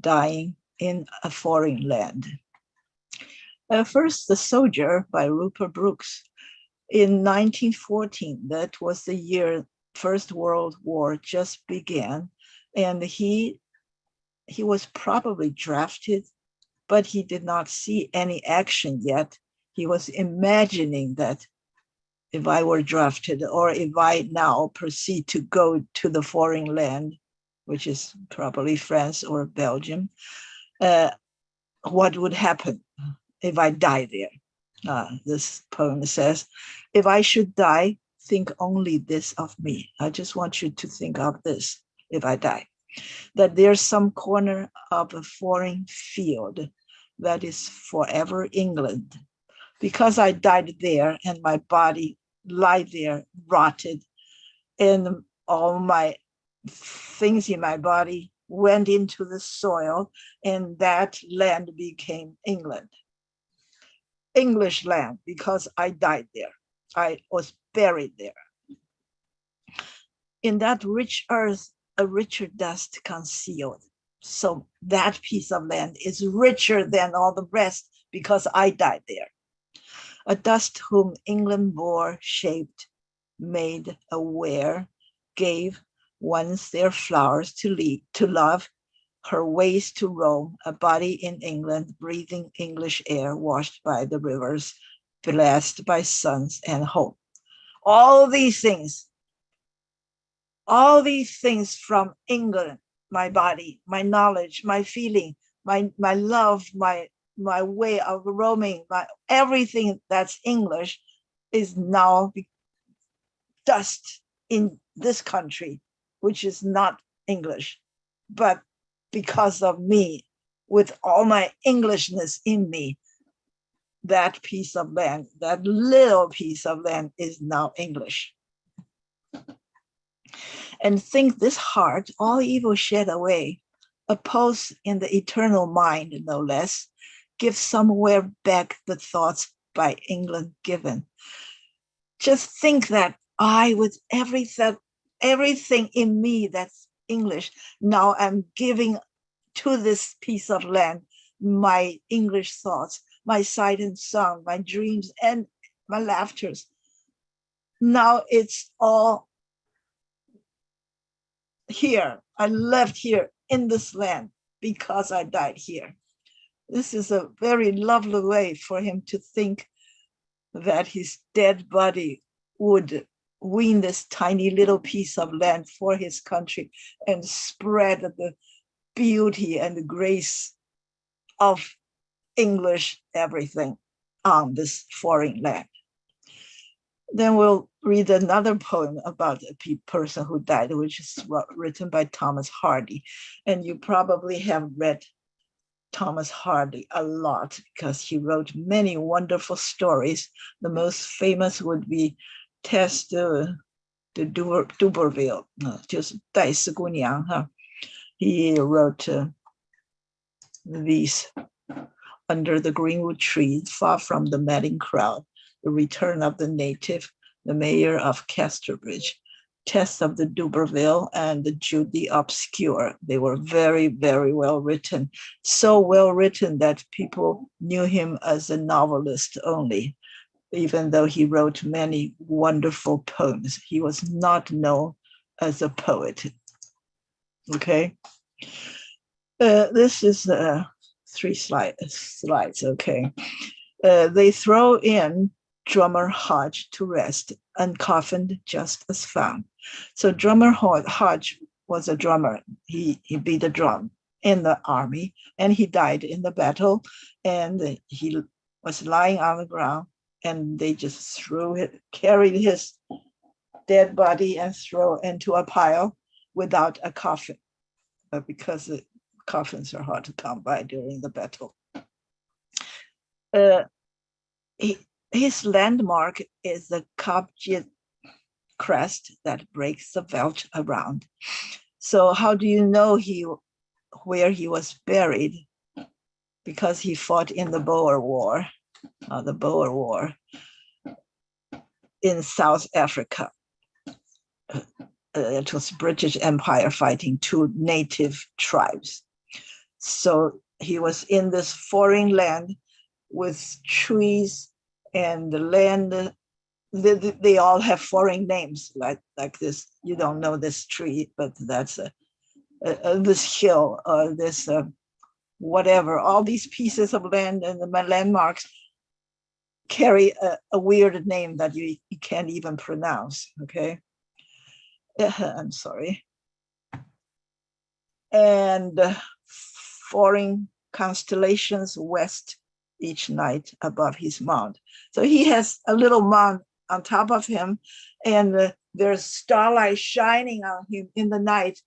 dying in a foreign land. First, The Soldier by Rupert Brooke. In 1914, that was the year First World War just began, and he was probably drafted, but he did not see any action yet. He was imagining that if I were drafted, or if I now proceed to go to the foreign land, which is probably France or Belgium, what would happen if I die there? This poem says, if I should die, think only this of me. I just want you to think of this if I die, that there's some corner of a foreign field that is forever England. Because I died there and my body lie there rotted, and all my things in my body went into the soil, and that land became England. English land, because I died there. I was buried there. In that rich earth, a richer dust concealed. So that piece of land is richer than all the rest because I died there. A dust whom England bore, shaped, made, aware, gave once their flowers to love, her ways to roam, a body in England, breathing English air, washed by the rivers, blessed by suns and hope. All these things from England, my body, my knowledge, my feeling, my love, my way of roaming, everything that's English is now dust in this country, which is not English. But because of me, with all my Englishness in me, that piece of land, that little piece of land is now English. And think this heart, all evil shed away, a pulse in the eternal mind, no less, give somewhere back the thoughts by England given. Just think that I, with everything in me that's English, now I'm giving to this piece of land my English thoughts, my sight and sound, my dreams, and my laughters. Now it's all here. I left here in this land because I died here. This is a very lovely way for him to think that his dead body would win this tiny little piece of land for his country and spread the beauty and the grace of English everything on this foreign land. Then we'll read another poem about a person who died, which is written by Thomas Hardy. And you probably have read Thomas Hardy a lot because he wrote many wonderful stories. The most famous would be Tess de Duberville, 就是戴斯姑娘哈. He wrote these: Under the Greenwood Tree, Far from the Madding Crowd, The Return of the Native, The Mayor of Casterbridge, Tess of the Duberville, and the Jude the Obscure. They were very, very well written. So well written that people knew him as a novelist only, even though he wrote many wonderful poems. He was not known as a poet. Okay. This is 3 slides, okay. They throw in Drummer Hodge to rest, uncoffined just as found. So Drummer Hodge was a drummer. He beat the drum in the army, and he died in the battle, and he was lying on the ground, and they just carried his dead body and throw into a pile without a coffin, because the coffins are hard to come by during the battle. His landmark is the Kabjit crest that breaks the veldt around. So how do you know where he was buried? Because he fought in the Boer War, in South Africa. It was British Empire fighting 2 native tribes. So he was in this foreign land with trees, and the land, they all have foreign names like this. You don't know this tree, but that's this hill, or this whatever. All these pieces of land and the landmarks carry a weird name that you can't even pronounce, okay? I'm sorry. And foreign constellations west each night above his mound. So he has a little mound on top of him, and there's starlight shining on him in the night,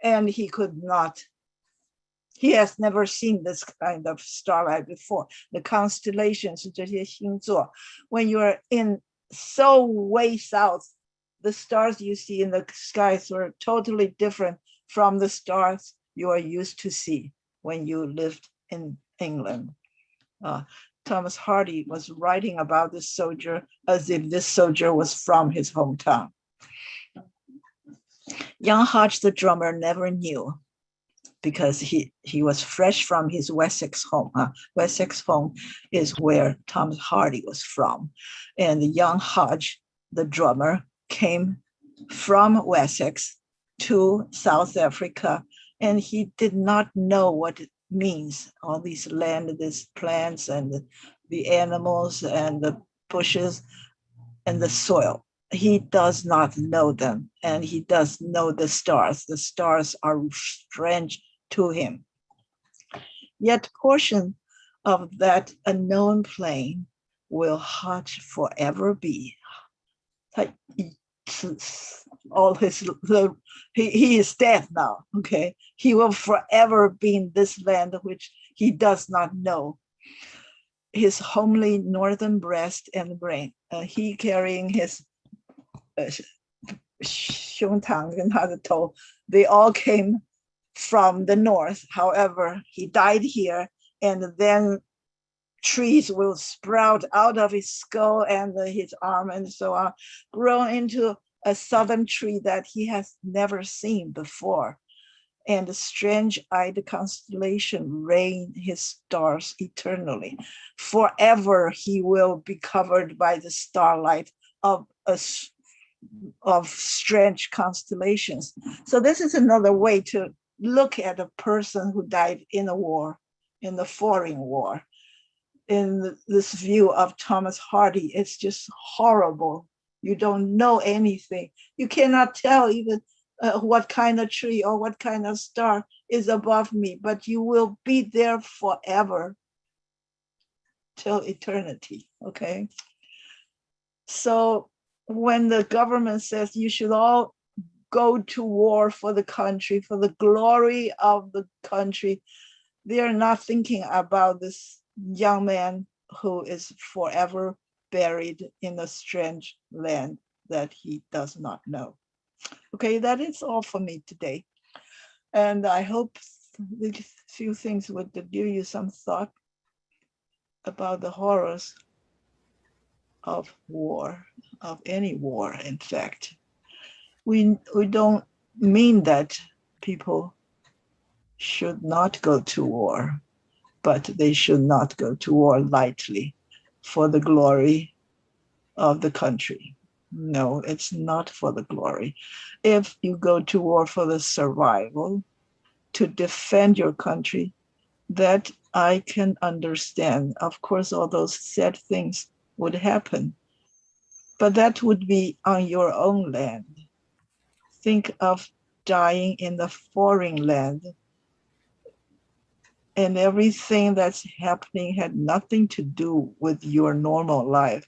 and he has never seen this kind of starlight before. The constellations, 这些星座, when you're in so way south, the stars you see in the skies are totally different from the stars you are used to see when you lived in England. Thomas Hardy was writing about this soldier as if this soldier was from his hometown. Young Hodge, the drummer, never knew, because he was fresh from his Wessex home. Wessex home is where Thomas Hardy was from. And young Hodge, the drummer, came from Wessex to South Africa, and he did not know what it means, all these land, these plants, and the animals, and the bushes, and the soil. He does not know them, and he does know the stars. The stars are strange to him. Yet portion of that unknown plane will Hodge forever be. All he is dead now, okay? He will forever be in this land which he does not know. His homely northern breast and brain, he carrying his 胸膛跟他的头, they all came from the north. However, he died here, and then trees will sprout out of his skull and his arm and so on, grow into a southern tree that he has never seen before. and the strange-eyed constellation rain his stars eternally. Forever he will be covered by the starlight of strange constellations. So this is another way to look at a person who died in a war, in the foreign war. In this view of Thomas Hardy, it's just horrible. You don't know anything. You cannot tell even what kind of tree or what kind of star is above me, but you will be there forever till eternity, okay? So when the government says you should all go to war for the country, for the glory of the country, they are not thinking about this young man who is forever buried in a strange land that he does not know. Okay, that is all for me today. And I hope these few things would give you some thought about the horrors of war, of any war, in fact. We don't mean that people should not go to war, but they should not go to war lightly for the glory of the country. No, it's not for the glory. If you go to war for the survival, to defend your country, that I can understand. Of course, all those sad things would happen, but that would be on your own land. Think of dying in the foreign land, and everything that's happening had nothing to do with your normal life.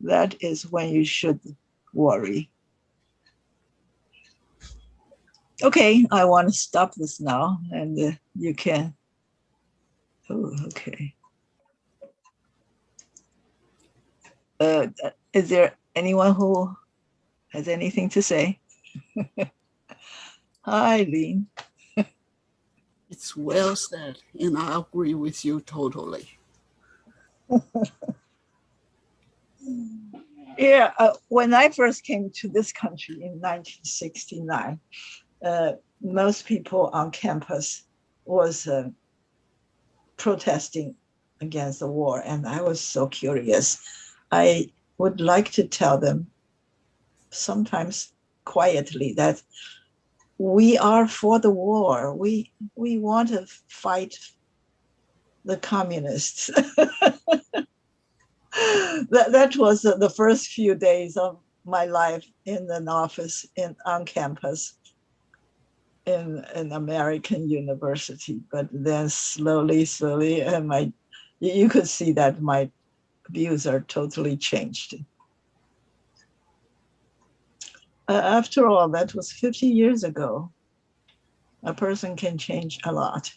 That is when you should worry. Okay, I want to stop this now, and you can. Oh, okay. Is there anyone who has anything to say? Hi, Lean.
It's well said, and I agree with you totally.
Yeah, when I first came to this country in 1969, most people on campus was protesting against the war, and I was so curious. I would like to tell them, sometimes quietly, that we are for the war. We want to fight the communists. that was the first few days of my life in an office on campus in an American university. But then slowly, and you could see that my views are totally changed. After all, that was 50 years ago. A person can change a lot.